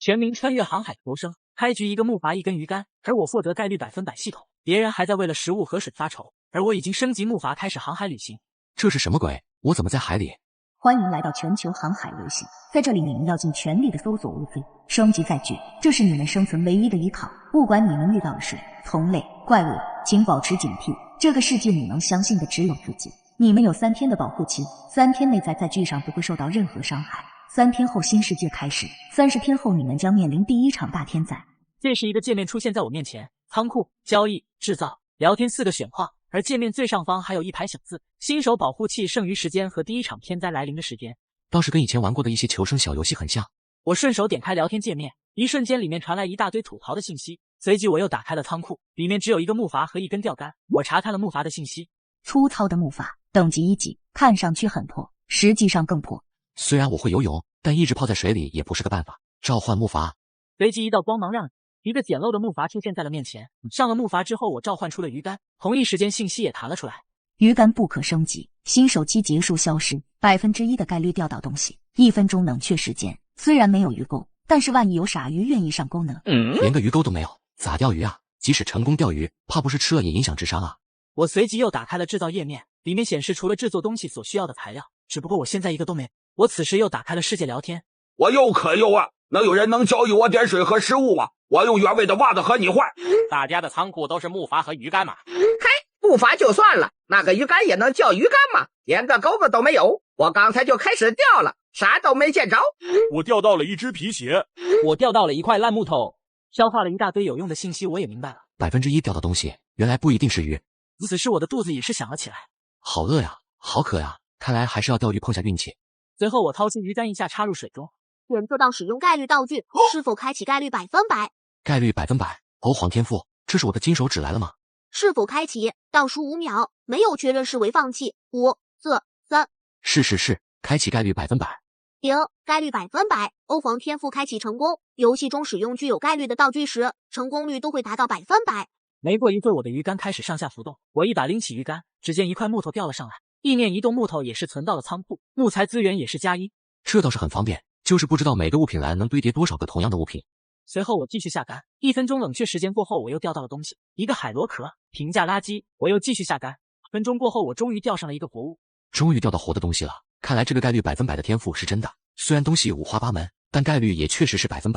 全民穿越航海求生，开局一个木筏一根鱼竿，而我获得概率100%系统。别人还在为了食物和水发愁，而我已经升级木筏开始航海旅行。这是什么鬼？我怎么在海里？欢迎来到全球航海游戏，在这里你们要尽全力的搜索物资，升级载具，这是你们生存唯一的依靠。不管你们遇到了谁，同类、怪物，请保持警惕。这个世界你能相信的只有自己。你们有3天的保护期，3天内在载具上不会受到任何伤害。3天后新世界开始，30天后你们将面临第一场大天灾。这时一个界面出现在我面前，仓库、交易、制造、聊天4个选项，而界面最上方还有一排小字：新手保护器剩余时间和第一场天灾来临的时间。倒是跟以前玩过的一些求生小游戏很像。我顺手点开聊天界面，一瞬间里面传来一大堆吐槽的信息，随即我又打开了仓库，里面只有一个木筏和一根钓竿。我查看了木筏的信息，粗糙的木筏，等级1级，看上去很破，实际上更破。虽然我会游泳，但一直泡在水里也不是个办法。召唤木筏，随即一道光芒亮起，一个简陋的木筏出现在了面前。上了木筏之后，我召唤出了鱼竿，同一时间信息也弹了出来。鱼竿不可升级，新手期结束消失，1%的概率钓到东西，1分钟冷却时间。虽然没有鱼钩，但是万一有傻鱼愿意上钩呢？连个鱼钩都没有，咋钓鱼啊？即使成功钓鱼，怕不是吃了也影响智商啊！我随即又打开了制造页面，里面显示除了制作东西所需要的材料，只不过我现在一个都没。我此时又打开了世界聊天，我又渴又饿，有人能交易我点水和食物吗？我用原味的袜子和你换。大家的仓库都是木筏和鱼竿嘛？木筏就算了，那个鱼竿也能叫鱼竿吗？连个钩子都没有，我刚才就开始钓了，啥都没见着。我钓到了一只皮鞋，我钓到了一块烂木头。消化了一大堆有用的信息，我也明白了1%钓到东西，原来不一定是鱼。此时我的肚子也是响了起来，好饿呀，好渴呀，看来还是要钓鱼碰下运气。随后我掏出鱼竿一下插入水中，点做到使用概率道具，是否开启概率100%？概率100%，欧皇天赋，这是我的金手指来了吗？是否开启？倒数5秒，没有确认视为放弃。5、4、3。是，开启概率100%。概率100%，欧皇天赋开启成功。游戏中使用具有概率的道具时，成功率都会达到100%。没过一会，我的鱼竿开始上下浮动，我一把拎起鱼竿，只见一块木头掉了上来，意念移动木头也是存到了仓库，木材资源也是+1，这倒是很方便，就是不知道每个物品栏能堆叠多少个同样的物品。随后我继续下竿，1分钟冷却时间过后，我又钓到了东西，一个海螺壳，评价垃圾。我又继续下竿，2分钟过后，我终于钓上了一个活物，终于钓到活的东西了。看来这个概率100%的天赋是真的，虽然东西五花八门，但概率也确实是100%。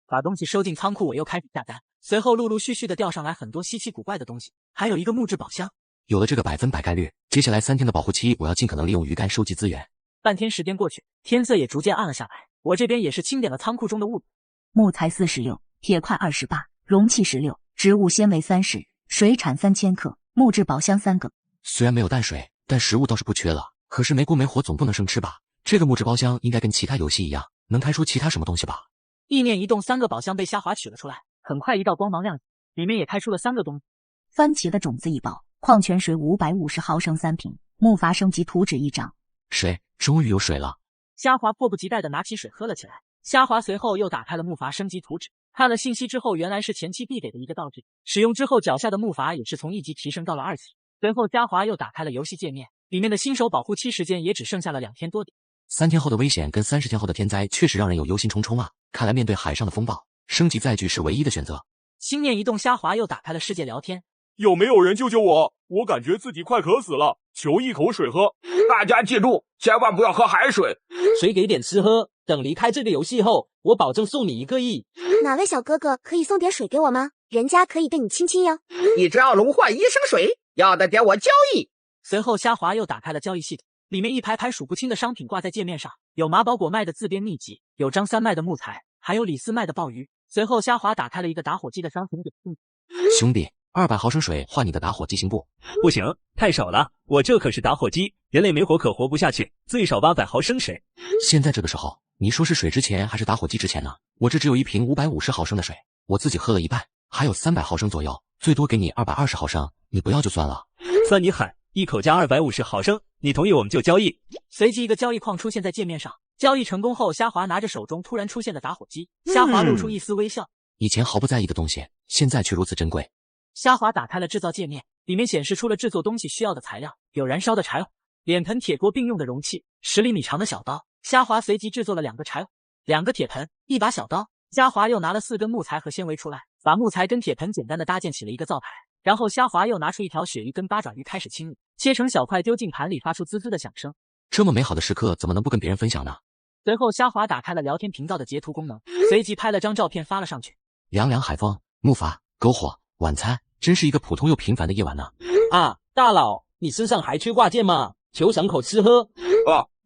把东西收进仓库，我又开始下竿，随后陆陆续续的钓上来很多稀奇古怪的东西，还有一个木质宝箱。有了这个100%概率，接下来3天的保护期，我要尽可能利用鱼竿收集资源。半天时间过去，天色也逐渐暗了下来，我这边也是清点了仓库中的物品。木材46，铁块28，容器16，植物纤维30，水产3000克，木质宝箱3个。虽然没有淡水，但食物倒是不缺了。可是没锅没火总不能生吃吧？这个木质包厢应该跟其他游戏一样，能开出其他什么东西吧？意念移动，3个宝箱被虾滑取了出来，很快一道光芒亮起，里面也开出了3个东西。番茄的种子1包，矿泉水550毫升3瓶，木筏升级图纸1张。水，终于有水了。虾滑迫不及待地拿起水喝了起来。虾滑随后又打开了木筏升级图纸，看了信息之后，原来是前期必给的一个道具，使用之后脚下的木筏也是从1级提升到了2级。随后虾滑又打开了游戏界面，里面的新手保护期时间也只剩下了2天多点。3天后的危险跟30天后的天灾确实让人有忧心忡忡啊！看来面对海上的风暴，升级载具是唯一的选择。心念移动，虾滑又打开了世界聊天，有没有人救救我？我感觉自己快渴死了，求一口水喝。大家记住，千万不要喝海水。谁给点吃喝，等离开这个游戏后，我保证送你1个亿。哪位小哥哥可以送点水给我吗？人家可以对你亲亲哟。你只要龙换1升水，要的点我交易。随后虾滑又打开了交易系统，里面一排排数不清的商品挂在界面上，有马宝果卖的自编秘籍，有张三卖的木材，还有李四卖的鲍鱼。随后虾滑打开了一个打火机的商品点进去。兄弟，200毫升水换你的打火机行不？不行，太少了，我这可是打火机，人类没火可活不下去，最少800毫升水。现在这个时候，你说是水值钱还是打火机值钱呢？我这只有一瓶550毫升的水，我自己喝了一半，还有300毫升左右，最多给你220毫升，你不要就算了。算你狠，一口加250毫升，你同意我们就交易。随即一个交易框出现在界面上，交易成功后，虾滑拿着手中突然出现的打火机，虾滑露出一丝微笑。以前毫不在意的东西，现在却如此珍贵。虾滑打开了制造界面，里面显示出了制作东西需要的材料，有燃烧的柴火、脸盆、铁锅并用的容器、10厘米长的小刀。虾滑随即制作了2个柴火、2个铁盆、1把小刀、虾滑又拿了4根木材和纤维出来，把木材跟铁盆简单的搭建起了一个灶台。然后虾滑又拿出一条鳕鱼跟八爪鱼开始清理，切成小块丢进盘里，发出滋滋的响声。这么美好的时刻怎么能不跟别人分享呢？随后虾滑打开了聊天频道的截图功能，随即拍了张照片发了上去。凉凉海风，木筏，篝火，晚餐，真是一个普通又平凡的夜晚呢。啊，大佬，你身上还缺挂件吗？求赏口吃喝。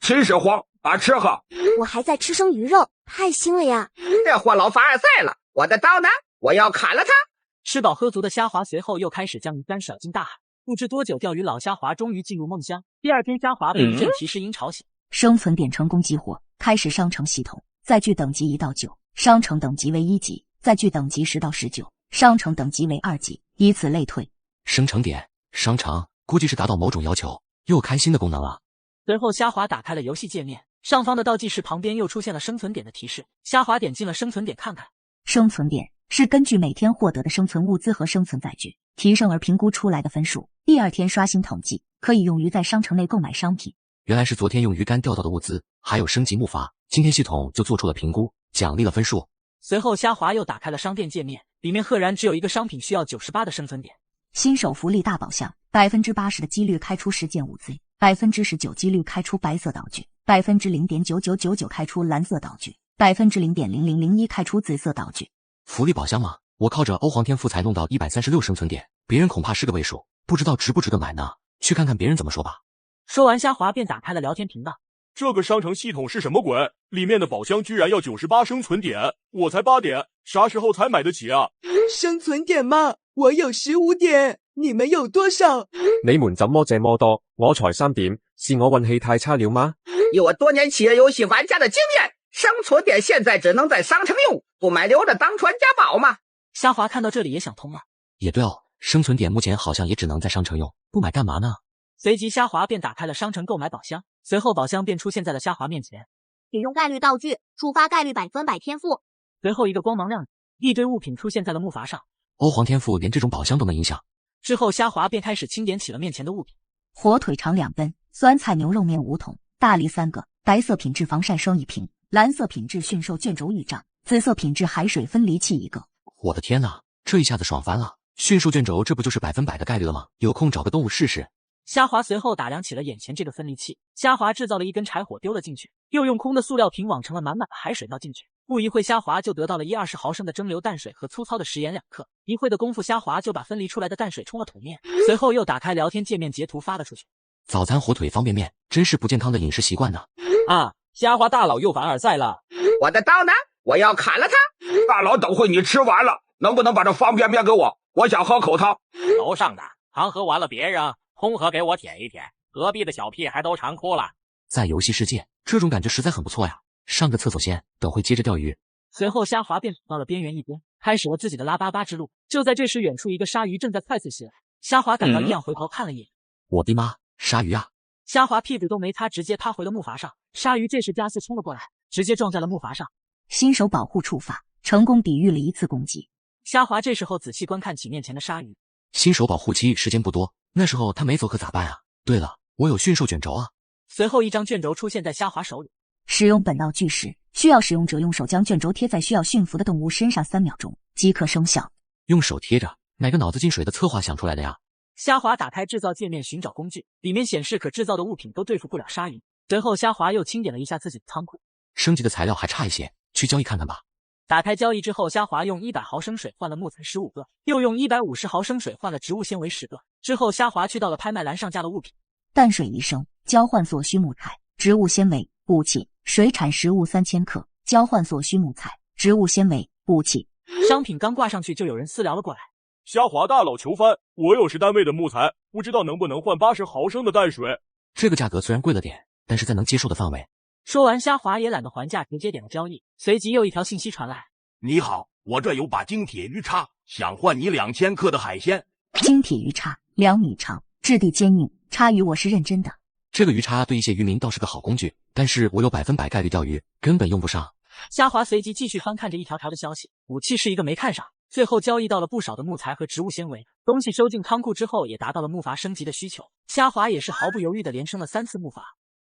秦始皇，吃喝。我还在吃生鱼肉，太腥了呀！这货老凡尔赛了，我的刀呢？我要砍了他！吃饱喝足的虾滑随后又开始将鱼竿甩进大海。不知多久，钓鱼老虾滑终于进入梦乡。第二天，虾滑被一阵提示音吵醒，生存点成功激活，开始商城系统，载具等级1到9，商城等级为1级，载具等级10到19，商城等级为2级，以此类推。生成点，商城，估计是达到某种要求，又开新的功能了。随后，虾滑打开了游戏界面，上方的倒计时旁边又出现了生存点的提示。虾滑点进了生存点看看，生存点是根据每天获得的生存物资和生存载具提升而评估出来的分数，第2天刷新统计，可以用于在商城内购买商品。原来是昨天用鱼竿钓到的物资，还有升级木筏，今天系统就做出了评估，奖励了分数。随后虾滑又打开了商店界面，里面赫然只有一个商品需要98的生存点。新手福利大宝箱，80%的几率开出10件物资，19%几率开出白色道具，0.9999开出蓝色道具，0.0001开出紫色道具。福利宝箱吗？我靠着欧皇天赋才弄到136生存点，别人恐怕是个位数，不知道值不值得买呢。去看看别人怎么说吧。说完，虾滑便打开了聊天频道。这个商城系统是什么鬼？里面的宝箱居然要98生存点，我才8点，啥时候才买得起啊？生存点嘛，我有15点，你们有多少？你们怎么这么多？我才3点，是我运气太差了吗？以我多年企业游戏玩家的经验，生存点现在只能在商城用，不买留着当传家宝嘛。虾滑看到这里也想通了，也对哦，生存点目前好像也只能在商城用，不买干嘛呢？随即虾滑便打开了商城购买宝箱，随后宝箱便出现在了虾滑面前。使用概率道具，触发概率100%天赋。随后一个光芒亮起，一堆物品出现在了木筏上。欧皇天赋连这种宝箱都能影响。之后虾滑便开始清点起了面前的物品。火腿肠2根，酸菜牛肉面5桶，大梨3个，白色品质防晒霜1瓶，蓝色品质驯兽卷轴1张，紫色品质海水分离器1个。我的天哪，这一下子爽翻了！驯兽卷轴这不就是100%的概率了吗？有空找个动物试试。虾滑随后打量起了眼前这个分离器，虾滑制造了一根柴火丢了进去，又用空的塑料瓶网成了满满的海水倒进去。不一会，虾滑就得到了120毫升的蒸馏淡水和粗糙的食盐2克。一会的功夫，虾滑就把分离出来的淡水冲了桶面，随后又打开聊天界面截图发了出去。早餐火腿方便面，真是不健康的饮食习惯呢。啊，虾滑大佬又凡尔赛了。我的刀呢？我要砍了他！大佬等会你吃完了，能不能把这方便面给我？我想喝口汤。楼上的汤喝完了别扔，空喝给我舔一舔，隔壁的小屁孩都馋哭了。在游戏世界，这种感觉实在很不错呀。上个厕所先，等会接着钓鱼。随后虾滑便走到了边缘一边，开始了自己的拉粑粑之路。就在这时，远处一个鲨鱼正在快速袭来，虾滑感到异样，回头看了一眼。我的妈，鲨鱼啊！虾滑屁股都没擦，直接趴回了木筏上。鲨鱼这时加速冲了过来，直接撞在了木筏上。新手保护触发，成功抵御了1次攻击。虾滑这时候仔细观看起面前的鲨鱼。新手保护期时间不多，那时候他没走可咋办啊？对了，我有驯兽卷轴啊。随后一张卷轴出现在虾滑手里。使用本道具时，需要使用者用手将卷轴贴在需要驯服的动物身上3秒钟即可生效。用手贴着，哪个脑子进水的策划想出来的呀？虾滑打开制造界面寻找工具，里面显示可制造的物品都对付不了鲨鱼。随后虾滑又清点了一下自己的仓库，升级的材料还差一些，去交易看看吧。打开交易之后，虾滑用100毫升水换了木材15个，又用150毫升水换了植物纤维10个。之后虾滑去到了拍卖栏上架了物品。淡水1升，交换所需木材、植物纤维、武器、水产食物3000克，交换所需木材、植物纤维、武器。商品刚挂上去，就有人私聊了过来。虾滑大佬求翻，我有10单位的木材，不知道能不能换80毫升的淡水。这个价格虽然贵了点，但是在能接受的范围。说完，虾滑也懒得还价，直接点了交易。随即又一条信息传来：你好，我这有把精铁鱼叉，想换你2000克的海鲜。精铁鱼叉2米长，质地坚硬，叉鱼我是认真的。这个鱼叉对一些渔民倒是个好工具，但是我有100%概率钓鱼，根本用不上。虾滑随即继续翻看着一条条的消息，武器是一个没看上。最后交易到了不少的木材和植物纤维，东西收进仓库之后，也达到了木筏升级的需求。虾滑也是毫不犹豫的连升了3次木筏。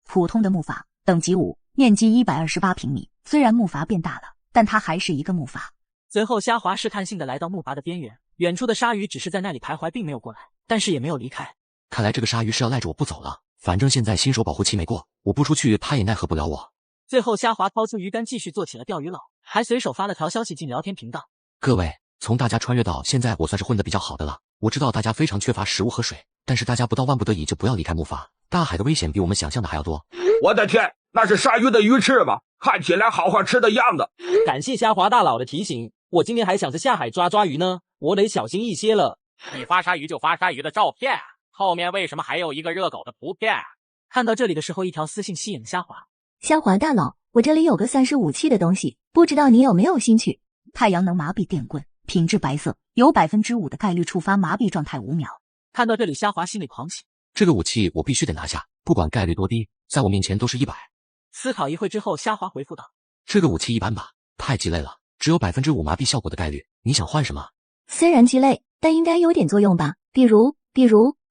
普通的木筏，等级5，面积128平米。虽然木筏变大了，但他还是一个木筏。随后虾滑试探性的来到木筏的边缘，远处的鲨鱼只是在那里徘徊，并没有过来，但是也没有离开。看来这个鲨鱼是要赖着我不走了，反正现在新手保护期没过，我不出去它也奈何不了我。最后虾滑掏出鱼竿继续做起了钓鱼佬，还随手发了条消息进聊天频道。各位，从大家穿越到现在，我算是混得比较好的了。我知道大家非常缺乏食物和水，但是大家不到万不得已就不要离开木筏，大海的危险比我们想象的还要多。我的天，那是鲨鱼的鱼翅吗？看起来好好吃的样子。感谢虾滑大佬的提醒，我今天还想着下海抓鱼呢，我得小心一些了。你发鲨鱼就发鲨鱼的照片，后面为什么还有一个热狗的图片？看到这里的时候，一条私信吸引了虾滑。虾滑大佬，我这里有个算是武器的东西，不知道你有没有兴趣？太阳能麻痹电棍，品质白色，有5%的概率触发麻痹状态5秒。看到这里，虾滑心里狂喜，这个武器我必须得拿下，不管概率多低，在我面前都是100。思考一会之后，虾滑回复道：这个武器一般吧，太鸡肋了，只有5%麻痹效果的概率，你想换什么？虽然鸡肋，但应该有点作用吧？比如，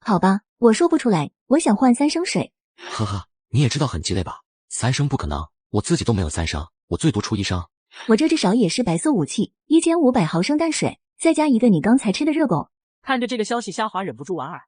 好吧，我说不出来，我想换3升水。呵呵，你也知道很鸡肋吧？3升不可能，我自己都没有3升，我最多出1升。我这至少也是白色武器，1500毫升淡水，再加一个你刚才吃的热狗。看着这个消息，虾滑忍不住莞尔。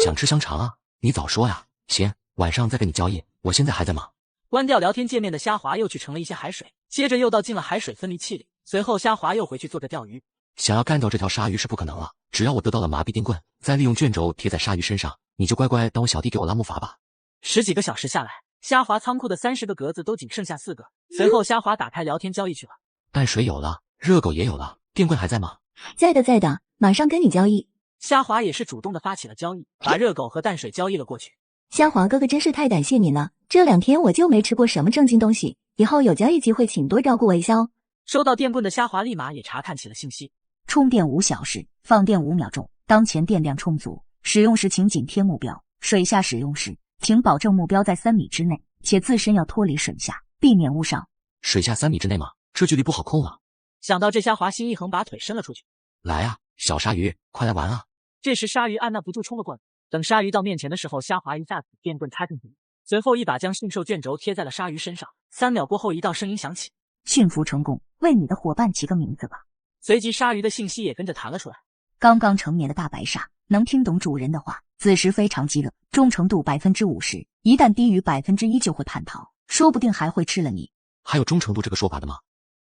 想吃香肠啊？你早说呀！行，晚上再跟你交易，我现在还在忙。关掉聊天界面的虾滑又去盛了一些海水，接着又倒进了海水分离器里。随后虾滑又回去坐着钓鱼。想要干掉这条鲨鱼是不可能了，只要我得到了麻痹电棍，再利用卷轴贴在鲨鱼身上，你就乖乖当我小弟给我拉木筏吧。10几个小时下来，虾滑仓库的30个格子都仅剩下4个。随后虾滑打开聊天交易去了。淡水有了，热狗也有了，电棍还在吗？在的，马上跟你交易。虾滑也是主动的发起了交易，把热狗和淡水交易了过去。虾滑哥哥真是太感谢你了，这2天我就没吃过什么正经东西，以后有交易机会请多照顾我一下哦。收到电棍的虾滑立马也查看起了信息。充电5小时，放电5秒钟，当前电量充足，使用时请紧贴目标，水下使用时请保证目标在3米之内，且自身要脱离水下，避免误伤。水下3米之内吗？这距离不好控啊。想到这，虾滑心一横，把腿伸了出去。来啊，小鲨鱼，快来玩啊！这时鲨鱼按捺不住冲了过来。等鲨鱼到面前的时候，虾滑一下子电棍插进去，随后一把将驯兽卷轴贴在了鲨鱼身上。3秒过后，一道声音响起：驯服成功，为你的伙伴起个名字吧。随即鲨鱼的信息也跟着弹了出来。刚刚成年的大白鲨能听懂主人的话，此时非常饥饿，忠诚度50%，一旦低于1%就会叛逃，说不定还会吃了你。还有忠诚度这个说法的吗？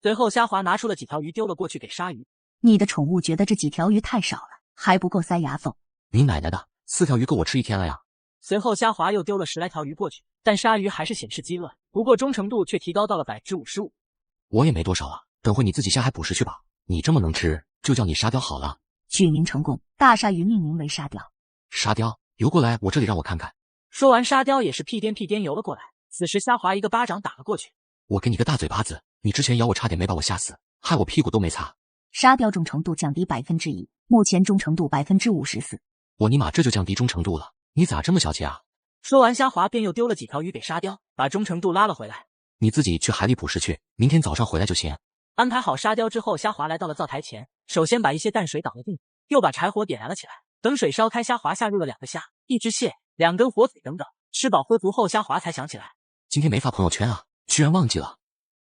随后虾滑拿出了几条鱼丢了过去给鲨鱼。你的宠物觉得这几条鱼太少了，还不够塞牙缝。你奶奶的，4条鱼够我吃1天了呀。随后虾滑又丢了10来条鱼过去，但鲨鱼还是显示饥饿，不过忠诚度却提高到了55%。我也没多少了，等会你自己下海捕食去吧。你这么能吃，就叫你沙雕好了。取名成功，大鲨鱼命名为沙雕。沙雕，游过来，我这里让我看看。说完，沙雕也是屁颠游了过来。此时虾滑一个巴掌打了过去。我给你个大嘴巴子，你之前咬我差点没把我吓死，害我屁股都没擦。沙雕忠诚度降低1%，目前忠诚度54%。我尼玛，这就降低忠诚度了？你咋这么小气啊？说完，虾滑便又丢了几条鱼给沙雕，把忠诚度拉了回来。你自己去海里捕食去，明天早上回来就行。安排好沙雕之后，虾滑来到了灶台前，首先把一些淡水倒了进去，又把柴火点燃了起来。等水烧开，虾滑下入了2个虾、1只蟹、2根火腿等等。吃饱喝足后，虾滑才想起来，今天没发朋友圈啊，居然忘记了。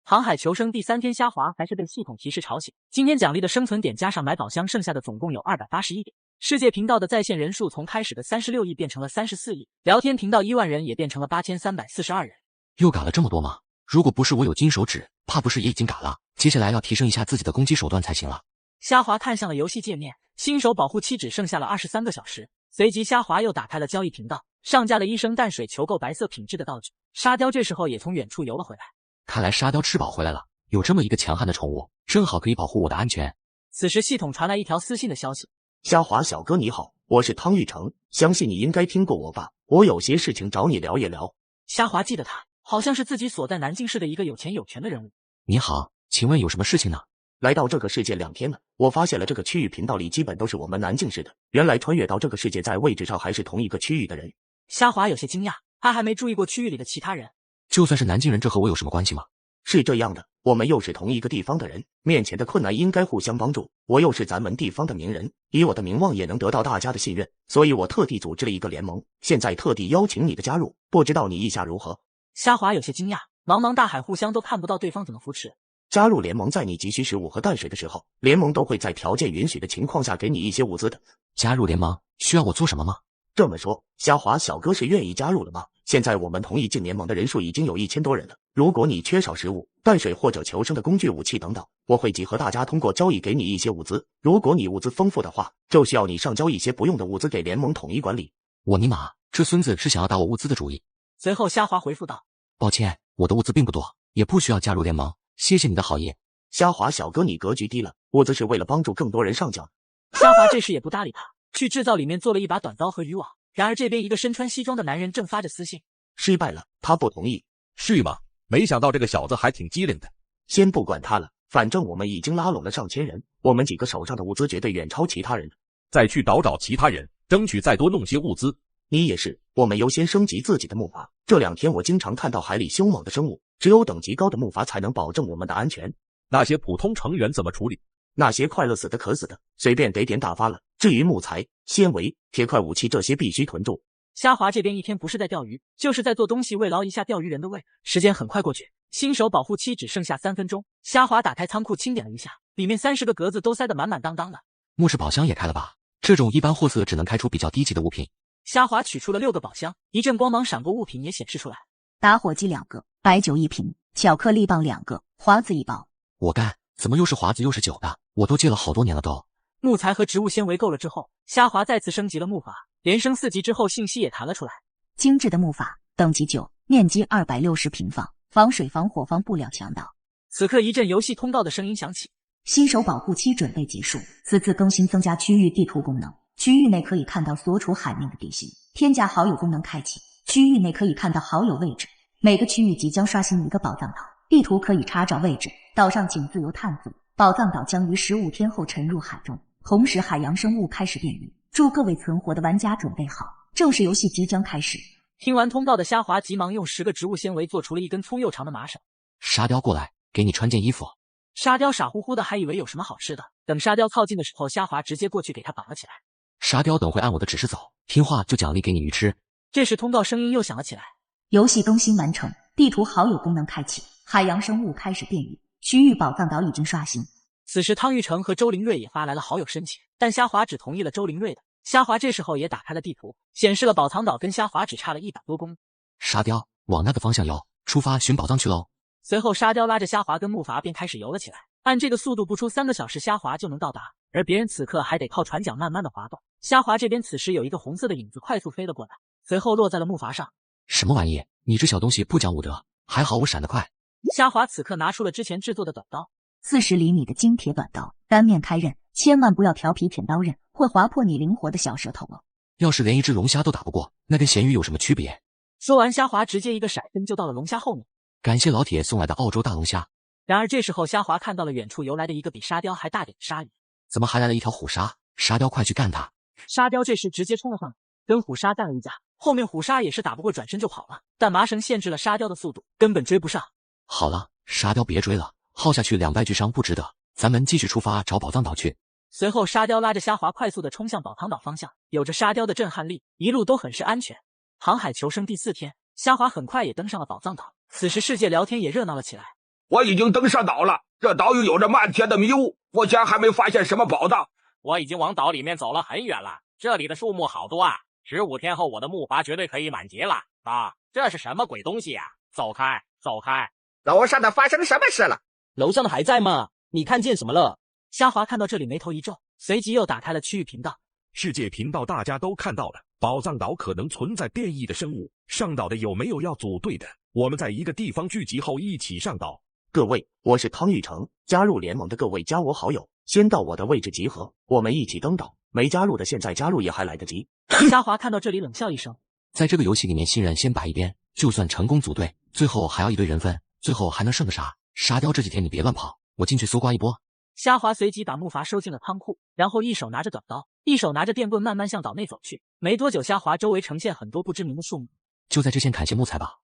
航海求生第3天，虾滑还是被系统提示吵醒。今天奖励的生存点加上买宝箱，剩下的总共有281点。世界频道的在线人数从开始的36亿变成了34亿，聊天频道1万人也变成了8342人。又嘎了这么多吗？如果不是我有金手指，怕不是也已经嘎了。接下来要提升一下自己的攻击手段才行了。虾滑看向了游戏界面，新手保护期只剩下了23个小时。随即虾滑又打开了交易频道，上架了1升淡水，求购白色品质的道具。沙雕这时候也从远处游了回来。看来沙雕吃饱回来了，有这么一个强悍的宠物，正好可以保护我的安全。此时系统传来一条私信的消息：虾滑小哥你好，我是汤玉成，相信你应该听过我吧，我有些事情找你聊一聊。虾滑记得他，好像是自己所在南境市的一个有钱有权的人物。你好，请问有什么事情呢？来到这个世界2天了，我发现了这个区域频道里基本都是我们南境市的，原来穿越到这个世界在位置上还是同一个区域的人。虾滑有些惊讶，他还没注意过区域里的其他人。就算是南境人，这和我有什么关系吗？是这样的，我们又是同一个地方的人，面前的困难应该互相帮助。我又是咱们地方的名人，以我的名望也能得到大家的信任，所以我特地组织了一个联盟，现在特地邀请你的加入，不知道你意下如何？虾滑有些惊讶，茫茫大海互相都看不到对方，怎么扶持？加入联盟，在你急需食物和淡水的时候，联盟都会在条件允许的情况下给你一些物资的。加入联盟需要我做什么吗？这么说，虾滑小哥是愿意加入了吗？现在我们同意进联盟的人数已经有1000多人了。如果你缺少食物、淡水或者求生的工具、武器等等，我会集合大家通过交易给你一些物资。如果你物资丰富的话，就需要你上交一些不用的物资给联盟统一管理。我尼玛，这孙子是想要打我物资的主意。随后虾滑回复道：抱歉，我的物资并不多，也不需要加入联盟，谢谢你的好意。虾滑小哥，你格局低了，物资是为了帮助更多人上缴。虾滑这时也不搭理他，去制造里面做了一把短刀和渔网。然而这边一个身穿西装的男人正发着私信，失败了，他不同意。是吗？没想到这个小子还挺机灵的。先不管他了，反正我们已经拉拢了上千人，我们几个手上的物资绝对远超其他人。再去找其他人，争取再多弄些物资。你也是，我们优先升级自己的木筏。这2天我经常看到海里凶猛的生物，只有等级高的木筏才能保证我们的安全。那些普通成员怎么处理？那些快乐死的渴死的，随便给点打发了。至于木材、纤维、铁块、武器这些必须囤住。虾滑这边一天不是在钓鱼，就是在做东西慰劳一下钓鱼人的胃。时间很快过去，新手保护期只剩下3分钟。虾滑打开仓库清点了一下，里面30个格子都塞得满满当当的。末世宝箱也开了吧？这种一般货色只能开出比较低级的物品。虾滑取出了6个宝箱，一阵光芒闪过，物品也显示出来。打火机2个，白酒1瓶，巧克力棒2个，华子1包。我干，怎么又是华子又是酒的？我都戒了好多年了都。木材和植物纤维够了之后，虾滑再次升级了木筏，连升4级之后信息也弹了出来。精致的木筏，等级9，面积260平方，防水防火防不了强盗。此刻一阵游戏通告的声音响起，新手保护期准备结束，此次更新增加区域地图功能，区域内可以看到所处海面的地形，添加好友功能开启，区域内可以看到好友位置。每个区域即将刷新一个宝藏岛，地图可以查找位置，岛上请自由探索。宝藏岛将于15天后沉入海中，同时海洋生物开始变异。祝各位存活的玩家准备好，正式游戏即将开始。听完通告的虾滑急忙用10个植物纤维做出了一根粗又长的麻绳。沙雕过来，给你穿件衣服。沙雕傻乎乎的还以为有什么好吃的，等沙雕靠近的时候，虾滑直接过去给他绑了起来。沙雕等会按我的指示走，听话就奖励给你鱼吃。这时通告声音又响了起来，游戏更新完成，地图好友功能开启，海洋生物开始变异，区域宝藏岛已经刷新。此时汤玉成和周凌睿也发来了好友申请，但虾滑只同意了周凌睿的。虾滑这时候也打开了地图，显示了宝藏岛跟虾滑只差了100多公里。沙雕往那个方向游，出发寻宝藏去喽。随后沙雕拉着虾滑跟木筏便开始游了起来，按这个速度不出3个小时虾滑就能到达，而别人此刻还得靠船桨慢慢的滑动。虾滑这边此时有一个红色的影子快速飞了过来，随后落在了木筏上。什么玩意？你这小东西不讲武德，还好我闪得快。虾滑此刻拿出了之前制作的短刀，40厘米的精铁短刀，单面开刃，千万不要调皮舔刀刃，会划破你灵活的小舌头哦。要是连一只龙虾都打不过，那跟咸鱼有什么区别？说完，虾滑直接一个闪身就到了龙虾后面。感谢老铁送来的澳洲大龙虾。然而这时候虾滑看到了远处游来的一个比沙雕还大点的鲨鱼，怎么还来了一条虎鲨？沙雕快去干它！沙雕这时直接冲了上来，跟虎鲨干了一架。后面虎鲨也是打不过，转身就跑了，但麻绳限制了沙雕的速度，根本追不上。好了，沙雕别追了，耗下去2败俱伤不值得，咱们继续出发找宝藏岛去。随后沙雕拉着虾滑快速的冲向宝藏岛方向，有着沙雕的震撼力，一路都很是安全。航海求生第4天，虾滑很快也登上了宝藏岛。此时世界聊天也热闹了起来。我已经登上岛了，这岛屿有着漫天的迷雾，目前还没发现什么宝藏。我已经往岛里面走了很远了，这里的树木好多啊！15天后我的木筏绝对可以满级了啊！这是什么鬼东西啊？走开，走开！楼上的发生什么事了？楼上的还在吗？你看见什么了？虾滑看到这里眉头一皱，随即又打开了区域频道。世界频道大家都看到了，宝藏岛可能存在变异的生物，上岛的有没有要组队的？我们在一个地方聚集后一起上岛。各位，我是汤玉成，加入联盟的各位加我好友，先到我的位置集合，我们一起登岛。没加入的现在加入也还来得及。虾滑看到这里冷笑一声，在这个游戏里面新人先摆一边，就算成功组队，最后还要一堆人分，最后还能剩个啥？沙雕这几天你别乱跑，我进去搜刮一波。虾滑随即把木筏收进了仓库，然后一手拿着短刀，一手拿着电棍，慢慢向岛内走去。没多久，虾滑周围呈现很多不知名的树木，就在这先砍些木材吧。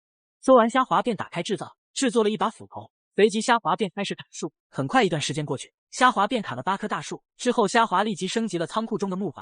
说完，虾滑便打开制造，制作了一把斧头。随即虾滑便开始砍树，很快一段时间过去，虾滑便砍了8棵大树。之后虾滑立即升级了仓库中的木筏，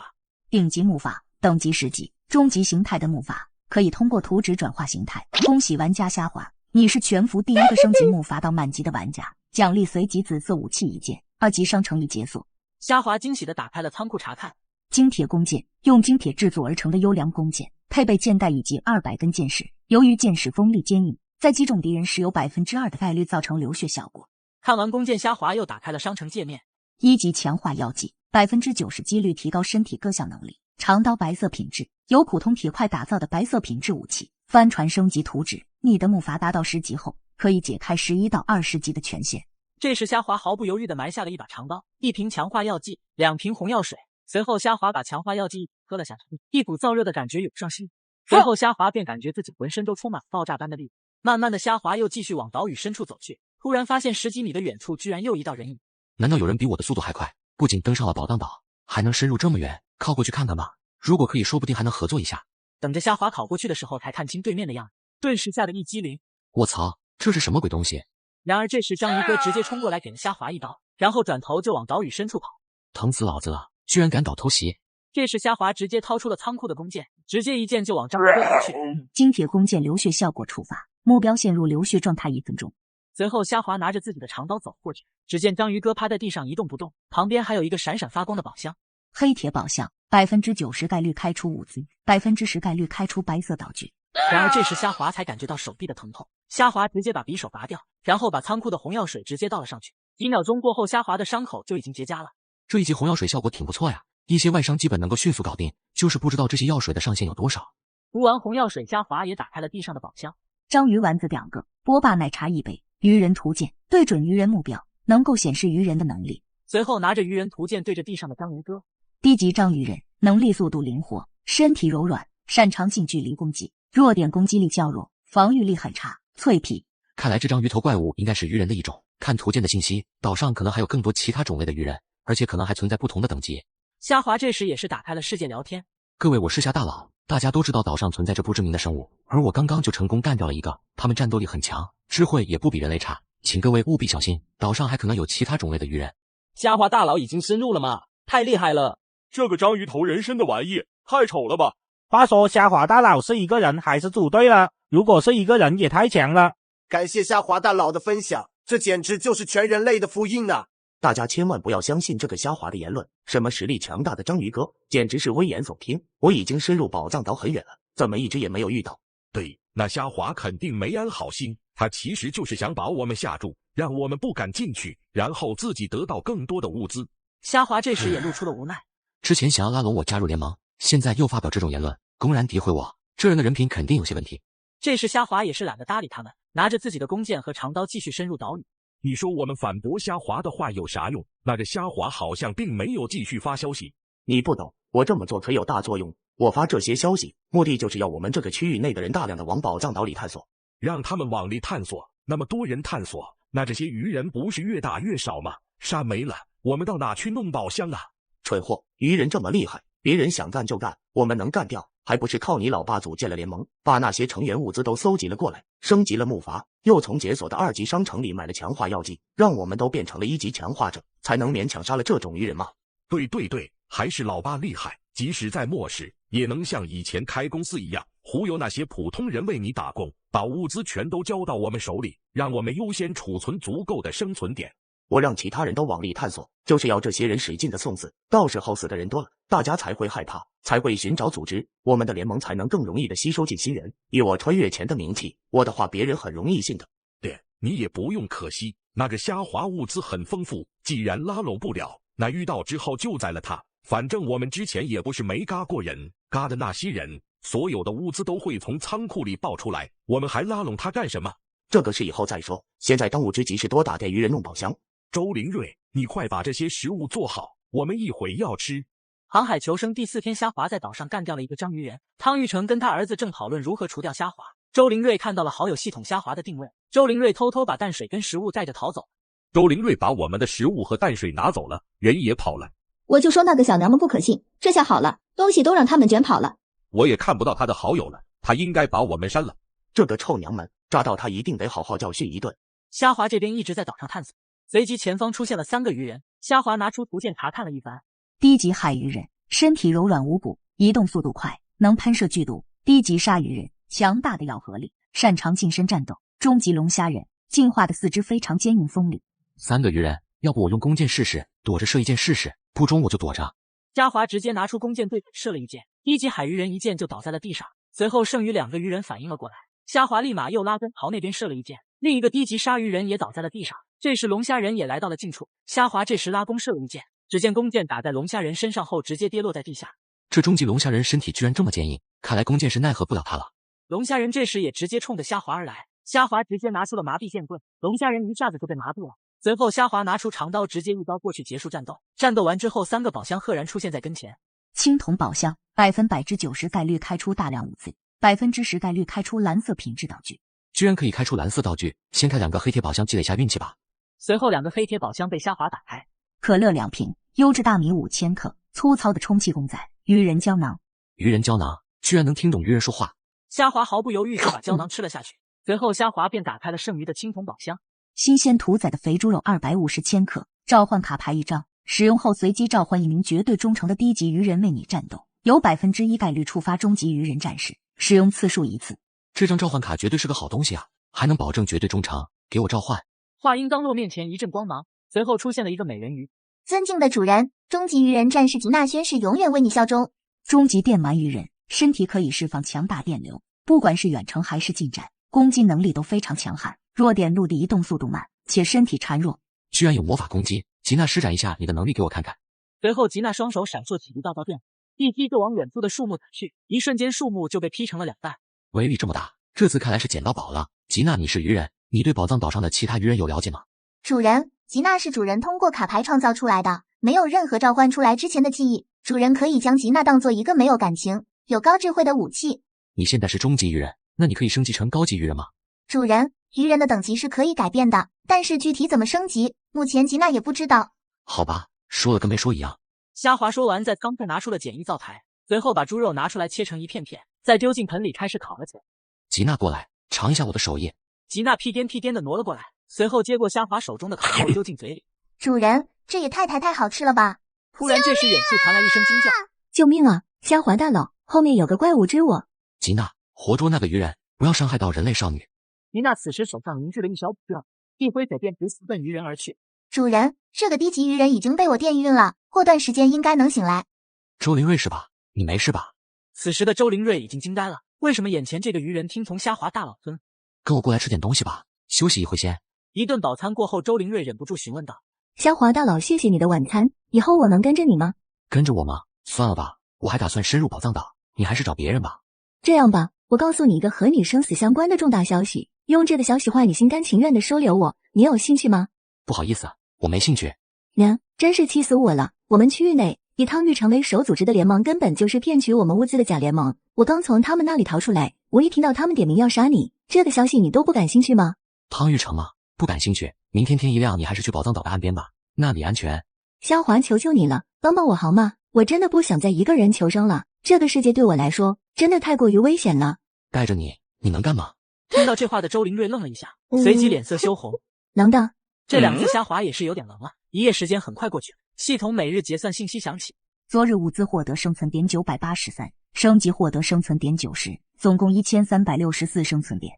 顶级木筏，等级10级，终极形态的木筏，可以通过图纸转化形态。恭喜玩家虾滑，你是全服第1个升级木筏到满级的玩家。奖励随即紫色武器1件，2级商城已解锁。虾滑惊喜地打开了仓库查看，精铁弓箭，用精铁制作而成的优良弓箭，配备箭袋以及200根箭矢。由于箭矢锋利坚硬，在击中敌人时有2%的概率造成流血效果。看完弓箭，虾滑又打开了商城界面。1级强化药剂，90%几率提高身体各项能力。长刀白色品质，由普通铁块打造的白色品质武器。帆船升级图纸，你的木筏达到10级后，可以解开11到20级的权限。这时虾滑毫不犹豫地埋下了一把长刀、1瓶强化药剂、2瓶红药水。随后虾滑把强化药剂喝了下去，一股燥热的感觉涌上心。随后虾滑便感觉自己浑身都充满爆炸般的力。慢慢的，虾滑又继续往岛屿深处走去，突然发现10几米的远处居然又一道人影。难道有人比我的速度还快？不仅登上了宝藏岛，还能深入这么远？靠过去看看吧，如果可以，说不定还能合作一下。等着虾滑考过去的时候，才看清对面的样子，顿时吓得一激灵。我操，这是什么鬼东西？然而这时章鱼哥直接冲过来给了虾滑一刀，然后转头就往岛屿深处跑。疼死老子了，居然敢倒偷袭！这时虾滑直接掏出了仓库的弓箭，直接一箭就往章鱼哥跑去。精铁弓箭流血效果触发，目标陷入流血状态1分钟。随后虾滑拿着自己的长刀走过去，只见章鱼哥趴在地上一动不动，旁边还有一个闪闪发光的宝箱。黑铁宝箱，90%概率开出物资，10%概率开出白色道具。然而这时虾滑才感觉到手臂的疼痛，虾滑直接把匕首拔掉，然后把仓库的红药水直接倒了上去。几秒钟过后，虾滑的伤口就已经结痂了。这一级红药水效果挺不错呀，一些外伤基本能够迅速搞定，就是不知道这些药水的上限有多少。涂完红药水，虾滑也打开了地上的宝箱。章鱼丸子2个，波霸奶茶1杯，鱼人图鉴，对准鱼人目标，能够显示鱼人的能力。随后拿着鱼人图鉴对着地上的章鱼哥。低级章鱼人，能力速度灵活，身体柔软，擅长近距离攻击，弱点攻击力较弱，防御力很差，脆皮。看来这张鱼头怪物应该是鱼人的一种。看图鉴的信息，岛上可能还有更多其他种类的鱼人，而且可能还存在不同的等级。虾滑这时也是打开了世界聊天。各位，我是虾大佬，大家都知道岛上存在着不知名的生物，而我刚刚就成功干掉了一个，他们战斗力很强，智慧也不比人类差，请各位务必小心，岛上还可能有其他种类的鱼人。虾滑大佬已经深入了吗？太厉害了！这个章鱼头人身的玩意太丑了吧？话说虾滑大佬是一个人还是组队了？如果是一个人也太强了。感谢虾滑大佬的分享，这简直就是全人类的福音啊！大家千万不要相信这个虾滑的言论，什么实力强大的章鱼哥，简直是危言耸听。我已经深入宝藏岛很远了，怎么一直也没有遇到？对，那虾滑肯定没安好心，他其实就是想把我们吓住，让我们不敢进去，然后自己得到更多的物资。虾滑这时也露出了无奈。之前想要拉拢我加入联盟，现在又发表这种言论，公然诋毁我，这人的人品肯定有些问题。这时虾滑也是懒得搭理他们，拿着自己的弓箭和长刀继续深入岛屿。你说我们反驳虾滑的话有啥用？那个虾滑好像并没有继续发消息。你不懂，我这么做可有大作用。我发这些消息，目的就是要我们这个区域内的人大量的往宝藏岛里探索，让他们往里探索。那么多人探索，那这些鱼人不是越打越少吗？杀没了，我们到哪去弄宝箱啊？蠢货，鱼人这么厉害，别人想干就干，我们能干掉，还不是靠你老爸组建了联盟，把那些成员物资都搜集了过来，升级了木筏，又从解锁的2级商城里买了强化药剂，让我们都变成了1级强化者，才能勉强杀了这种鱼人吗？对，还是老爸厉害，即使在末世，也能像以前开公司一样，忽悠那些普通人为你打工，把物资全都交到我们手里，让我们优先储存足够的生存点。我让其他人都往里探索，就是要这些人使劲的送死，到时候死的人多了，大家才会害怕，才会寻找组织，我们的联盟才能更容易的吸收进新人。以我穿越前的名气，我的话别人很容易信的。对，你也不用可惜，那个虾滑物资很丰富，既然拉拢不了，那遇到之后救宰了他。反正我们之前也不是没嘎过人，嘎的那些人，所有的物资都会从仓库里爆出来，我们还拉拢他干什么？这个事以后再说，现在当务之急是多打点鱼人弄宝箱。周灵瑞，你快把这些食物做好，我们一会要吃。航海求生第4天，虾滑在岛上干掉了一个章鱼人。汤玉成跟他儿子正讨论如何除掉虾滑。周灵瑞看到了好友系统虾滑的定位，周灵瑞偷偷把淡水跟食物带着逃走。周灵瑞把我们的食物和淡水拿走了，人也跑了。我就说那个小娘们不可信，这下好了，东西都让他们卷跑了。我也看不到他的好友了，他应该把我们删了。这个臭娘们，抓到他一定得好好教训一顿。虾滑这边一直在岛上探索，随即前方出现了3个鱼人，虾滑拿出图鉴查看了一番。低级海鱼人，身体柔软无骨，移动速度快，能喷射剧毒。低级鲨鱼人，强大的咬合力，擅长近身战斗。中级龙虾人，进化的四肢非常坚硬锋利。3个鱼人，要不我用弓箭试试，躲着射一箭试试，不中我就躲着。嘉华直接拿出弓箭对射了一箭，低级海鱼人一箭就倒在了地上。随后剩余2个鱼人反应了过来，虾华立马又拉弓朝那边射了一箭，另一个低级鲨鱼人也倒在了地上。这时龙虾人也来到了近处，虾华这时拉弓射了一箭，只见弓箭打在龙虾人身上后直接跌落在地下。这终极龙虾人身体居然这么坚硬，看来弓箭是奈何不了他了。龙虾人这时也直接冲着虾华而来，虾华直接拿出了麻痹剑棍，龙虾人一下子就被麻痹了。随后虾华拿出长刀，直接一刀过去结束战斗。战斗完之后，3个宝箱赫然出现在跟前。青铜宝箱，90%概率开出大量物资，10%概率开出蓝色品质道具。居然可以开出蓝色道具，先开2个黑铁宝箱积累下运气吧。随后2个黑铁宝箱被虾华打开，可乐2瓶，优质大米5000克，粗糙的充气公仔，鱼人胶囊。鱼人胶囊居然能听懂鱼人说话。虾华毫不犹豫就把胶囊吃了下去。随后虾华便打开了剩余的青铜宝箱。新鲜屠宰的肥猪肉250千克，召唤卡牌1张，使用后随机召唤1名绝对忠诚的低级鱼人为你战斗，有1%概率触发终极鱼人战士，使用次数1次。这张召唤卡绝对是个好东西啊，还能保证绝对忠诚，给我召唤。话音刚落，面前一阵光芒，随后出现了一个美人鱼。尊敬的主人，终极鱼人战士吉娜宣誓永远为你效忠。终极电鳗鱼人，身体可以释放强大电流，不管是远程还是近战，攻击能力都非常强悍。弱点陆地移动速度慢，且身体孱弱。居然有魔法攻击，吉娜施展一下你的能力给我看看。随后吉娜双手闪烁起一道道电，一击就往远处的树木打去，一瞬间树木就被劈成了2半。威力这么大，这次看来是捡到宝了。吉娜，你是鱼人，你对宝藏岛上的其他鱼人有了解吗？主人，吉娜是主人通过卡牌创造出来的，没有任何召唤出来之前的记忆。主人可以将吉娜当做一个没有感情、有高智慧的武器。你现在是终极鱼人，那你可以升级成高级鱼人吗？主人，鱼人的等级是可以改变的，但是具体怎么升级，目前吉娜也不知道。好吧，说了跟没说一样。虾华说完，在刚才拿出了简易灶台，随后把猪肉拿出来切成一片片，再丢进盆里开始烤了起来。吉娜过来，尝一下我的手艺。吉娜屁颠屁颠的挪了过来，随后接过虾华手中的烤肉丢进嘴里。主人，这也太好吃了吧！突然这时远处传来一声惊叫，救命啊！虾华大佬，后面有个怪物追我。吉娜，活捉那个鱼人，不要伤害到人类少女。吉娜此时手上凝聚了一小股热，一挥嘴便直奔鱼人而去。主人，这个低级鱼人已经被我电晕了，过段时间应该能醒来。周灵瑞是吧？你没事吧？此时的周灵瑞已经惊呆了，为什么眼前这个鱼人听从虾华大佬孙？跟我过来吃点东西吧，休息一会先。一顿饱餐过后，周灵瑞忍不住询问道：虾华大佬，谢谢你的晚餐，以后我能跟着你吗？跟着我吗？算了吧，我还打算深入宝藏岛，你还是找别人吧。这样吧，我告诉你一个和你生死相关的重大消息，用这个消息换你心甘情愿的收留我，你有兴趣吗？不好意思，我没兴趣。娘，真是气死我了！我们区域内以汤玉成为首组织的联盟根本就是骗取我们物资的假联盟，我刚从他们那里逃出来，我一听到他们点名要杀你，这个消息你都不感兴趣吗？汤玉成吗？不感兴趣。明天天一亮，你还是去宝藏岛的岸边吧，那里安全。虾华，求求你了，帮帮我好吗？我真的不想再一个人求生了，这个世界对我来说真的太过于危险了。带着你，你能干嘛？听到这话的周灵瑞愣了一下，随即脸色羞红。冷的。这2次虾华也是有点冷了。一夜时间很快过去，系统每日结算信息响起。昨日物资获得生存点983，升级获得生存点90，总共1364生存点。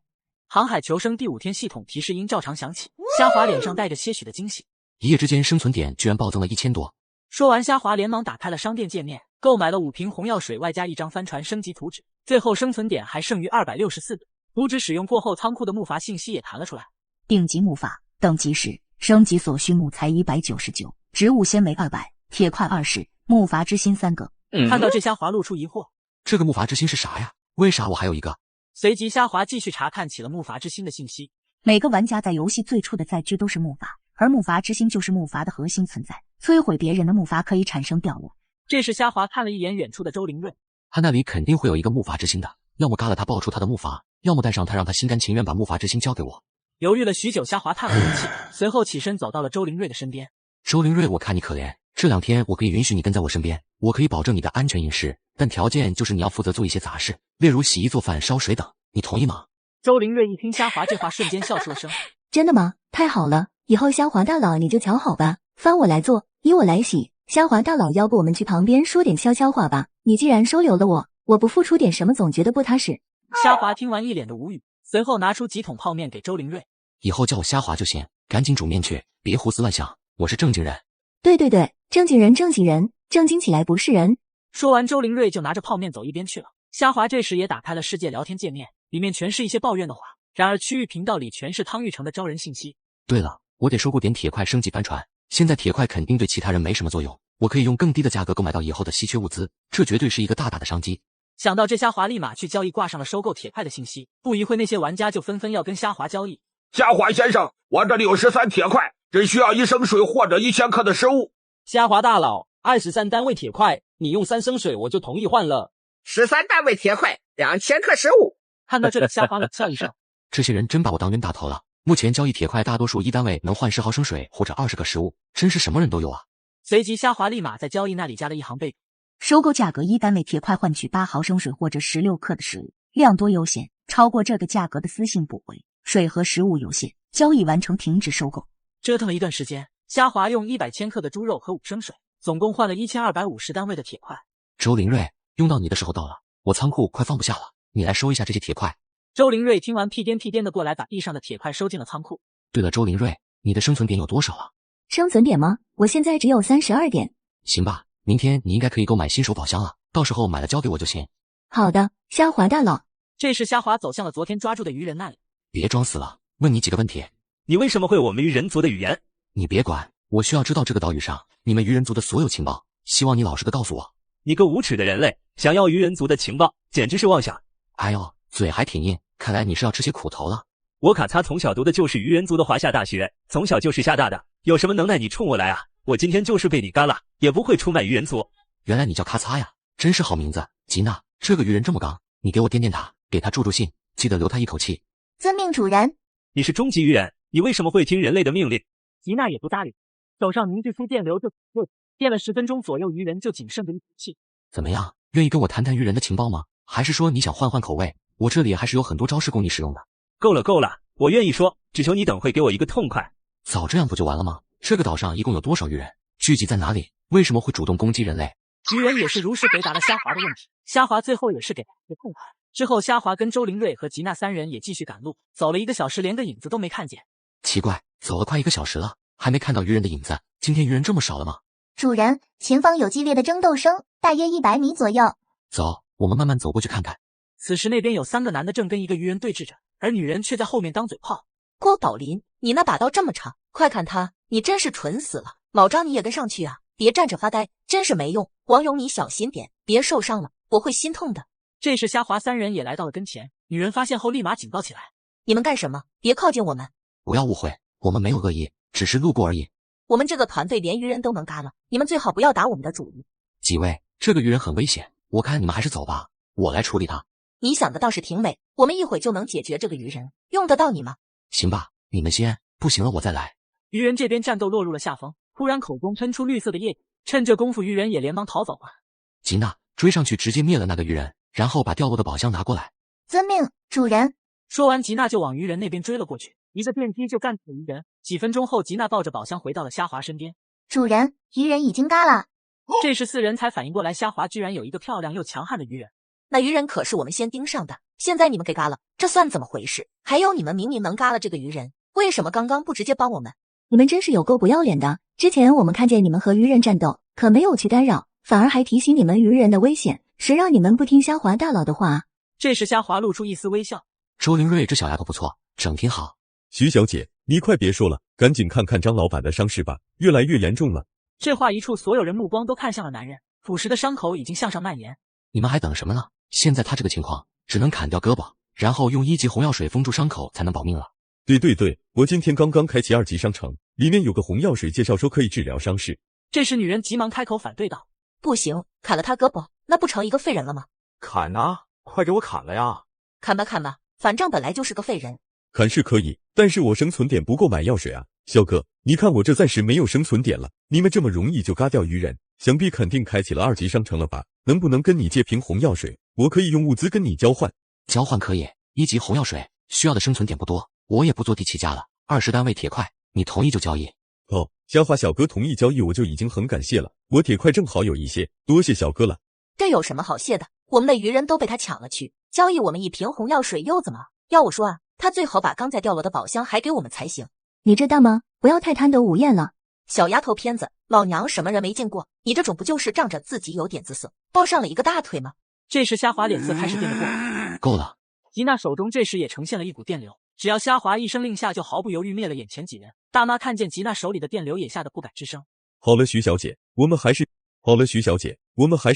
航海求生第5天，系统提示音照常响起。虾华脸上带着些许的惊喜，一夜之间生存点居然暴增了1000多。说完，虾华连忙打开了商店界面，购买了5瓶红药水，外加1张帆船升级图纸。最后生存点还剩余264个。图纸使用过后，仓库的木筏信息也弹了出来。顶级木筏，等级时升级所需木材199，植物纤维200，铁块20，木筏之心3个。看到这，虾华露出疑惑，这个木筏之心是啥呀？为啥我还有一个？随即虾华继续查看起了木筏之心的信息。每个玩家在游戏最初的载具都是木筏，而木筏之心就是木筏的核心存在，摧毁别人的木筏可以产生掉落。这时虾华看了一眼远处的周灵瑞，他那里肯定会有一个木筏之心的，要么嘎了他爆出他的木筏，要么带上他让他心甘情愿把木筏之心交给我。犹豫了许久，虾华叹了口气，随后起身走到了周灵瑞的身边。周灵瑞，我看你可怜，这2天我可以允许你跟在我身边，我可以保证你的安全饮食，但条件就是你要负责做一些杂事，例如洗衣做饭烧水等，你同意吗？周灵瑞一听虾华这话，瞬间笑出了声。真的吗？太好了，以后虾华大佬你就瞧好吧，饭我来做，衣我来洗。虾华大佬，要不我们去旁边说点悄悄话吧，你既然收留了我，我不付出点什么总觉得不踏实。虾华听完一脸的无语，随后拿出几桶泡面给周灵瑞。以后叫我虾滑就行，赶紧煮面去，别胡思乱想，我是正经人。对对对，正经人，正经人，正经起来不是人。说完，周灵瑞就拿着泡面走一边去了。虾滑这时也打开了世界聊天界面，里面全是一些抱怨的话。然而区域频道里全是汤玉成的招人信息。对了，我得收购点铁块升级帆船，现在铁块肯定对其他人没什么作用，我可以用更低的价格购买到以后的稀缺物资，这绝对是一个大大的商机。想到这，虾滑立马去交易挂上了收购铁块的信息。不一会，那些玩家就纷纷要跟虾滑交易。虾滑先生，我这里有13铁块，只需要1升水或者1000克的食物。虾滑大佬，23单位铁块，你用3升水我就同意换了。13单位铁块，2000克食物。看到这里，虾滑冷笑一声。这些人真把我当冤大头了。目前交易铁块大多数1单位能换10毫升水或者20个食物，真是什么人都有啊。随即虾滑立马在交易那里加了一行备注：收购价格1单位铁块换取8毫升水或者16克的食物，量多优先，超过这个价格的私信补回，水和食物有限，交易完成停止收购。折腾了一段时间，虾滑用100千克的猪肉和5升水，总共换了1250单位的铁块。周灵瑞，用到你的时候到了，我仓库快放不下了，你来收一下这些铁块。周灵瑞听完，屁颠屁颠的过来，把地上的铁块收进了仓库。对了，周灵瑞，你的生存点有多少啊？生存点吗？我现在只有32点。行吧，明天你应该可以购买新手宝箱了，到时候买了交给我就行。好的，虾滑大佬。这时虾滑走向了昨天抓住的鱼人那里。别装死了，问你几个问题。你为什么会我们鱼人族的语言？你别管，我需要知道这个岛屿上你们鱼人族的所有情报，希望你老实的告诉我。你个无耻的人类，想要鱼人族的情报，简直是妄想。哎呦，嘴还挺硬，看来你是要吃些苦头了。我卡擦从小读的就是鱼人族的华夏大学，从小就是厦大的，有什么能耐你冲我来啊？我今天就是被你干了，也不会出卖鱼人族。原来你叫咔嚓呀，真是好名字。吉娜，这个鱼人这么刚，你给我掂掂他，给他助助兴，记得留他一口气。遵命主人。你是终极鱼人，你为什么会听人类的命令？吉娜也不搭理，手上凝聚出电流就电了10分钟左右，鱼人就仅剩着一口气。怎么样，愿意跟我谈谈鱼人的情报吗？还是说你想换换口味？我这里还是有很多招式供你使用的。够了够了，我愿意说，只求你等会给我一个痛快。早这样不就完了吗？这个岛上一共有多少鱼人？聚集在哪里？为什么会主动攻击人类？鱼人也是如实回答了虾滑的问题，虾滑最后也是给了一个痛快。之后虾滑跟周灵瑞和吉娜3人也继续赶路，走了1个小时，连个影子都没看见。奇怪，走了快1个小时了，还没看到鱼人的影子，今天鱼人这么少了吗？主人，前方有激烈的争斗声，大约100米左右。走，我们慢慢走过去看看。此时那边有3个男的正跟一个鱼人对峙着，而女人却在后面当嘴炮。郭宝林，你那把刀这么长，快砍他！你真是蠢死了！老张你也跟上去啊，别站着发呆，真是没用。王勇你小心点，别受伤了，我会心痛的。这时虾滑3人也来到了跟前，女人发现后立马警告起来：你们干什么？别靠近我们！不要误会，我们没有恶意，只是路过而已。我们这个团队连鱼人都能嘎了，你们最好不要打我们的主意。几位，这个鱼人很危险，我看你们还是走吧，我来处理他。你想的倒是挺美，我们一会就能解决这个鱼人，用得到你吗？行吧，你们先，不行了我再来。鱼人这边战斗落入了下风，突然口中喷出绿色的液体，趁这功夫鱼人也连忙逃走了。吉娜追上去直接灭了那个鱼人，然后把掉落的宝箱拿过来。遵命，主人。说完，吉娜就往鱼人那边追了过去，一个电击就干死了鱼人。几分钟后，吉娜抱着宝箱回到了虾滑身边。主人，鱼人已经嘎了。这时4人才反应过来，虾滑居然有一个漂亮又强悍的鱼人。那鱼人可是我们先盯上的，现在你们给嘎了，这算怎么回事？还有你们明明能嘎了这个鱼人，为什么刚刚不直接帮我们？你们真是有够不要脸的！之前我们看见你们和鱼人战斗，可没有去干扰，反而还提醒你们鱼人的危险，谁让你们不听虾滑大佬的话啊？这时虾滑露出一丝微笑。周灵瑞这小丫头不错，整挺好。徐小姐，你快别说了，赶紧看看张老板的伤势吧，越来越严重了。这话一出，所有人目光都看向了男人，腐蚀的伤口已经向上蔓延。你们还等什么呢？现在他这个情况，只能砍掉胳膊，然后用1级红药水封住伤口才能保命了。对，我今天刚刚开启2级商城，里面有个红药水，介绍说可以治疗伤势。这时女人急忙开口反对道：不行，砍了他胳膊，那不成一个废人了吗？砍啊，快给我砍了呀！砍吧，反正本来就是个废人。砍是可以，但是我生存点不够买药水啊。肖哥，你看我这暂时没有生存点了，你们这么容易就嘎掉鱼人，想必肯定开启了2级商城了吧？能不能跟你借瓶红药水？我可以用物资跟你交换。交换可以，1级红药水需要的生存点不多，我也不做第7家了。20单位铁块，你同意就交易。哦，虾滑小哥同意交易，我就已经很感谢了。我铁块正好有一些，多谢小哥了。这有什么好谢的？我们的鱼人都被他抢了去，交易我们1瓶红药水又怎么？要我说啊，他最好把刚才掉落的宝箱还给我们才行。你这大妈，不要太贪得无厌了。小丫头片子，老娘什么人没见过？你这种不就是仗着自己有点姿色，抱上了一个大腿吗？这时虾滑脸色开始变得不好。够了！吉娜手中这时也呈现了一股电流，只要虾滑一声令下，就毫不犹豫灭了眼前几人。大妈看见吉娜手里的电流，也吓得不敢吱声。好了，徐小姐，我们还是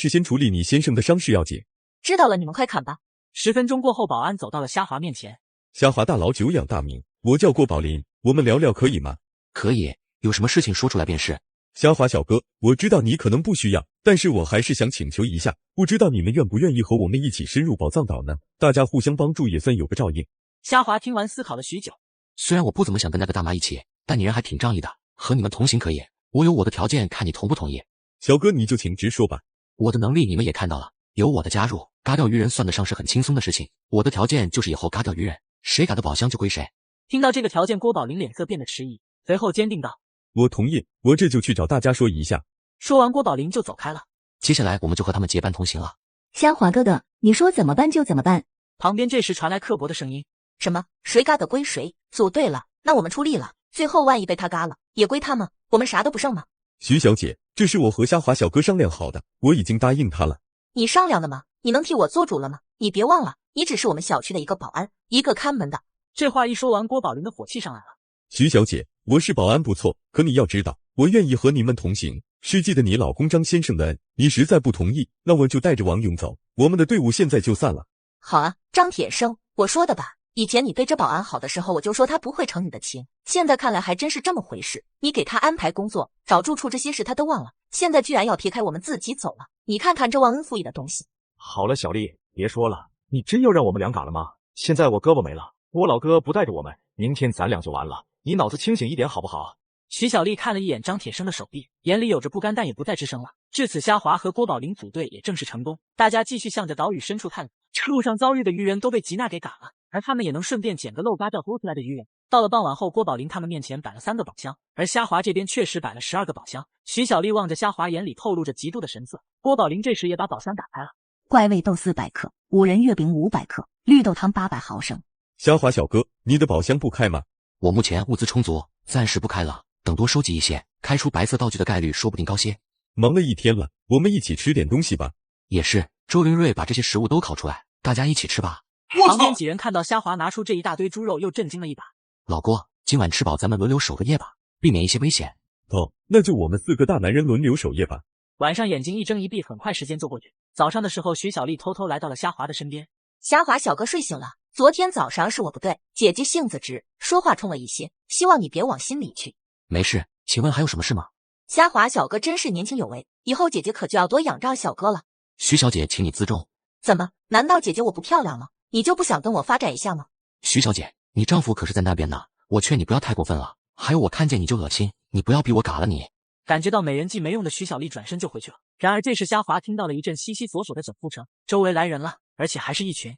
先处理你先生的伤势要紧。知道了，你们快砍吧。10分钟过后，保安走到了虾滑面前。虾滑大佬久仰大名，我叫郭宝林，我们聊聊可以吗？可以，有什么事情说出来便是。虾滑小哥，我知道你可能不需要，但是我还是想请求一下，不知道你们愿不愿意和我们一起深入宝藏岛呢？大家互相帮助也算有个照应。虾滑听完思考了许久，虽然我不怎么想跟那个大妈一起，但你人还挺仗义的，和你们同行可以。我有我的条件，看你同不同意。小哥你就请直说吧。我的能力你们也看到了，有我的加入，嘎掉鱼人算得上是很轻松的事情。我的条件就是以后嘎掉鱼人，谁嘎的宝箱就归谁。听到这个条件，郭宝林脸色变得迟疑，随后坚定道：我同意，我这就去找大家说一下。说完，郭宝林就走开了。接下来我们就和他们结伴同行了。虾滑哥哥，你说怎么办就怎么办。旁边这时传来刻薄的声音：什么？谁嘎的归谁？组队了，那我们出力了。最后万一被他嘎了，也归他吗？我们啥都不剩吗？徐小姐，这是我和虾滑小哥商量好的，我已经答应他了。你商量的吗？你能替我做主了吗？你别忘了，你只是我们小区的一个保安，一个看门的。这话一说完，郭宝林的火气上来了。徐小姐，我是保安不错，可你要知道，我愿意和你们同行，是记得你老公张先生的恩。你实在不同意，那我就带着王勇走，我们的队伍现在就散了。好啊，张铁生，我说的吧。以前你对这保安好的时候，我就说他不会成你的情，现在看来还真是这么回事。你给他安排工作、找住处这些事他都忘了，现在居然要撇开我们自己走了。你看看这忘恩负义的东西。好了，小丽，别说了，你真要让我们俩嘎了吗？现在我胳膊没了，我老哥不带着我们，明天咱俩就完了。你脑子清醒一点好不好？徐小丽看了一眼张铁生的手臂，眼里有着不甘，但也不再吱声了。至此，虾滑和郭宝林组队也正式成功，大家继续向着岛屿深处探索。路上遭遇的鱼人都被吉娜给嘎了，而他们也能顺便捡个漏嘎掉多出来的鱼人。到了傍晚后，郭宝林他们面前摆了3个宝箱，而虾滑这边确实摆了12个宝箱。徐小丽望着虾滑，眼里透露着嫉妒的神色。郭宝林这时也把宝箱打开了。怪味豆400克，5仁月饼500克，绿豆汤800毫升。虾滑小哥，你的宝箱不开吗？我目前物资充足，暂时不开了，等多收集一些，开出白色道具的概率说不定高些。忙了一天了，我们一起吃点东西吧。也是，周林瑞把这些食物都烤出来，大家一起吃吧。旁边几人看到虾滑拿出这一大堆猪肉，又震惊了一把。老郭，今晚吃饱咱们轮流守个夜吧，避免一些危险。哦，那就我们4个大男人轮流守夜吧。晚上眼睛一睁一闭，很快时间就过去。早上的时候，徐小丽偷偷来到了虾滑的身边。虾滑小哥睡醒了，昨天早上是我不对，姐姐性子直，说话冲了一些，希望你别往心里去。没事，请问还有什么事吗？虾滑小哥真是年轻有为，以后姐姐可就要多仰仗小哥了。徐小姐，请你自重。怎么？难道姐姐我不漂亮吗？你就不想跟我发展一下吗？徐小姐，你丈夫可是在那边呢，我劝你不要太过分了。还有我看见你就恶心，你不要逼我嘎了你。感觉到美人计没用的徐小丽转身就回去了。然而这时虾滑听到了一阵悉悉索索的整腹声，周围来人了，而且还是一群。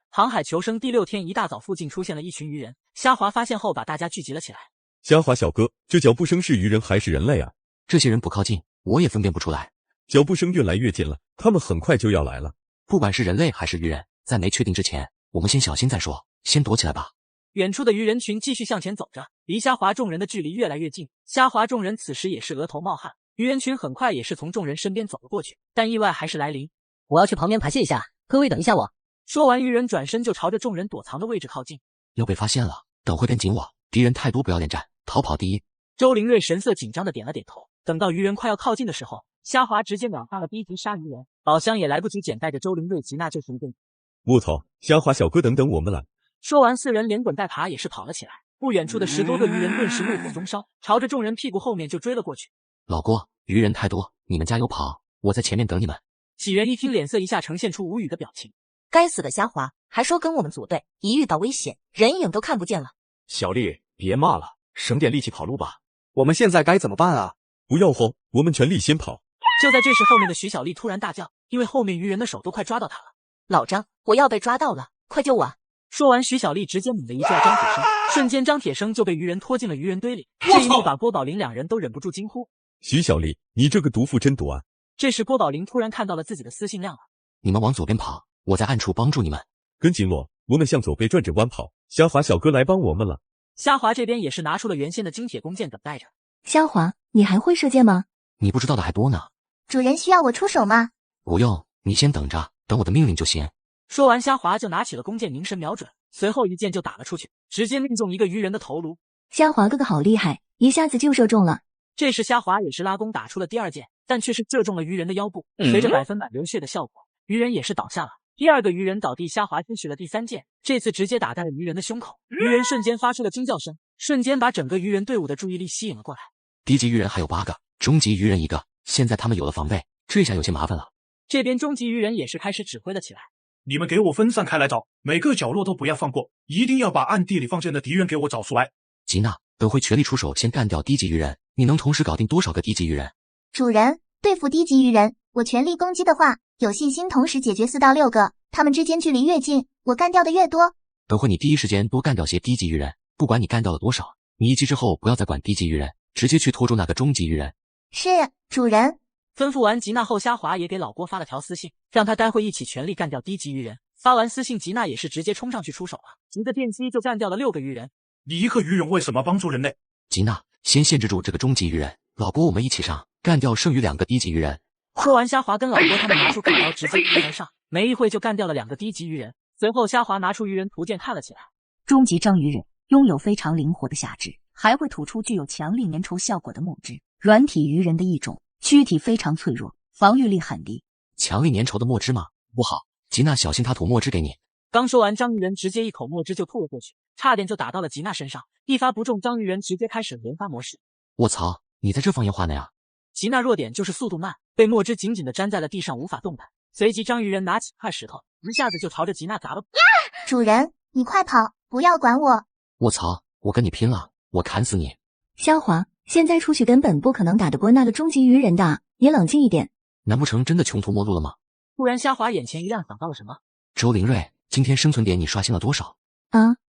航海求生第6天一大早，附近出现了一群鱼人。虾滑发现后，把大家聚集了起来。虾滑小哥，这脚步声是鱼人还是人类啊？这些人不靠近，我也分辨不出来。脚步声越来越近了，他们很快就要来了。不管是人类还是鱼人，在没确定之前，我们先小心再说，先躲起来吧。远处的鱼人群继续向前走着，离虾滑众人的距离越来越近。虾滑众人此时也是额头冒汗，鱼人群很快也是从众人身边走了过去，但意外还是来临。我要去旁边排泄一下，各位等一下我。说完，鱼人转身就朝着众人躲藏的位置靠近。要被发现了，等会跟紧我，敌人太多不要恋战，逃跑第一。周灵瑞神色紧张的点了点头。等到鱼人快要靠近的时候，虾滑直接秒杀了低级鲨鱼人，宝箱也来不及捡，带着周灵瑞吉娜就是一顿。我操，虾滑小哥等等我们了。说完，4人连滚带爬也是跑了起来。不远处的10多个鱼人顿时怒火中烧，朝着众人屁股后面就追了过去。老郭，鱼人太多，你们加油跑，我在前面等你们。几人一听，脸色一下呈现出无语的表情。该死的虾滑，还说跟我们组队，一遇到危险，人影都看不见了。小丽，别骂了，省点力气跑路吧。我们现在该怎么办啊？不要慌，我们全力先跑。就在这时，后面的徐小丽突然大叫，因为后面鱼人的手都快抓到她了。老张，我要被抓到了，快救我啊！说完，徐小丽直接猛地一叫张铁生，瞬间张铁生就被鱼人拖进了鱼人堆里。这一幕把郭宝林2人都忍不住惊呼：徐小丽，你这个毒妇真毒啊！这时郭宝林突然看到了自己的私信亮了。你们往左边跑，我在暗处帮助你们。跟紧我，我们向左背转着弯跑，虾滑小哥来帮我们了。虾滑这边也是拿出了原先的精铁弓箭等待着。虾滑，你还会射箭吗？你不知道的还多呢。主人需要我出手吗？不用，你先等着，等我的命令就行。说完，虾滑就拿起了弓箭，凝神瞄准，随后一箭就打了出去，直接命中一个鱼人的头颅。虾滑哥哥好厉害，一下子就射中了。这时虾滑也是拉弓打出了第二箭，但却是射中了鱼人的腰部，随着100%流血的效果，鱼人也是倒下了。第二个鱼人倒地，虾滑继续了第三箭，这次直接打在了鱼人的胸口，鱼人瞬间发出了惊叫声，瞬间把整个鱼人队伍的注意力吸引了过来。低级鱼人还有8个，中级鱼人1个，现在他们有了防备，这下有些麻烦了。这边中级鱼人也是开始指挥了起来。你们给我分散开来找，每个角落都不要放过，一定要把暗地里放箭的敌人给我找出来。吉娜，等会全力出手，先干掉低级鱼人。你能同时搞定多少个低级鱼人？主人，对付低级鱼人，我全力攻击的话，有信心同时解决4到6个，他们之间距离越近，我干掉的越多。等会你第一时间多干掉些低级鱼人，不管你干掉了多少，你一击之后不要再管低级鱼人，直接去拖住那个中级鱼人。是，主人。吩咐完吉娜后，虾滑也给老郭发了条私信，让他待会一起全力干掉低级鱼人。发完私信，吉娜也是直接冲上去出手了，一个电击就干掉了6个鱼人。你一个鱼人为什么帮助人类？吉娜，先限制住这个中级鱼人，老郭我们一起上，干掉剩余2个低级鱼人。说完，虾滑跟老郭他们拿出砍刀直接迎而上，没一会就干掉了2个低级鱼人。随后虾滑拿出鱼人图鉴看了起来。中级章鱼人拥有非常灵活的下肢，还会吐出具有强力粘稠效果的墨汁，软体鱼人的一种，躯体非常脆弱，防御力很低。强力粘稠的墨汁吗？不好，吉娜小心他吐墨汁给你。刚说完，章鱼人直接一口墨汁就吐了过去，差点就打到了吉娜身上，一发不中，章鱼人直接开始连发模式。我操，你在这放烟花呢呀？吉娜弱点就是速度慢，被墨汁紧紧的粘在了地上，无法动弹。随即章鱼人拿起块石头，一下子就朝着吉娜砸了。主人，你快跑，不要管我！我操，我跟你拼了，我砍死你！虾滑，现在出去根本不可能打得过那个中级鱼人的，你冷静一点。难不成真的穷途末路了吗？突然虾滑眼前一亮，想到了什么。周灵瑞，今天生存点你刷新了多少？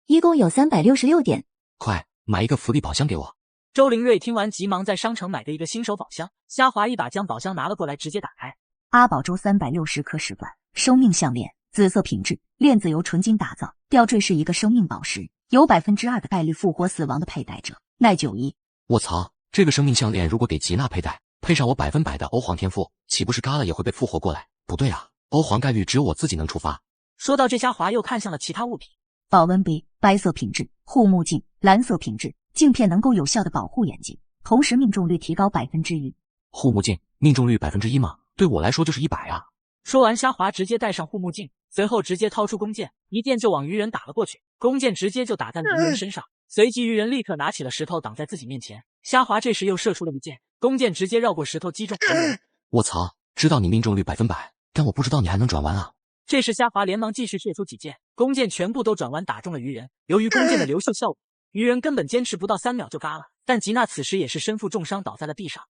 一共有366点。快买一个福利宝箱给我。周灵瑞听完急忙在商城买的一个新手宝箱，虾滑一把将宝箱拿了过来，直接打开。阿宝珠360颗石冠，生命项链，紫色品质，链子由纯金打造，吊坠是一个生命宝石，有2%的概率复活死亡的佩戴者，耐91。我操，这个生命项链如果给吉娜佩戴，配上我100%的欧皇天赋，岂不是嘎了也会被复活过来？不对啊，欧皇概率只有我自己能触发。说到这，虾滑又看向了其他物品。保温杯，白色品质，护目镜，蓝色品质，镜片能够有效的保护眼睛，同时命中率提高1%。护目镜命中率1%吗？对我来说就是100啊。说完，虾滑直接戴上护目镜，随后直接掏出弓箭，一箭就往鱼人打了过去，弓箭直接就打在了鱼人身上，随即鱼人立刻拿起了石头挡在自己面前。虾滑这时又射出了一箭，弓箭直接绕过石头击中鱼人。我操，知道你命中率100%，但我不知道你还能转弯啊。这时虾滑连忙继续射出几箭，弓箭全部都转弯打中了鱼人。由于弓箭的流速效果，鱼人根本坚持不到3秒就嘎了，但吉娜此时也是身负重伤倒在了地上。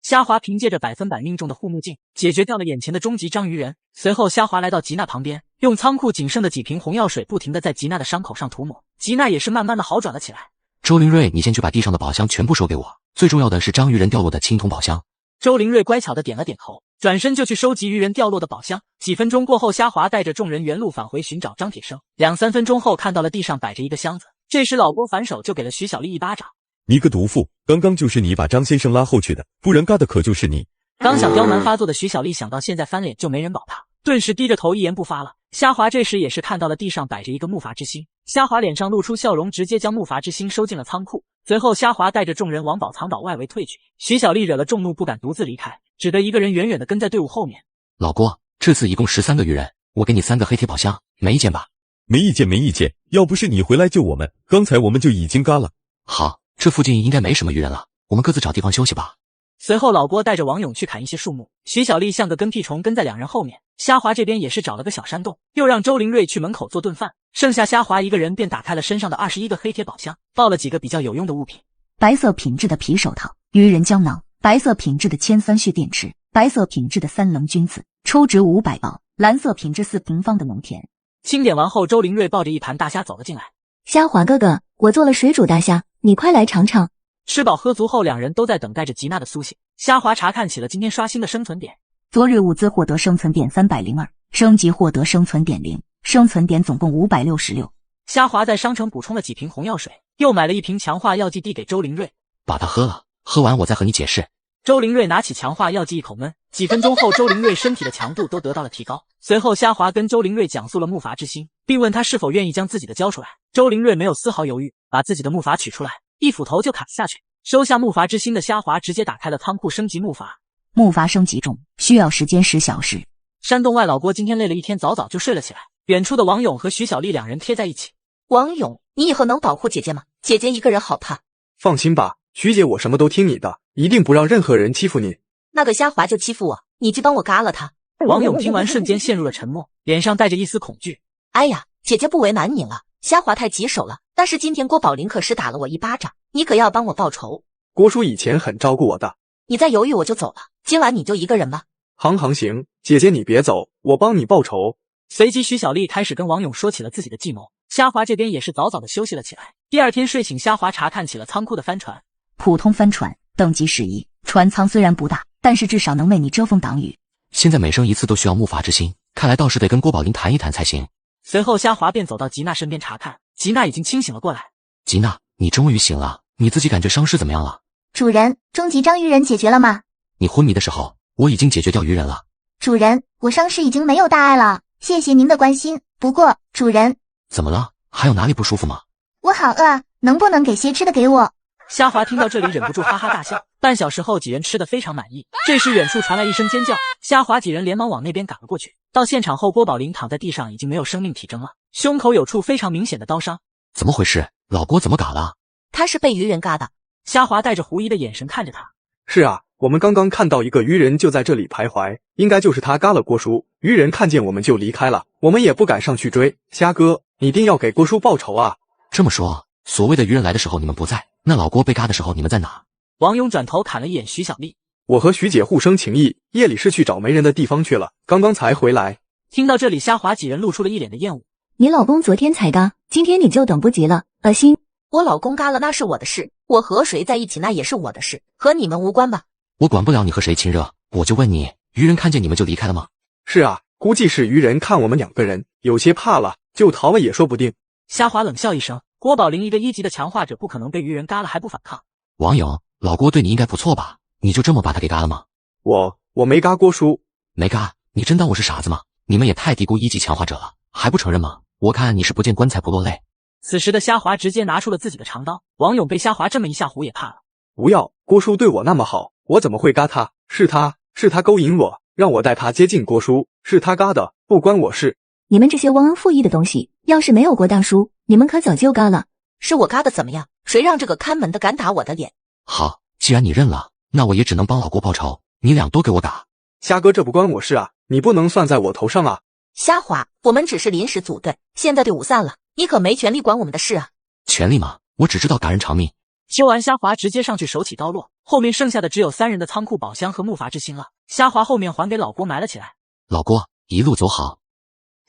虾滑凭借着100%命中的护目镜解决掉了眼前的终极章鱼人。随后虾滑来到吉娜旁边，用仓库仅剩的几瓶红药水不停地在吉娜的伤口上涂抹，吉娜也是慢慢的好转了起来。周灵瑞，你先去把地上的宝箱全部收给我，最重要的是章鱼人掉落的青铜宝箱。周灵瑞乖巧的点了点头，转身就去收集鱼人掉落的宝箱。几分钟过后，虾滑带着众人原路返回寻找张铁生。2-3分钟后，看到了地上摆着一个箱子，这时老郭反手就给了徐小丽一巴掌。你个毒妇，刚刚就是你把张先生拉后去的，不然嘎的可就是你。刚想刁蛮发作的徐小丽想到现在翻脸就没人保她，顿时低着头一言不发了。虾滑这时也是看到了地上摆着一个木筏之星，虾滑脸上露出笑容，直接将木筏之星收进了仓库。随后虾滑带着众人往宝藏岛外围退去，徐小丽惹了众怒，不敢独自离开，只得一个人远远的跟在队伍后面。老郭，这次一共13个鱼人，我给你3个黑铁宝箱，没意见吧？没意见没意见，要不是你回来救我们，刚才我们就已经嘎了。好，这附近应该没什么鱼人了，我们各自找地方休息吧。随后老郭带着王勇去砍一些树木，徐小丽像个跟屁虫跟在2人后面。虾滑这边也是找了个小山洞，又让周灵瑞去门口做顿饭，剩下虾滑一个人便打开了身上的21个黑铁宝箱，抱了几个比较有用的物品。白色品质的皮手套，鱼人胶囊，白色品质的铅酸蓄电池，白色品质的3棱君子，抽值500包，蓝色品质4平方的农田。清点完后，周灵瑞抱着一盘大虾走了进来。虾滑哥哥，我做了水煮大虾，你快来尝尝。吃饱喝足后，2人都在等待着吉娜的苏醒。虾滑查看起了今天刷新的生存点。昨日物资获得生存点302，升级获得生存点0，生存点总共566。虾华在商城补充了几瓶红药水，又买了一瓶强化药剂递给周灵瑞，把它喝了，喝完我再和你解释。周灵瑞拿起强化药剂一口闷，几分钟后周灵瑞身体的强度都得到了提高。随后虾华跟周灵瑞讲述了木筏之心，并问他是否愿意将自己的交出来。周灵瑞没有丝毫犹豫，把自己的木筏取出来，一斧头就砍下去。收下木筏之心的虾华直接打开了仓库升级木筏。木筏升级中，需要时间10小时。山洞外老郭今天累了一天，早早就睡了起来。远处的王勇和徐小丽两人贴在一起。王勇，你以后能保护姐姐吗？姐姐一个人好怕。放心吧，徐姐，我什么都听你的，一定不让任何人欺负你。那个虾华就欺负我，你去帮我嘎了他。王勇听完瞬间陷入了沉默，脸上带着一丝恐惧。哎呀，姐姐不为难你了，虾华太棘手了。但是今天郭宝林可是打了我一巴掌，你可要帮我报仇。郭叔以前很照顾我的。你再犹豫我就走了，今晚你就一个人吧。行，姐姐你别走，我帮你报仇。随即徐小丽开始跟王勇说起了自己的计谋。虾华这边也是早早的休息了起来。第二天睡醒，虾华查看起了仓库的帆船。普通帆船，等级适宜，船舱虽然不大，但是至少能为你遮风挡雨。现在每升一次都需要木筏之心，看来倒是得跟郭宝林谈一谈才行。随后虾华便走到吉娜身边查看，吉娜已经清醒了过来。吉娜，你终于醒了，你自己感觉伤势怎么样了？主人，终极章鱼人解决了吗？你昏迷的时候，我已经解决掉鱼人了。主人，我伤势已经没有大碍了，谢谢您的关心。不过，主人，怎么了？还有哪里不舒服吗？我好饿啊，能不能给些吃的给我？虾华听到这里忍不住哈哈大笑。半小时后，几人吃得非常满意。这时远处传来一声尖叫，虾华几人连忙往那边赶了过去。到现场后，郭宝林躺在地上，已经没有生命体征了，胸口有处非常明显的刀伤。怎么回事？老郭怎么嘎了？他是被鱼人嘎的。虾华带着狐疑的眼神看着他。是啊，我们刚刚看到一个鱼人就在这里徘徊，应该就是他嘎了郭叔。鱼人看见我们就离开了，我们也不敢上去追。虾哥，你一定要给郭叔报仇啊！这么说，所谓的鱼人来的时候你们不在，那老郭被嘎的时候你们在哪？王勇转头看了一眼徐小丽。我和徐姐互生情谊，夜里是去找没人的地方去了，刚刚才回来。听到这里，虾华几人露出了一脸的厌恶。你老公昨天才嘎，今天你就等不及了，恶心！我老公嘎了那是我的事，我和谁在一起那也是我的事，和你们无关吧？我管不了你和谁亲热，我就问你，鱼人看见你们就离开了吗？是啊，估计是鱼人看我们两个人有些怕了，就逃了也说不定。虾华冷笑一声，郭宝林一个1级的强化者不可能被鱼人嘎了还不反抗。王勇，老郭对你应该不错吧？你就这么把他给嘎了吗？我没嘎郭叔。没嘎？你真当我是傻子吗？你们也太低估1级强化者了，还不承认吗？我看你是不见棺材不落泪。此时的虾华直接拿出了自己的长刀，王勇被虾华这么一吓唬也怕了。不要，郭叔对我那么好，我怎么会嘎他？是他勾引我，让我带他接近郭叔，是他嘎的，不关我事。你们这些忘恩负义的东西，要是没有郭大叔，你们可早就嘎了。是我嘎的怎么样？谁让这个看门的敢打我的脸？好，既然你认了，那我也只能帮老郭报仇，你俩都给我打。虾哥，这不关我事啊，你不能算在我头上啊。虾华，我们只是临时组队，现在队伍散了，你可没权利管我们的事啊。权利吗？我只知道感人偿命。修完虾华直接上去手起刀落，后面剩下的只有3人的仓库宝箱和木筏之心了。虾华后面还给老郭埋了起来。老郭，一路走好。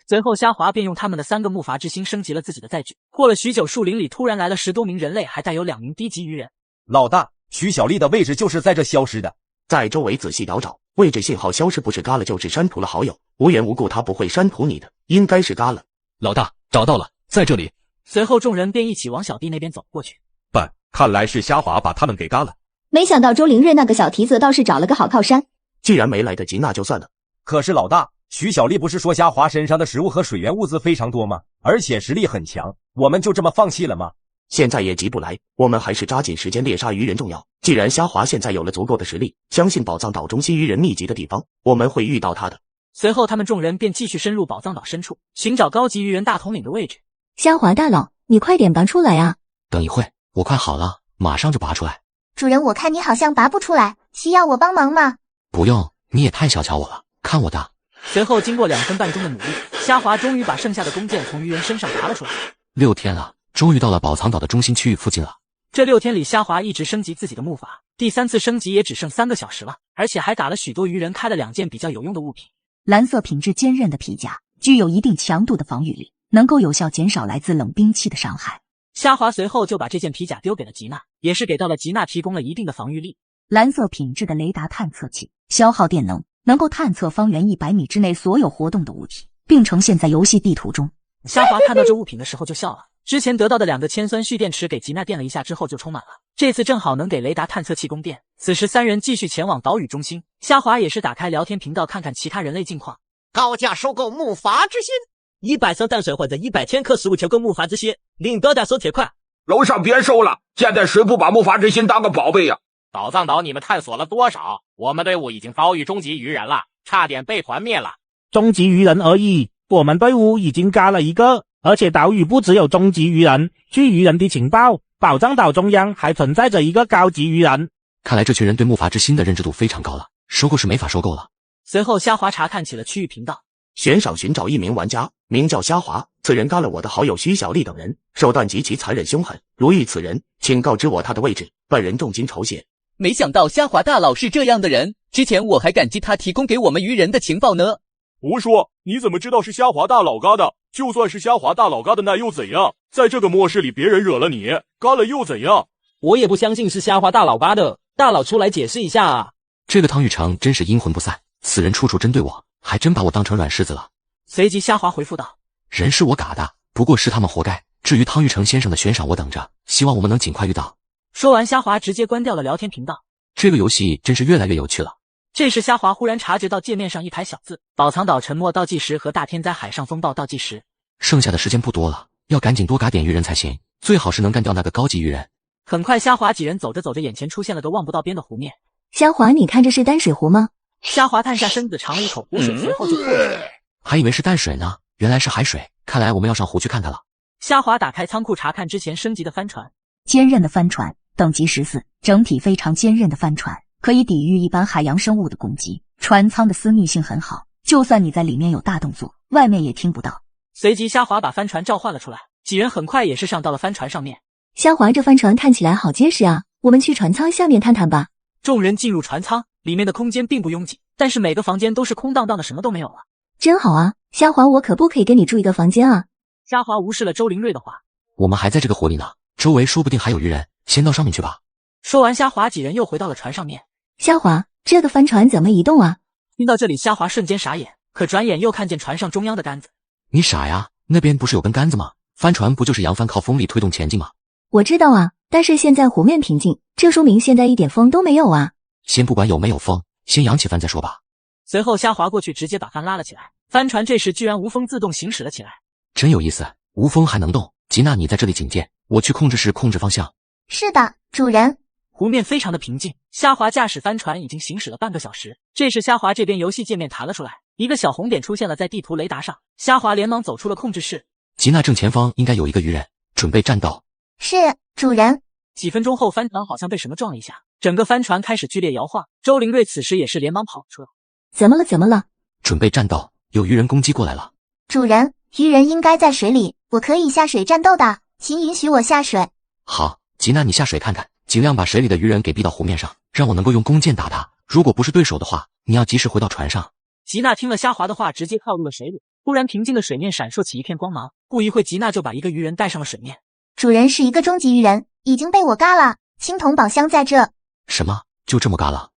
随后虾华便用他们的3个木筏之心升级了自己的载具。过了许久，树林里突然来了10多名人类，还带有2名低级鱼人。老大，徐小丽的位置就是在这消失的，在周围仔细找找，位置信号消失，不是嘎了就是删除了好友，无缘无故他不会删除你的，应该是嘎了。老大，找到了，在这里。随后众人便一起往小弟那边走过去。办，看来是虾华把他们给嘎了。没想到周灵瑞那个小蹄子倒是找了个好靠山。既然没来得及，那就算了。可是老大，徐小丽不是说虾华身上的食物和水源物资非常多吗？而且实力很强，我们就这么放弃了吗？现在也急不来，我们还是抓紧时间猎杀鱼人重要。既然虾华现在有了足够的实力，相信宝藏岛中心鱼人密集的地方，我们会遇到他的。随后他们众人便继续深入宝藏岛深处，寻找高级鱼人大统领的位置。虾华大佬，你快点拔出来啊！等一会，我快好了，马上就拔出来。主人，我看你好像拔不出来，需要我帮忙吗？不用，你也太小瞧我了，看我的。随后经过2分半钟的努力，虾华终于把剩下的弓箭从鱼人身上拔了出来。6天了，终于到了宝藏岛的中心区域附近了。这6天里，虾华一直升级自己的木筏，第3次升级也只剩3个小时了，而且还打了许多鱼人开了2件比较有用的物品。蓝色品质坚韧的皮甲，具有一定强度的防御力，能够有效减少来自冷兵器的伤害。虾华随后就把这件皮甲丢给了吉娜，也是给到了吉娜提供了一定的防御力。蓝色品质的雷达探测器，消耗电能，能够探测方圆100米之内所有活动的物体，并呈现在游戏地图中。虾华看到这物品的时候就笑了。之前得到的2个铅酸蓄电池给吉娜电了一下之后就充满了，这次正好能给雷达探测器供电。此时3人继续前往岛屿中心，虾华也是打开聊天频道看看其他人类近况。高价收购木筏之心，100升淡水或者100千克15球购木筏之心，领得的收铁块。楼上别收了，现在谁不把木筏之心当个宝贝呀？宝藏岛你们探索了多少？我们队伍已经遭遇终极鱼人了，差点被团灭了。终极鱼人而已，我们队伍已经加了一个。而且岛屿不只有终极鱼人，据鱼人的情报，宝藏岛中央还存在着一个高级鱼人。看来这群人对木筏之心的认知度非常高了，收购是没法收购了。随后虾华查看起了区域频道，悬赏寻找一名玩家，名叫虾华，此人嘎了我的好友徐小丽等人，手段极其残忍凶狠。如遇此人，请告知我他的位置，本人重金酬谢。没想到虾华大佬是这样的人，之前我还感激他提供给我们鱼人的情报呢。胡说，你怎么知道是虾华大佬嘎的？就算是虾华大佬嘎的，那又怎样？在这个末世里，别人惹了你，嘎了又怎样？我也不相信是虾华大佬嘎的，大佬出来解释一下啊！这个汤玉成真是阴魂不散，此人处处针对我，还真把我当成软柿子了。随即虾华回复道：“人是我嘎的，不过是他们活该。至于汤玉成先生的悬赏，我等着，希望我们能尽快遇到。”说完，虾华直接关掉了聊天频道。这个游戏真是越来越有趣了。这时虾华忽然察觉到界面上一排小字：宝藏岛沉没倒计时和大天灾海上风暴倒计时。剩下的时间不多了，要赶紧多嘎点鱼人才行，最好是能干掉那个高级鱼人。很快虾华几人走着走着，眼前出现了个望不到边的湖面。虾华，你看这是淡水湖吗？虾华探下身子尝了一口湖水，随后就吐了。还以为是淡水呢，原来是海水，看来我们要上湖去看看了。虾华打开仓库查看之前升级的帆船，坚韧的帆船，等级14，整体非常坚韧的帆船，可以抵御一般海洋生物的攻击。船舱的私密性很好，就算你在里面有大动作，外面也听不到。随即虾华把帆船召唤了出来，几人很快也是上到了帆船上面。虾华，这帆船看起来好结实啊，我们去船舱下面探探吧。众人进入船舱，里面的空间并不拥挤，但是每个房间都是空荡荡的，什么都没有了。真好啊，虾华，我可不可以跟你住一个房间啊？虾华无视了周灵瑞的话，我们还在这个火里呢，周围说不定还有鱼人，先到上面去吧。说完，虾华几人又回到了船上面。虾华，这个帆船怎么移动啊？听到这里，虾华瞬间傻眼，可转眼又看见船上中央的杆子。你傻呀？那边不是有根杆子吗？帆船不就是扬帆靠风力推动前进吗？我知道啊，但是现在湖面平静，这说明现在一点风都没有啊。先不管有没有风，先扬起帆再说吧。随后虾滑过去，直接把帆拉了起来。帆船这时居然无风自动行驶了起来，真有意思，无风还能动。吉娜，你在这里警戒，我去控制室控制方向。是的，主人。湖面非常的平静，虾滑驾驶帆船已经行驶了半个小时。这时虾滑这边游戏界面弹了出来，一个小红点出现了在地图雷达上。虾滑连忙走出了控制室。吉娜正前方应该有一个鱼人，准备战斗。是，主人。几分钟后，帆船好像被什么撞了一下，整个帆船开始剧烈摇晃。周灵瑞此时也是连忙跑出来。怎么了？怎么了？准备战斗，有鱼人攻击过来了。主人，鱼人应该在水里，我可以下水战斗的，请允许我下水。好，吉娜，你下水看看，尽量把水里的鱼人给逼到湖面上，让我能够用弓箭打他。如果不是对手的话，你要及时回到船上。吉娜听了虾滑的话，直接跳入了水里。突然，平静的水面闪烁起一片光芒，不一会，吉娜就把一个鱼人带上了水面。主人是一个终极鱼人，已经被我嘎了。青铜宝箱在这。什么？就这么嘎了？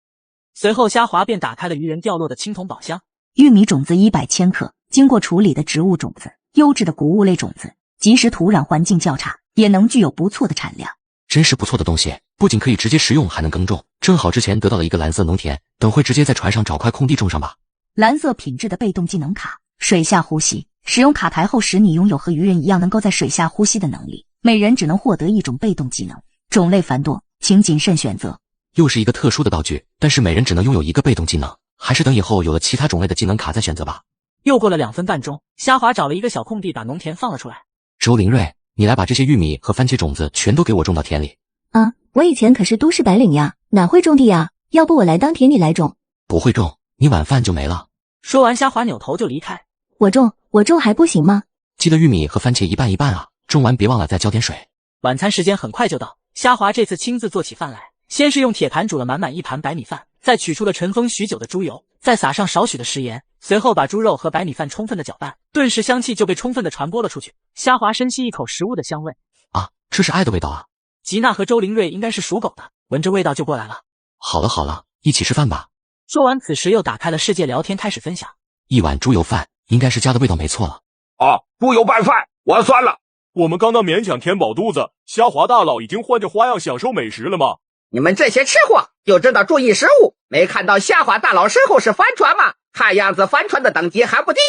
随后，虾滑便打开了鱼人掉落的青铜宝箱。玉米种子100千克，经过处理的植物种子，优质的谷物类种子，即使土壤环境较差，也能具有不错的产量。真是不错的东西，不仅可以直接食用，还能耕种。正好之前得到了一个蓝色农田，等会直接在船上找块空地种上吧。蓝色品质的被动技能卡，水下呼吸。使用卡牌后，使你拥有和鱼人一样能够在水下呼吸的能力。每人只能获得一种被动技能，种类繁多，请谨慎选择。又是一个特殊的道具，但是每人只能拥有一个被动技能，还是等以后有了其他种类的技能卡再选择吧。又过了2分半钟，虾滑找了一个小空地，把农田放了出来。周灵瑞，你来把这些玉米和番茄种子全都给我种到田里。啊，我以前可是都市白领呀，哪会种地呀？要不我来当田里来种。不会种，你晚饭就没了。说完，虾滑扭头就离开。我种还不行吗？记得玉米和番茄一半一半啊，种完别忘了再浇点水。晚餐时间很快就到，虾滑这次亲自做起饭来。先是用铁盘煮了满满一盘白米饭，再取出了尘封许久的猪油，再撒上少许的食盐，随后把猪肉和白米饭充分的搅拌，顿时香气就被充分的传播了出去。虾滑深吸一口食物的香味，啊，这是爱的味道啊！吉娜和周灵瑞应该是属狗的，闻着味道就过来了。好了好了，一起吃饭吧。说完，此时又打开了世界聊天，开始分享。一碗猪油饭，应该是家的味道没错了。不有拌饭，我算了。我们刚刚勉强填饱肚子，虾滑大佬已经换着花样享受美食了吗？你们这些吃货就知道注意食物，没看到虾滑大佬身后是帆船吗？看样子帆船的等级还不低。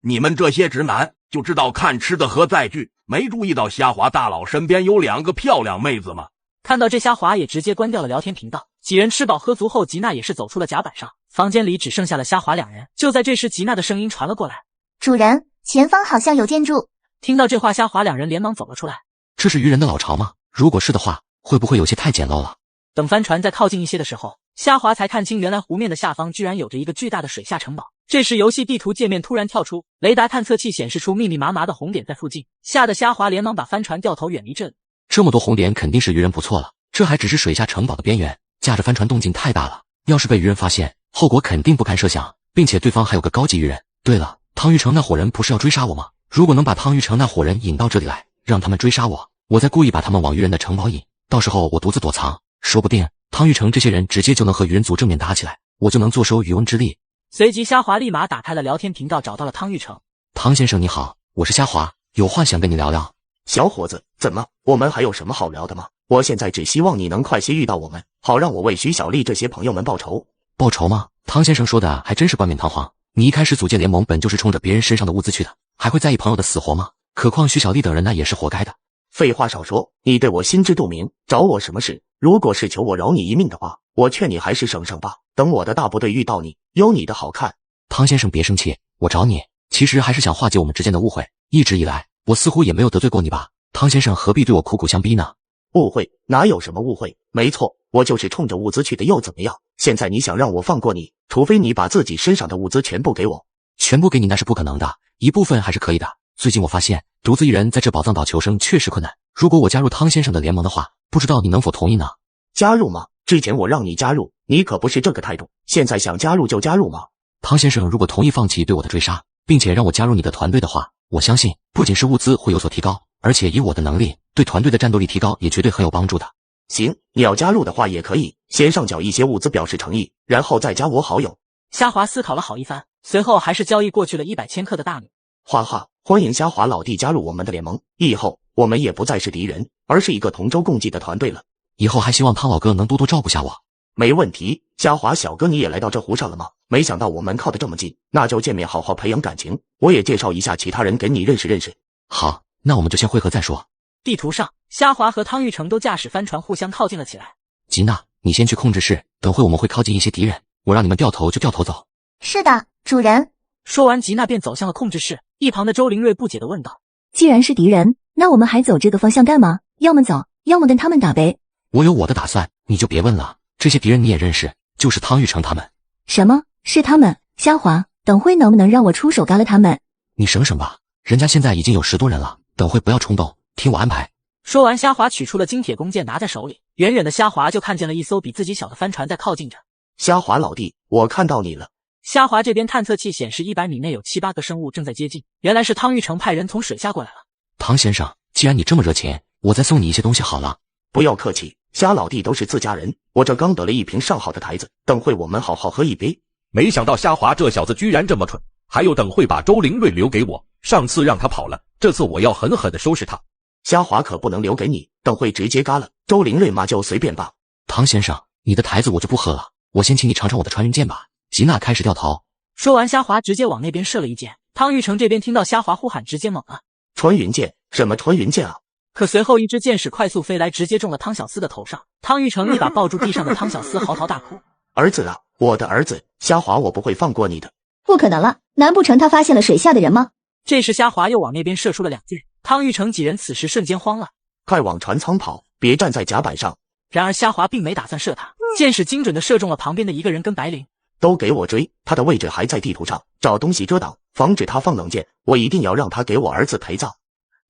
你们这些直男就知道看吃的和载具，没注意到虾滑大佬身边有2个漂亮妹子吗？看到这，虾滑也直接关掉了聊天频道。几人吃饱喝足后，吉娜也是走出了甲板上，房间里只剩下了虾滑2人。就在这时，吉娜的声音传了过来：主人，前方好像有建筑。听到这话，虾滑2人连忙走了出来。这是渔人的老巢吗？如果是的话，会不会有些太简陋了？等帆船再靠近一些的时候，虾滑才看清原来湖面的下方居然有着一个巨大的水下城堡。这时游戏地图界面突然跳出，雷达探测器显示出密密麻麻的红点在附近，吓得虾滑连忙把帆船掉头远离这里。这么多红点肯定是渔人不错了，这还只是水下城堡的边缘，驾着帆船动静太大了，要是被渔人发现，后果肯定不堪设想，并且对方还有个高级渔人。对了，汤玉成那伙人不是要追杀我吗？如果能把汤玉成那伙人引到这里来，让他们追杀我，我再故意把他们往渔人的城堡引，到时候我独自躲藏，说不定汤玉成这些人直接就能和渔人族正面打起来，我就能坐收渔翁之利。随即虾滑立马打开了聊天频道，找到了汤玉成。汤先生你好，我是虾滑，有话想跟你聊聊。小伙子，怎么？我们还有什么好聊的吗？我现在只希望你能快些遇到我们，好让我为徐小丽这些朋友们报仇。报仇吗？汤先生说的还真是冠冕堂皇。你一开始组建联盟本就是冲着别人身上的物资去的，还会在意朋友的死活吗？何况徐小丽等人那也是活该的。废话少说，你对我心知肚明，找我什么事？如果是求我饶你一命的话，我劝你还是省省吧。等我的大部队遇到你，有你的好看。汤先生别生气，我找你其实还是想化解我们之间的误会。一直以来，我似乎也没有得罪过你吧？汤先生何必对我苦苦相逼呢？误会？哪有什么误会？没错，我就是冲着物资去的，又怎么样？现在你想让我放过你，除非你把自己身上的物资全部给我。全部给你那是不可能的，一部分还是可以的。最近我发现独自一人在这宝藏岛求生确实困难，如果我加入汤先生的联盟的话，不知道你能否同意呢？加入吗？之前我让你加入，你可不是这个态度，现在想加入就加入吗？汤先生如果同意放弃对我的追杀，并且让我加入你的团队的话，我相信不仅是物资会有所提高，而且以我的能力，对团队的战斗力提高也绝对很有帮助的。行，你要加入的话也可以，先上缴一些物资表示诚意，然后再加我好友。虾滑思考了好一番，随后还是交易过去了100千克的大米。哈哈，欢迎虾滑老弟加入我们的联盟，以后我们也不再是敌人，而是一个同舟共济的团队了。以后还希望汤老哥能多多照顾下我。没问题，虾滑小哥你也来到这湖上了吗？没想到我们靠得这么近，那就见面好好培养感情，我也介绍一下其他人给你认识认识。好，那我们就先会合再说。地图上，虾滑和汤玉成都驾驶帆船互相靠近了起来。吉娜，你先去控制室，等会我们会靠近一些敌人，我让你们掉头就掉头走。是的，主人。说完，吉娜便走向了控制室。一旁的周灵瑞不解地问道：既然是敌人，那我们还走这个方向干嘛？要么走，要么跟他们打呗。我有我的打算，你就别问了。这些敌人你也认识，就是汤玉成他们。什么？是他们？虾滑，等会能不能让我出手干了他们？你省省吧，人家现在已经有10多人了，等会不要冲动，听我安排。说完，虾滑取出了金铁弓箭拿在手里，远远的虾滑就看见了一艘比自己小的帆船在靠近着。虾滑老弟，我看到你了。虾滑这边探测器显示100米内有7、8个生物正在接近，原来是汤玉成派人从水下过来了。汤先生，既然你这么热情，我再送你一些东西好了。不要客气，虾老弟都是自家人，我这刚得了一瓶上好的台子，等会我们好好喝一杯。没想到虾滑这小子居然这么蠢，还有等会把周灵瑞留给我，上次让他跑了，这次我要狠狠地收拾他。虾滑可不能留给你，等会直接嘎了。周灵瑞嘛就随便吧。汤先生，你的台子我就不喝了，我先请你尝尝我的穿云箭吧。吉娜开始掉头。说完，虾滑直接往那边射了一箭。汤玉成这边听到虾滑呼喊，直接懵了。穿云箭？什么穿云箭啊？可随后一支箭矢快速飞来，直接中了汤小司的头上。汤玉成一把抱住地上的汤小司，嚎啕大哭。儿子啊，我的儿子，虾滑我不会放过你的。不可能了，难不成他发现了水下的人吗？这时虾滑又往那边射出了2箭。汤玉成几人此时瞬间慌了，快往船舱跑，别站在甲板上。然而虾滑并没打算射他，箭矢精准的射中了旁边的一个人跟白灵。都给我追，他的位置还在地图上，找东西遮挡，防止他放冷箭，我一定要让他给我儿子陪葬。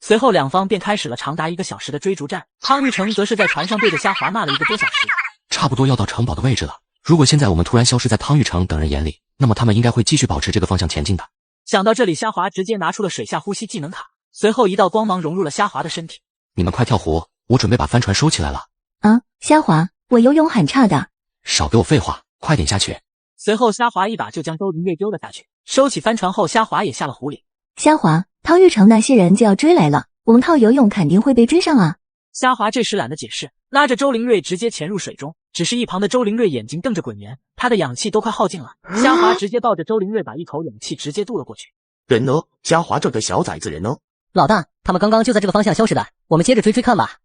随后两方便开始了长达1个小时的追逐战，汤玉成则是在船上对着虾滑骂了1个多小时。差不多要到城堡的位置了，如果现在我们突然消失在汤玉成等人眼里，那么他们应该会继续保持这个方向前进的。想到这里，虾滑直接拿出了水下呼吸技能卡，随后一道光芒融入了虾滑的身体。你们快跳湖，我准备把帆船收起来了。啊，虾滑，我游泳很差的。少给我废话，快点下去。随后虾华一把就将周灵月丢了下去，收起帆船后，虾华也下了湖里。虾华，汤玉成那些人就要追来了，我们靠游泳肯定会被追上啊！虾华这时懒得解释，拉着周灵瑞直接潜入水中。只是一旁的周灵瑞眼睛瞪着滚圆，他的氧气都快耗尽了。虾华直接抱着周灵瑞，把一口氧气直接渡了过去。人呢？虾华这个小崽子人呢？老大，他们刚刚就在这个方向消失的，我们接着追追看吧。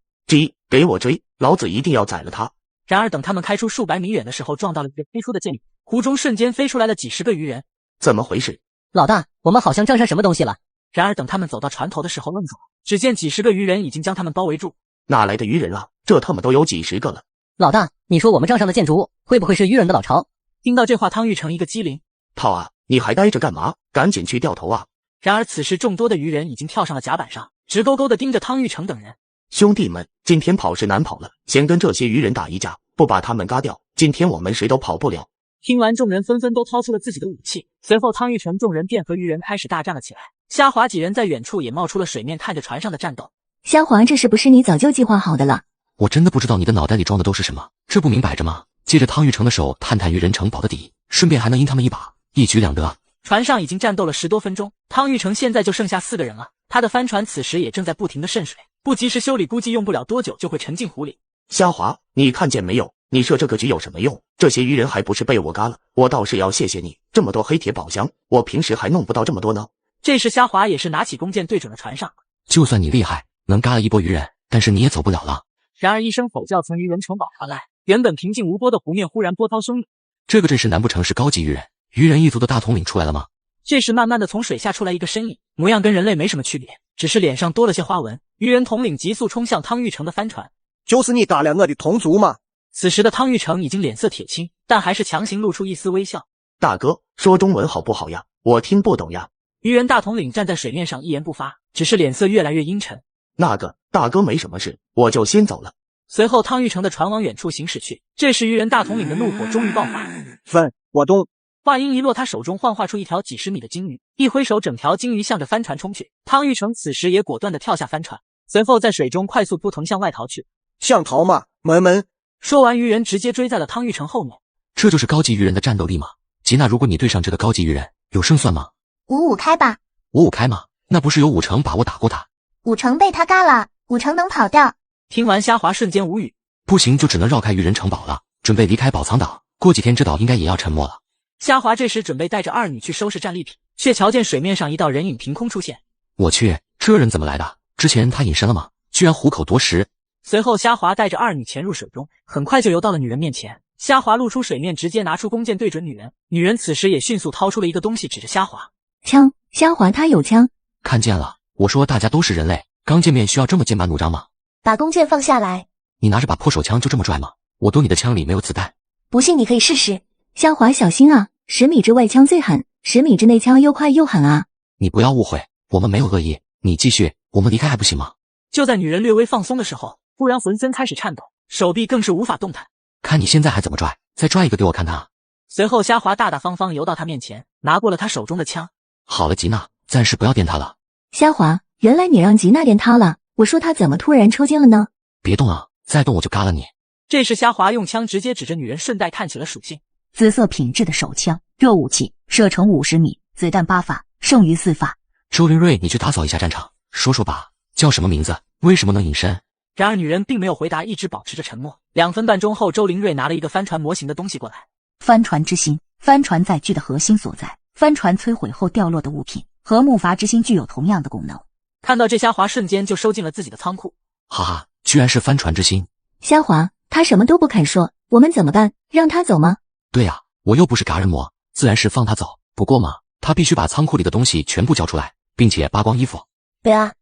给我追，老子一定要宰了他！然而等他们开出数百米远的时候，撞到了一个飞出的箭雨，湖中瞬间飞出来了几十个鱼人。怎么回事？老大，我们好像撞上什么东西了。然而等他们走到船头的时候愣住了，只见几十个鱼人已经将他们包围住。哪来的鱼人啊？这他妈都有几十个了！老大，你说我们撞上的建筑会不会是鱼人的老巢？听到这话，汤玉成一个机灵，套啊，你还待着干嘛？赶紧去掉头啊！然而此时众多的鱼人已经跳上了甲板上，直勾勾地盯着汤玉成等人。兄弟们，今天跑是难跑了，先跟这些鱼人打一架，不把他们嘎掉，今天我们谁都跑不了。听完，众人纷纷都掏出了自己的武器，随后汤玉成众人便和鱼人开始大战了起来。虾华几人在远处也冒出了水面，看着船上的战斗。虾华，这是不是你早就计划好的了？我真的不知道你的脑袋里装的都是什么，这不明摆着吗？借着汤玉成的手探探鱼人城堡的底，顺便还能赢他们一把，一举两得。船上已经战斗了10多分钟，汤玉成现在就剩下4个人了，他的帆船此时也正在不停的渗水，不及时修理，估计用不了多久就会沉进湖里。虾华，你看见没有？你设这个局有什么用？这些鱼人还不是被我嘎了？我倒是要谢谢你，这么多黑铁宝箱，我平时还弄不到这么多呢。这时虾华也是拿起弓箭对准了船上。就算你厉害，能嘎了一波鱼人，但是你也走不了了。然而一声吼叫从鱼人城堡传来，原本平静无波的湖面忽然波涛汹涌。这个阵势难不成是高级鱼人？鱼人一族的大统领出来了吗？这时慢慢的从水下出来一个身影，模样跟人类没什么区别，只是脸上多了些花纹。鱼人统领急速冲向汤玉成的帆船。就是你嘎了我的同族吗？此时的汤玉成已经脸色铁青，但还是强行露出一丝微笑。大哥，说中文好不好呀？我听不懂呀。鱼人大统领站在水面上一言不发，只是脸色越来越阴沉。那个大哥没什么事，我就先走了。随后汤玉成的船往远处行驶去。这时鱼人大统领的怒火终于爆发。分我动。话音一落，他手中幻化出一条几十米的鲸鱼，一挥手，整条鲸鱼向着帆船冲去。汤玉成此时也果断地跳下帆船，随后在水中快速扑腾向外逃去。想逃吗？门。说完，鱼人直接追在了汤玉成后面。这就是高级鱼人的战斗力吗？吉娜，如果你对上这个高级鱼人，有胜算吗？5-5开吧。5-5开吗？那不是有5成把握打过他？5成被他嘎了，5成能跑掉。听完，虾华瞬间无语。不行，就只能绕开鱼人城堡了，准备离开宝藏岛。过几天这岛应该也要沉没了。虾华这时准备带着二女去收拾战利品，却瞧见水面上一道人影凭空出现。我去，这人怎么来的？之前他隐身了吗？居然虎口夺食。随后虾华带着二女潜入水中，很快就游到了女人面前。虾华露出水面，直接拿出弓箭对准女人。女人此时也迅速掏出了一个东西，指着虾华。枪，虾华他有枪。看见了，我说大家都是人类，刚见面需要这么剑拔弩张吗？把弓箭放下来。你拿着把破手枪就这么拽吗？我躲你的枪里没有子弹。不信你可以试试。虾华小心啊，10米之外枪最狠，10米之内枪又快又狠啊。你不要误会，我们没有恶意，你继续，我们离开还不行吗？就在女人略微放松的时候，忽然浑身开始颤抖，手臂更是无法动弹。看你现在还怎么拽，再拽一个给我看看啊！随后虾华大大方方游到他面前，拿过了他手中的枪。好了，吉娜，暂时不要电他了。虾华，原来你让吉娜电他了，我说他怎么突然抽筋了呢？别动啊，再动我就嘎了你。这时虾华用枪直接指着女人，顺带看起了属性。紫色品质的手枪，热武器，射程50米，子弹8发，剩余4发。周灵瑞，你去打扫一下战场，说说吧，叫什么名字？为什么能隐身？然而女人并没有回答，一直保持着沉默。2分半钟后，周灵瑞拿了一个帆船模型的东西过来。帆船之心，帆船载具的核心所在。帆船摧毁后掉落的物品和木筏之心具有同样的功能。看到这，虾华瞬间就收进了自己的仓库。哈哈，居然是帆船之心。虾华，他什么都不肯说，我们怎么办？让他走吗？对呀，我又不是嘎人魔，自然是放他走。不过嘛，他必须把仓库里的东西全部交出来，并且扒光衣服。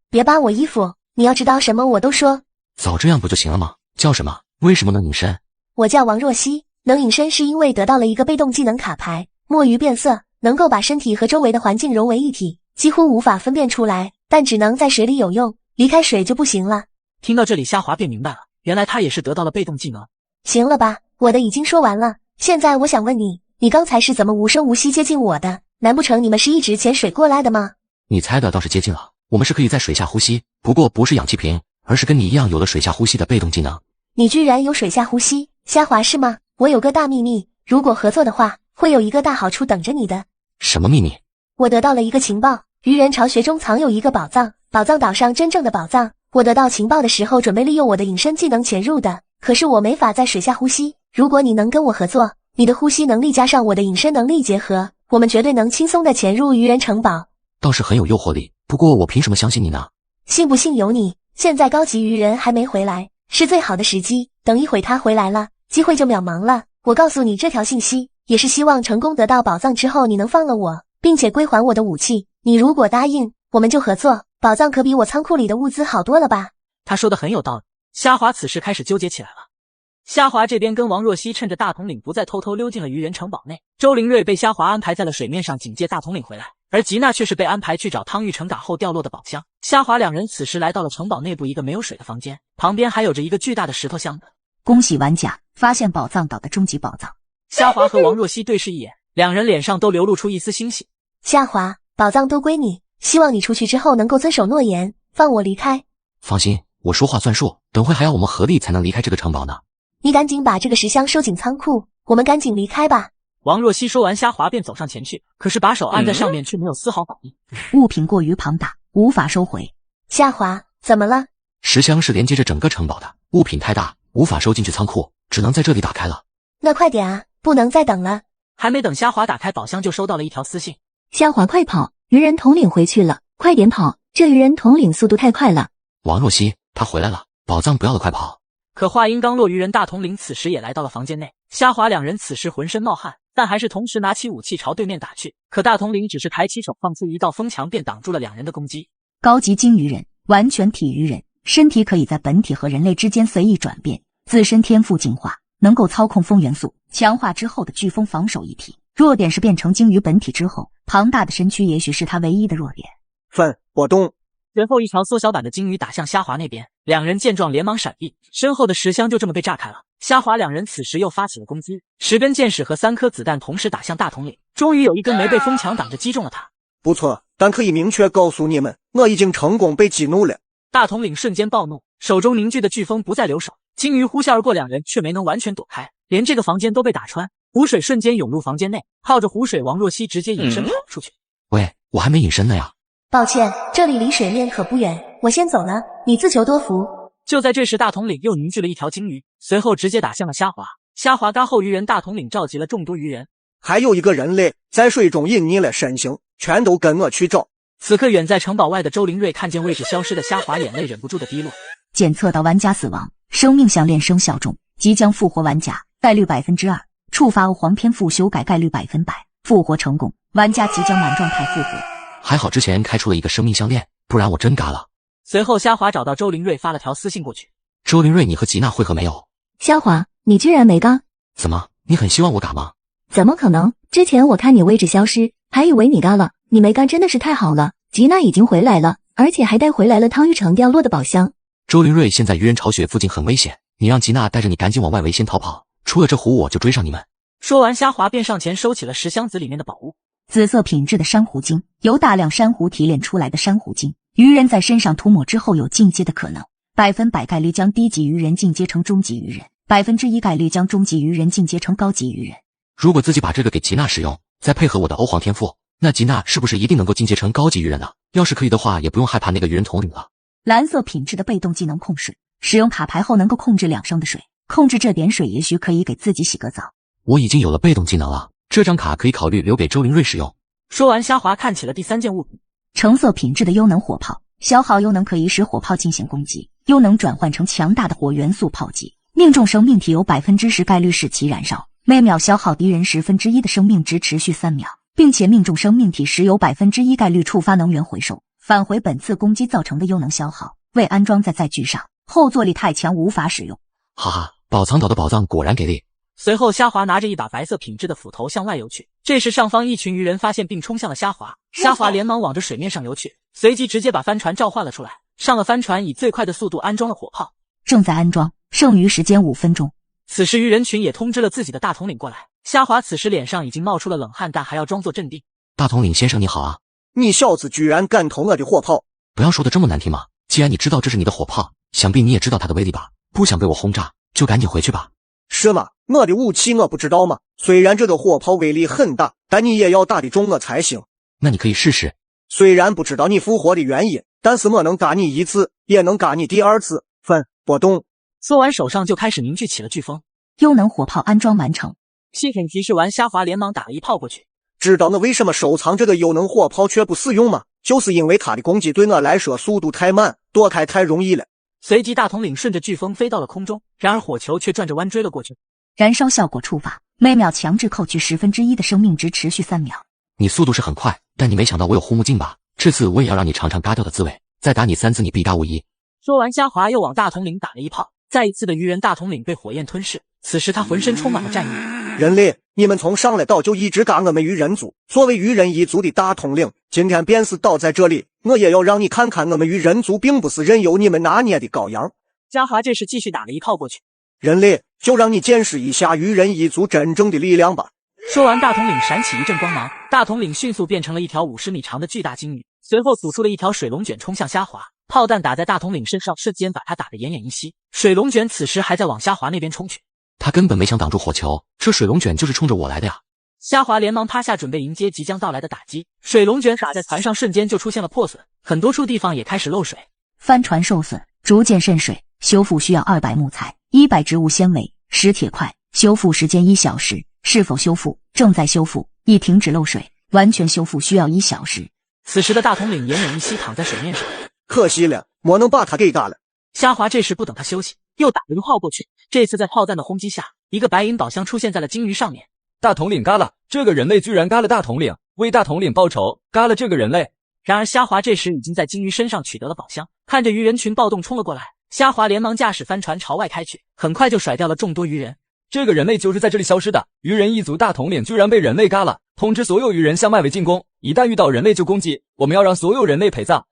别扒我衣服，你要知道什么我都说。早这样不就行了吗？叫什么？为什么能隐身？我叫王若曦，能隐身是因为得到了一个被动技能卡牌，墨鱼变色，能够把身体和周围的环境融为一体，几乎无法分辨出来，但只能在水里有用，离开水就不行了。听到这里，虾华便明白了，原来他也是得到了被动技能。行了吧，我的已经说完了，现在我想问你，你刚才是怎么无声无息接近我的？难不成你们是一直潜水过来的吗？你猜的倒是接近了，我们是可以在水下呼吸，不过不是氧气瓶，而是跟你一样有了水下呼吸的被动技能。你居然有水下呼吸，虾华是吗？我有个大秘密，如果合作的话，会有一个大好处等着你的。什么秘密？我得到了一个情报，鱼人巢穴中藏有一个宝藏，宝藏岛上真正的宝藏。我得到情报的时候，准备利用我的隐身技能潜入的，可是我没法在水下呼吸。如果你能跟我合作，你的呼吸能力加上我的隐身能力结合，我们绝对能轻松的潜入鱼人城堡。倒是很有诱惑力，不过我凭什么相信你呢？信不信由你。现在高级鱼人还没回来，是最好的时机，等一会他回来了，机会就渺茫了。我告诉你这条信息，也是希望成功得到宝藏之后你能放了我，并且归还我的武器。你如果答应，我们就合作，宝藏可比我仓库里的物资好多了吧？他说的很有道理。虾华此时开始纠结起来了。虾华这边跟王若曦趁着大统领不在，偷偷溜进了鱼人城堡内。周灵瑞被虾华安排在了水面上警戒大统领回来，而吉娜却是被安排去找汤玉成打后掉落的宝箱。虾华两人此时来到了城堡内部一个没有水的房间，旁边还有着一个巨大的石头箱子。恭喜玩家发现宝藏岛的终极宝藏。虾华和王若曦对视一眼，两人脸上都流露出一丝欣喜。虾华，宝藏都归你，希望你出去之后能够遵守诺言，放我离开。放心，我说话算数，等会还要我们合力才能离开这个城堡呢。你赶紧把这个石箱收进仓库，我们赶紧离开吧。王若曦说完，虾华便走上前去，可是把手按在上面却没有丝毫反应。物品过于庞大，无法收回。虾华，怎么了？石箱是连接着整个城堡的，物品太大，无法收进去仓库，只能在这里打开了。那快点啊，不能再等了。还没等虾华打开宝箱，就收到了一条私信。虾华快跑，鱼人统领回去了，快点跑，这鱼人统领速度太快了。王若曦，他回来了，宝藏不要了，快跑。可话音刚落，鱼人大统领此时也来到了房间内。虾华两人此时浑身冒汗，但还是同时拿起武器朝对面打去。可大统领只是抬起手，放出一道风墙，便挡住了两人的攻击。高级鲸鱼人，完全体鱼人，身体可以在本体和人类之间随意转变，自身天赋进化，能够操控风元素，强化之后的飓风防守一体。弱点是变成鲸鱼本体之后，庞大的身躯也许是他唯一的弱点。我动。随后一条缩小版的鲸鱼打向虾华那边，两人见状连忙闪避，身后的石箱就这么被炸开了。虾华两人此时又发起了攻击，10根箭矢和3颗子弹同时打向大统领，终于有一根没被风墙挡着击中了他。不错，但可以明确告诉你们，我已经成功被激怒了。大统领瞬间暴怒，手中凝聚的飓风不再留手，鲸鱼呼啸而过，两人却没能完全躲开，连这个房间都被打穿。湖水瞬间涌入房间内，靠着湖水，王若曦直接隐身跑出去。喂，我还没隐身呢呀。抱歉，这里离水面可不远，我先走了，你自求多福。就在这时，大统领又凝聚了一条鲸鱼，随后直接打向了虾华。虾华嘎后，鱼人大统领召集了众多鱼人，还有一个人类在水中隐匿了身形，全都跟我去找。此刻远在城堡外的周灵瑞看见位置消失的虾华，眼泪忍不住的滴落。检测到玩家死亡，生命项链生效中，即将复活玩家，概率2%，触发欧皇篇赋修改概率100%，复活成功，玩家即将满状态复活。还好之前开出了一个生命项链，不然我真嘎了。随后虾华找到周灵瑞发了条私信过去。周灵瑞，你和吉娜会合没有？虾华，你居然没嘎？怎么，你很希望我嘎吗？怎么可能？之前我看你位置消失，还以为你嘎了，你没嘎真的是太好了。吉娜已经回来了，而且还带回来了汤玉成掉落的宝箱。周灵瑞，现在鱼人巢穴附近很危险，你让吉娜带着你赶紧往外围先逃跑，出了这湖我就追上你们。说完，虾华便上前收起了石箱子里面的宝物。紫色品质的珊瑚精，由大量珊瑚提炼出来的珊瑚精，鱼人在身上涂抹之后有进阶的可能，100%概率将低级鱼人进阶成中级鱼人，1%概率将中级鱼人进阶成高级鱼人。如果自己把这个给吉娜使用，再配合我的欧皇天赋，那吉娜是不是一定能够进阶成高级鱼人呢？要是可以的话，也不用害怕那个鱼人统领了。蓝色品质的被动技能控水，使用卡牌后能够控制2升的水，控制这点水也许可以给自己洗个澡。我已经有了被动技能了，这张卡可以考虑留给周灵瑞使用。说完，虾华看起了第3件物品，橙色品质的幽能火炮，消耗幽能可以使火炮进行攻击，幽能转换成强大的火元素炮击，命中生命体有10%概率使其燃烧，每秒消耗敌人1/10的生命值，持续3秒，并且命中生命体时有1%概率触发能源回收，返回本次攻击造成的幽能消耗，未安装在载具上，后坐力太强无法使用。哈哈，宝藏岛的宝藏果然给力。随后，虾华拿着一把白色品质的斧头向外游去。这时，上方一群鱼人发现并冲向了虾华，虾华连忙往着水面上游去，随即直接把帆船召唤了出来。上了帆船，以最快的速度安装了火炮，正在安装，剩余时间5分钟。此时，鱼人群也通知了自己的大统领过来。虾华此时脸上已经冒出了冷汗，但还要装作镇定。大统领先生你好啊！你小子居然敢偷我的火炮！不要说的这么难听嘛！既然你知道这是你的火炮，想必你也知道它的威力吧？不想被我轰炸，就赶紧回去吧。是吗？我的武器我不知道吗？虽然这个火炮威力很大，但你也要打得中我才行。那你可以试试。虽然不知道你复活的原因，但是我能嘎你一次，也能嘎你第二次。分波动。说完，手上就开始凝聚起了飓风。优能火炮安装完成。系统提示完，虾滑连忙打了一炮过去。知道我为什么收藏这个优能火炮却不使用吗？就是因为它的攻击对我来说速度太慢，躲开太容易了。随即大统领顺着飓风飞到了空中，然而火球却转着弯追了过去。燃烧效果触发，每秒强制扣去1/10的生命值，持续3秒。你速度是很快，但你没想到我有护目镜吧？这次我也要让你尝尝嘎掉的滋味，再打你3次你必嘎无疑。说完，虾滑又往大统领打了一炮，再一次的鱼人大统领被火焰吞噬。此时他浑身充满了战意。人类，你们从上来岛就一直嘎我们鱼人族，作为鱼人一族的大统领，今天便是倒在这里，我也要让你看看我们鱼人族并不是任由你们拿捏的羔羊。虾滑这时继续打了一炮过去。人类，就让你见识一下鱼人一族真正的力量吧。说完，大统领闪起一阵光芒，大统领迅速变成了一条50米长的巨大鲸鱼，随后吐出了一条水龙卷冲向虾滑。炮弹打在大统领身上，瞬间把他打得奄奄一息。水龙卷此时还在往虾滑那边冲去，他根本没想挡住火球，这水龙卷就是冲着我来的呀！虾滑连忙趴下，准备迎接即将到来的打击。水龙卷打在船上，瞬间就出现了破损，很多处地方也开始漏水。帆船受损，逐渐渗水，修复需要200木材、100植物纤维、10铁块，修复时间1小时。是否修复？正在修复，已停止漏水，完全修复需要1小时。此时的大统领奄奄一息躺在水面上，可惜了，我能把他给嘎了。虾滑这时不等他休息，又打了个炮过去。这次在炮弹的轰击下，一个白银宝箱出现在了鲸鱼上面。大统领嘎了，这个人类居然嘎了大统领，为大统领报仇，嘎了这个人类。然而虾滑这时已经在鲸鱼身上取得了宝箱，看着鱼人群暴动冲了过来，虾滑连忙驾驶帆船朝外开去，很快就甩掉了众多鱼人。这个人类就是在这里消失的，鱼人一族大统领居然被人类嘎了，通知所有鱼人向外围进攻，一旦遇到人类就攻击，我们要让所有人类陪葬。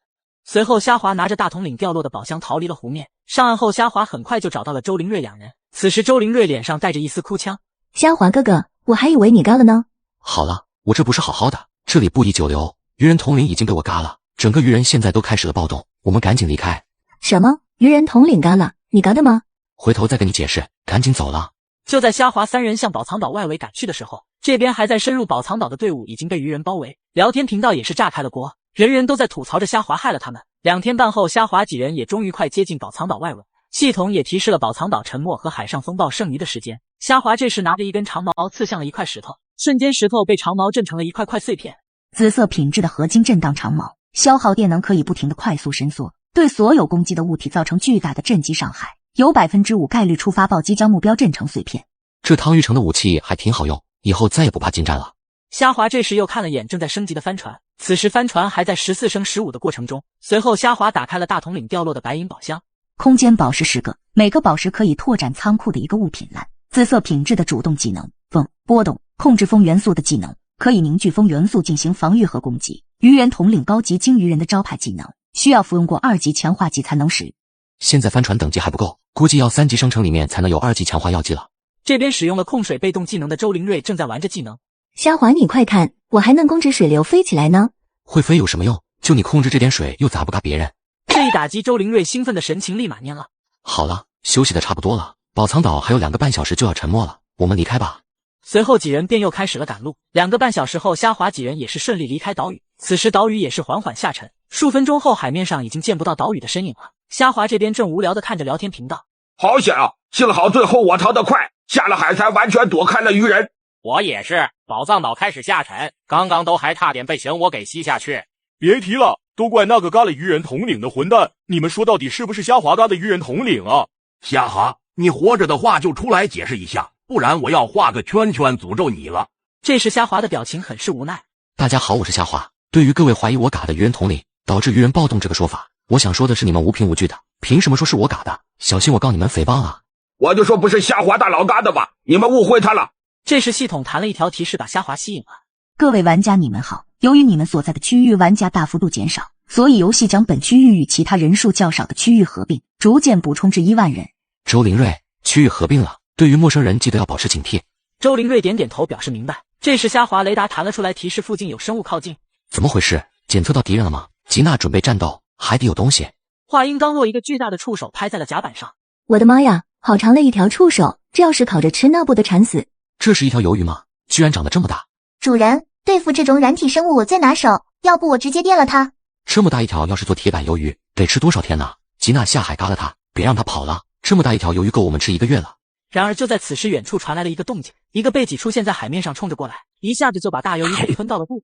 随后虾滑拿着大统领掉落的宝箱逃离了湖面。上岸后，虾滑很快就找到了周灵瑞两人。此时周灵瑞脸上带着一丝哭腔，虾滑哥哥，我还以为你嘎了呢。好了，我这不是好好的，这里不宜久留，鱼人统领已经被我嘎了，整个鱼人现在都开始了暴动，我们赶紧离开。什么？鱼人统领嘎了？你嘎的吗？回头再跟你解释，赶紧走了。就在虾滑3人向宝藏岛外围赶去的时候，这边还在深入宝藏岛的队伍已经被鱼人包围，聊天频道也是炸开了锅，人人都在吐槽着虾滑害了他们。2天半后，虾滑几人也终于快接近宝藏岛外围，系统也提示了宝藏岛沉没和海上风暴剩余的时间。虾滑这时拿着一根长矛刺向了一块石头，瞬间石头被长矛震成了一块块碎片。紫色品质的合金震荡长矛，消耗电能可以不停的快速伸缩，对所有攻击的物体造成巨大的震击伤害，有5%概率触发暴击将目标震成碎片。这汤玉成的武器还挺好用，以后再也不怕近战了。虾滑这时又看了眼正在升级的帆船，此时帆船还在14升15的过程中。随后虾滑打开了大统领掉落的白银宝箱，空间宝石10个，每个宝石可以拓展仓库的一个物品栏。紫色品质的主动技能，风波动，控制风元素的技能，可以凝聚风元素进行防御和攻击。鱼人统领高级鲸鱼人的招牌技能，需要服用过2级强化剂才能使。现在帆船等级还不够，估计要3级生成里面才能有2级强化药剂了。这边使用了控水被动技能的周灵瑞正在玩着技能。虾滑你快看，我还能控制水流飞起来呢。会飞有什么用？就你控制这点水又咋不嘎别人？这一打击，周灵瑞兴奋的神情立马蔫了。好了，休息的差不多了，宝藏岛还有2个半小时就要沉没了，我们离开吧。随后几人便又开始了赶路。2个半小时后，虾滑几人也是顺利离开岛屿。此时岛屿也是缓缓下沉，数分钟后海面上已经见不到岛屿的身影了。虾滑这边正无聊的看着聊天频道，好险啊！幸好最后我逃得快，下了海才完全躲开了鱼人。我也是，宝藏岛开始下沉，刚刚都还差点被漩涡给吸下去。别提了，都怪那个嘎了鱼人统领的混蛋！你们说到底是不是虾滑嘎的鱼人统领啊？虾滑，你活着的话就出来解释一下，不然我要画个圈圈诅咒你了。这时虾滑的表情很是无奈。大家好，我是虾滑。对于各位怀疑我嘎的鱼人统领导致鱼人暴动这个说法，我想说的是你们无凭无据的，凭什么说是我嘎的？小心我告你们诽谤啊！我就说不是虾滑大佬嘎的吧，你们误会他了。这时系统弹了一条提示，把虾滑吸引了。各位玩家你们好，由于你们所在的区域玩家大幅度减少，所以游戏将本区域与其他人数较少的区域合并，逐渐补充至1万人。周灵瑞，区域合并了，对于陌生人记得要保持警惕。周灵瑞点点头表示明白。这时虾滑雷达弹了出来，提示附近有生物靠近。怎么回事？检测到敌人了吗？吉娜准备战斗，还得有东西。话音刚落，一个巨大的触手拍在了甲板上。我的妈呀，好长的一条触手，这要是烤着吃，那不得馋死。这是一条鱿鱼吗？居然长得这么大！主人，对付这种软体生物我最拿手，要不我直接电了它。这么大一条，要是做铁板鱿鱼，得吃多少天呢？吉娜下海嘎了它，别让它跑了。这么大一条鱿鱼够我们吃1个月了。然而就在此时，远处传来了一个动静，一个背脊出现在海面上，冲着过来，一下子就把大鱿鱼给吞到了肚。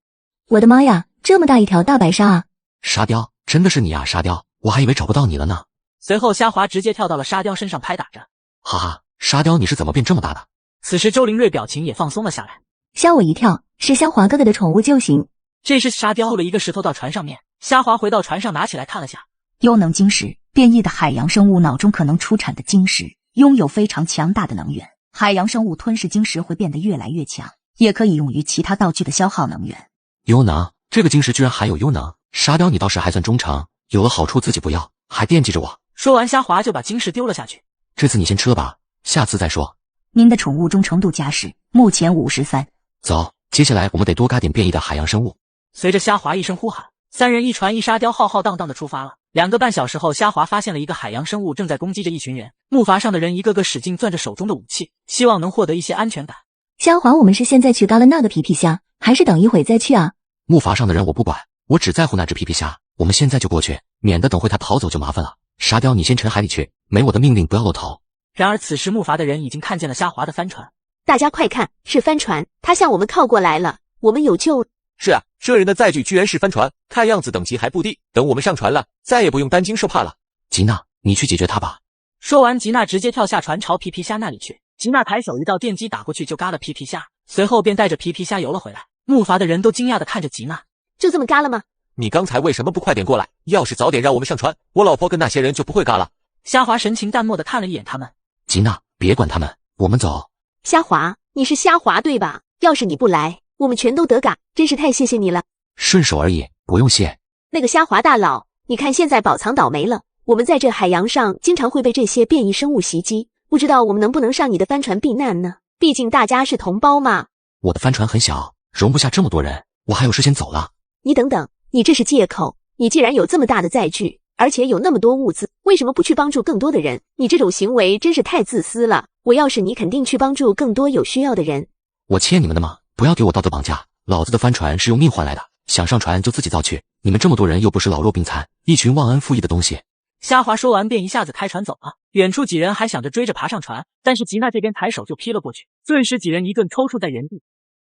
我的妈呀，这么大一条大白鲨啊！沙雕，真的是你啊，沙雕，我还以为找不到你了呢。随后虾滑直接跳到了沙雕身上拍打着，哈哈，沙雕你是怎么变这么大的？此时周灵瑞表情也放松了下来，吓我一跳，是虾滑哥哥的宠物救星。这时沙雕丢了一个石头到船上面，虾滑回到船上拿起来看了下，幽能晶石，变异的海洋生物脑中可能出产的晶石，拥有非常强大的能源。海洋生物吞噬晶石会变得越来越强，也可以用于其他道具的消耗能源。幽能，这个晶石居然还有幽能，沙雕你倒是还算忠诚，有了好处自己不要，还惦记着我。说完虾滑就把晶石丢了下去，这次你先吃了吧，下次再说。您的宠物忠诚度加10，目前53。走，接下来我们得多嘎点变异的海洋生物。随着虾滑一声呼喊，3人1船1沙雕浩浩荡荡的出发了。2个半小时后，虾滑发现了一个海洋生物正在攻击着一群人，木筏上的人一个个使劲攥着手中的武器，希望能获得一些安全感。虾滑，我们是现在去嘎了那个皮皮虾，还是等一会再去啊？木筏上的人我不管，我只在乎那只皮皮虾，我们现在就过去，免得等会他逃走就麻烦了。沙雕，你先沉海里去，没我的命令不要露头。然而此时木筏的人已经看见了虾滑的帆船，大家快看，是帆船，它向我们靠过来了，我们有救。是啊，这人的载具居然是帆船，看样子等级还不低，等我们上船了，再也不用担惊受怕了。吉娜，你去解决他吧。说完，吉娜直接跳下船朝皮皮虾那里去。吉娜抬手一道电击打过去就嘎了皮皮虾，随后便带着皮皮虾游了回来。木筏的人都惊讶地看着吉娜，就这么嘎了吗？你刚才为什么不快点过来？要是早点让我们上船，我老婆跟那些人就不会嘎了。虾滑神情淡漠地看了一眼他们。吉娜，别管他们，我们走。虾滑，你是虾滑对吧？要是你不来，我们全都得嘎，真是太谢谢你了。顺手而已，不用谢。那个虾滑大佬，你看现在宝藏岛没了，我们在这海洋上经常会被这些变异生物袭击，不知道我们能不能上你的帆船避难呢？毕竟大家是同胞嘛。我的帆船很小，容不下这么多人，我还有事先走了。你等等，你这是借口。你既然有这么大的载具，而且有那么多物资，为什么不去帮助更多的人？你这种行为真是太自私了。我要是你，肯定去帮助更多有需要的人。我欠你们的吗？不要给我道德绑架，老子的帆船是用命换来的，想上船就自己造去。你们这么多人又不是老弱病残，一群忘恩负义的东西。虾滑说完便一下子开船走了，远处几人还想着追着爬上船，但是吉娜这边抬手就劈了过去，顿时几人一顿抽搐在原地。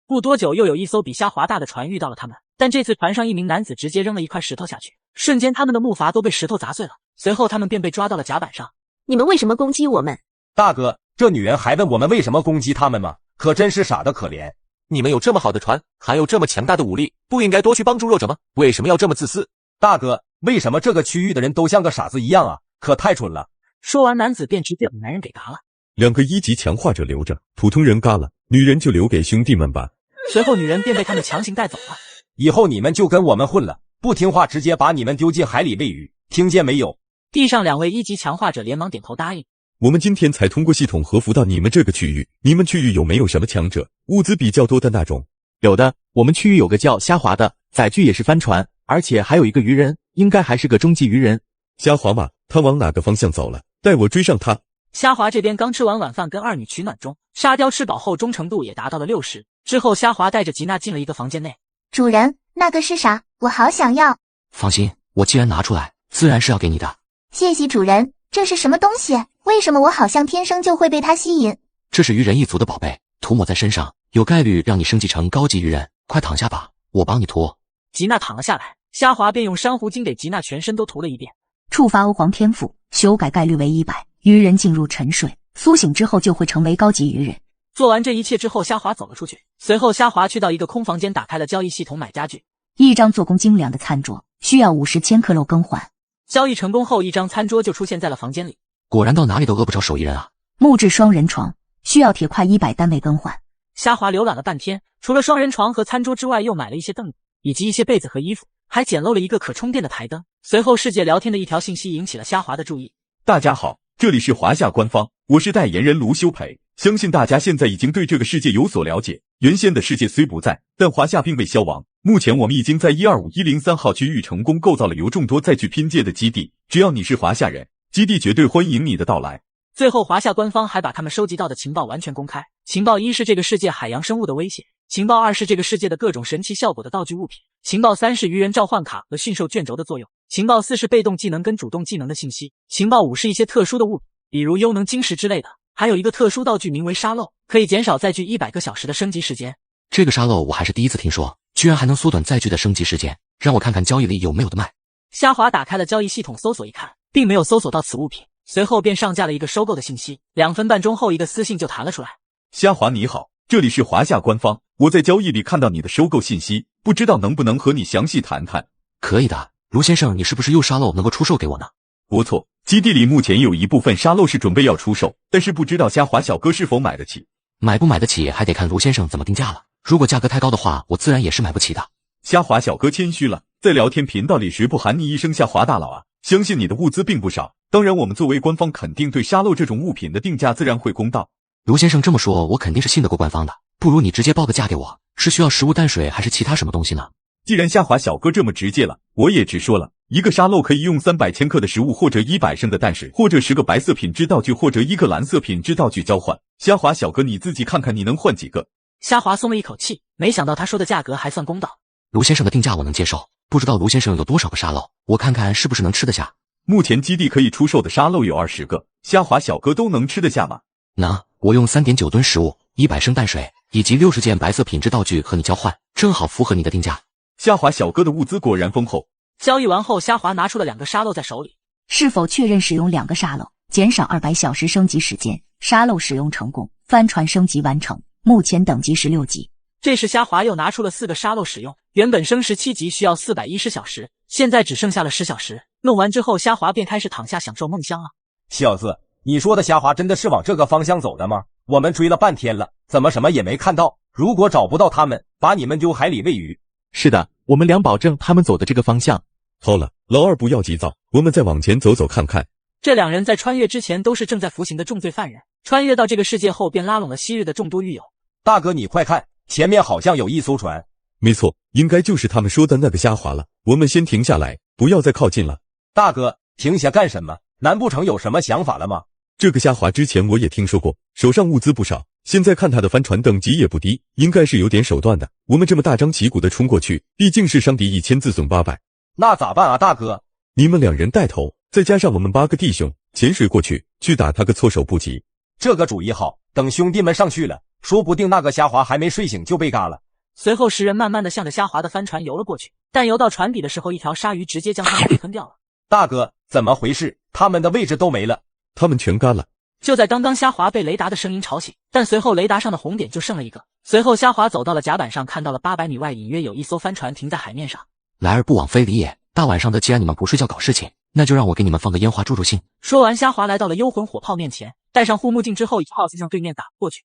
不多久，又有一艘比虾滑大的船遇到了他们，但这次船上一名男子直接扔了一块石头下去，瞬间他们的木筏都被石头砸碎了，随后他们便被抓到了甲板上。你们为什么攻击我们？大哥，这女人还问我们为什么攻击他们吗？可真是傻得可怜。你们有这么好的船，还有这么强大的武力，不应该多去帮助弱者吗？为什么要这么自私？大哥，为什么这个区域的人都像个傻子一样啊？可太蠢了。说完，男子便直接把男人给嘎了。2个1级强化者留着，普通人嘎了，女人就留给兄弟们吧。随后女人便被他们强行带走了。以后你们就跟我们混了，不听话直接把你们丢进海里喂鱼，听见没有？地上2位1级强化者连忙点头答应。我们今天才通过系统核服到你们这个区域，你们区域有没有什么强者，物资比较多的那种？有的，我们区域有个叫虾滑的，载具也是帆船，而且还有一个鱼人，应该还是个中级鱼人。虾滑嘛，他往哪个方向走了？带我追上他。虾滑这边刚吃完晚饭，跟二女取暖中，沙雕吃饱后忠诚度也达到了60。之后虾滑带着吉娜进了一个房间内。主人，那个是啥？我好想要。放心，我既然拿出来，自然是要给你的。谢谢主人。这是什么东西？为什么我好像天生就会被它吸引？这是鱼人一族的宝贝，涂抹在身上，有概率让你升级成高级鱼人。快躺下吧，我帮你涂。吉娜躺了下来，虾滑便用珊瑚精给吉娜全身都涂了一遍。触发欧皇天赋，修改概率为100，鱼人进入沉睡，苏醒之后就会成为高级鱼人。做完这一切之后，虾滑走了出去。随后虾滑去到一个空房间，打开了交易系统买家具。一张做工精良的餐桌，需要50千克肉更换。交易成功后，一张餐桌就出现在了房间里。果然到哪里都饿不着手艺人啊！木质双人床，需要铁块100单位更换。虾滑浏览了半天，除了双人床和餐桌之外，又买了一些凳子，以及一些被子和衣服，还捡漏了一个可充电的台灯。随后世界聊天的一条信息引起了虾滑的注意。大家好，这里是华夏官方，我是代言人卢修培。相信大家现在已经对这个世界有所了解。原先的世界虽不在，但华夏并未消亡。目前我们已经在125-103号区域成功构造了由众多载具拼接的基地。只要你是华夏人，基地绝对欢迎你的到来。最后，华夏官方还把他们收集到的情报完全公开。情报1是这个世界海洋生物的威胁，情报2是这个世界的各种神奇效果的道具物品，情报3是愚人召唤卡和驯兽卷轴的作用，情报4是被动技能跟主动技能的信息，情报5是一些特殊的物品，比如幽能晶石之类的，还有一个特殊道具名为沙漏，可以减少载具100个小时的升级时间。这个沙漏我还是第一次听说，居然还能缩短载具的升级时间，让我看看交易里有没有的卖。虾华打开了交易系统搜索一看，并没有搜索到此物品，随后便上架了一个收购的信息。2分半钟后，一个私信就弹了出来。虾华你好，这里是华夏官方，我在交易里看到你的收购信息，不知道能不能和你详细谈谈。可以的，卢先生，你是不是有沙漏能够出售给我呢？不错，基地里目前有一部分沙漏是准备要出售，但是不知道虾华小哥是否买得起。买不买得起还得看卢先生怎么定价了，如果价格太高的话，我自然也是买不起的。虾华小哥谦虚了，在聊天频道里谁不喊你一声虾华大佬啊？相信你的物资并不少，当然我们作为官方肯定对沙漏这种物品的定价自然会公道。卢先生这么说，我肯定是信得过官方的，不如你直接报个价给我，是需要食物淡水还是其他什么东西呢？既然虾华小哥这么直接了，我也直说了，一个沙漏可以用300千克的食物或者100升的淡水，或者10个白色品质道具或者1个蓝色品质道具交换。虾华小哥你自己看看你能换几个？虾华松了一口气，没想到他说的价格还算公道。卢先生的定价我能接受，不知道卢先生有多少个沙漏，我看看是不是能吃得下。目前基地可以出售的沙漏有20个，虾华小哥都能吃得下吗？那我用 3.9 吨食物、100升淡水以及60件白色品质道具和你交换，正好符合你的定价。虾华小哥的物资果然丰厚。交易完后，虾华拿出了2个沙漏在手里。是否确认使用2个沙漏，减少200小时升级时间？沙漏使用成功，帆船升级完成，目前等级16级。这时虾华又拿出了4个沙漏使用，原本升17级需要410小时，现在只剩下了10小时。弄完之后，虾华便开始躺下享受梦乡啊。小子，你说的虾华真的是往这个方向走的吗？我们追了半天了，怎么什么也没看到？如果找不到他们，把你们丢海里喂鱼。是的，我们俩保证他们走的这个方向。好了，老二不要急躁，我们再往前走走看看。这2人在穿越之前都是正在服刑的重罪犯人，穿越到这个世界后便拉拢了昔日的众多狱友。大哥你快看，前面好像有一艘船。没错，应该就是他们说的那个虾华了，我们先停下来，不要再靠近了。大哥，停下干什么？难不成有什么想法了吗？这个虾华之前我也听说过，手上物资不少，现在看他的帆船等级也不低，应该是有点手段的。我们这么大张旗鼓的冲过去，毕竟是伤敌1000自损800。那咋办啊大哥？你们2人带头，再加上我们8个弟兄，潜水过去，去打他个措手不及。这个主意好，等兄弟们上去了，说不定那个虾华还没睡醒就被嘎了。随后10人慢慢的向着虾华的帆船游了过去，但游到船底的时候，一条鲨鱼直接将他们给吞掉了。大哥，怎么回事？他们的位置都没了。他们全干了。就在刚刚，虾华被雷达的声音吵醒，但随后雷达上的红点就剩了一个。随后虾华走到了甲板上，看到了800米外隐约有一艘帆船停在海面上。来而不往非礼也，大晚上的既然你们不睡觉搞事情，那就让我给你们放个烟花助助兴。说完，虾华来到了幽魂火炮面前，戴上护目镜之后，一炮就向对面打过去，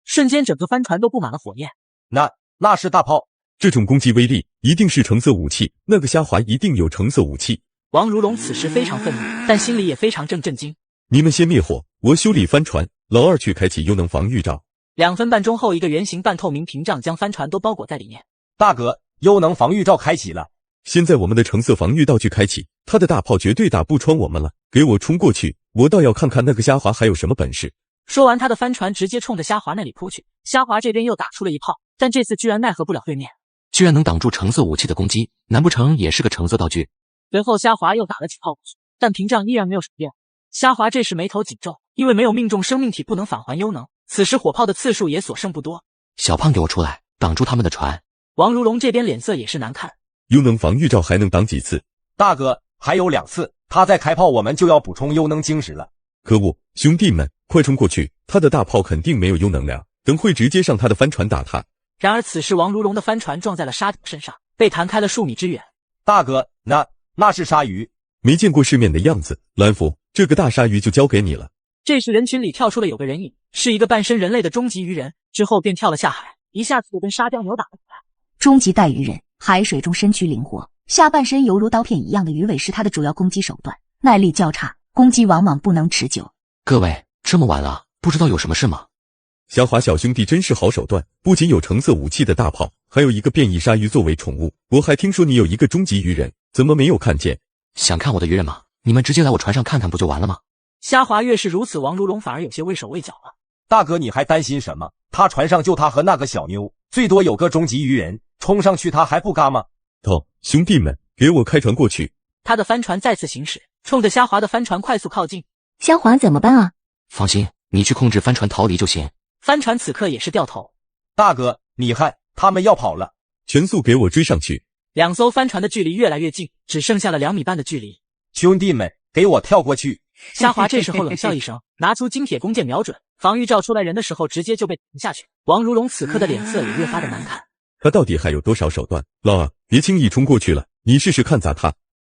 瞬间整个帆船都布满了火焰。那是大炮，这种攻击威力一定是橙色武器，那个虾华一定有橙色武器。王如龙此时非常愤怒，但心里也非常震惊。你们先灭火，我修理帆船，老二去开启幽能防御罩。2分半钟后，一个圆形半透明屏障将帆船都包裹在里面。大哥，幽能防御罩开启了。现在我们的橙色防御道具开启，他的大炮绝对打不穿我们了。给我冲过去，我倒要看看那个虾华还有什么本事。说完，他的帆船直接冲着虾华那里扑去。虾华这边又打出了一炮，但这次居然奈何不了对面，居然能挡住橙色武器的攻击，难不成也是个橙色道具？随后虾华又打了几炮过去，但屏障依然没有闪电。虾华这时眉头紧皱，因为没有命中生命体不能返还幽能，此时火炮的次数也所剩不多。小胖给我出来，挡住他们的船。王如龙这边脸色也是难看。幽能防御罩还能挡几次？大哥，还有2次，他再开炮我们就要补充幽能晶石了。可恶，兄弟们，快冲过去，他的大炮肯定没有幽能量，等会直接上他的帆船打他。然而此时王如龙的帆船撞在了沙雕身上，被弹开了数米之远。大哥，那是鲨鱼，没见过世面的样子。蓝福，这个大鲨鱼就交给你了。这时人群里跳出了有个人影，是一个半身人类的终极鱼人，之后便跳了下海，一下子就跟沙雕扭打了起来。终极带鱼人，海水中身躯灵活，下半身犹如刀片一样的鱼尾是他的主要攻击手段，耐力较差，攻击往往不能持久。各位，这么晚了，不知道有什么事吗？虾华小兄弟真是好手段，不仅有橙色武器的大炮，还有一个变异鲨鱼作为宠物。我还听说你有一个终极鱼人，怎么没有看见？想看我的鱼人吗？你们直接来我船上看看不就完了吗？虾滑越是如此，王如龙反而有些畏手畏脚了。大哥，你还担心什么？他船上就他和那个小妞，最多有个终极鱼人，冲上去他还不嘎吗？好，兄弟们，给我开船过去。他的帆船再次行驶，冲着虾滑的帆船快速靠近。虾滑怎么办啊？放心，你去控制帆船逃离就行。帆船此刻也是掉头。大哥，你看他们要跑了，全速给我追上去。两艘帆船的距离越来越近，只剩下了2米半的距离。兄弟们，给我跳过去！虾滑这时候冷笑一声，拿出金铁弓箭瞄准，防御罩出来人的时候直接就被顶下去。王如龙此刻的脸色也越发的难看。他到底还有多少手段？老二，别轻易冲过去了，你试试看砸他。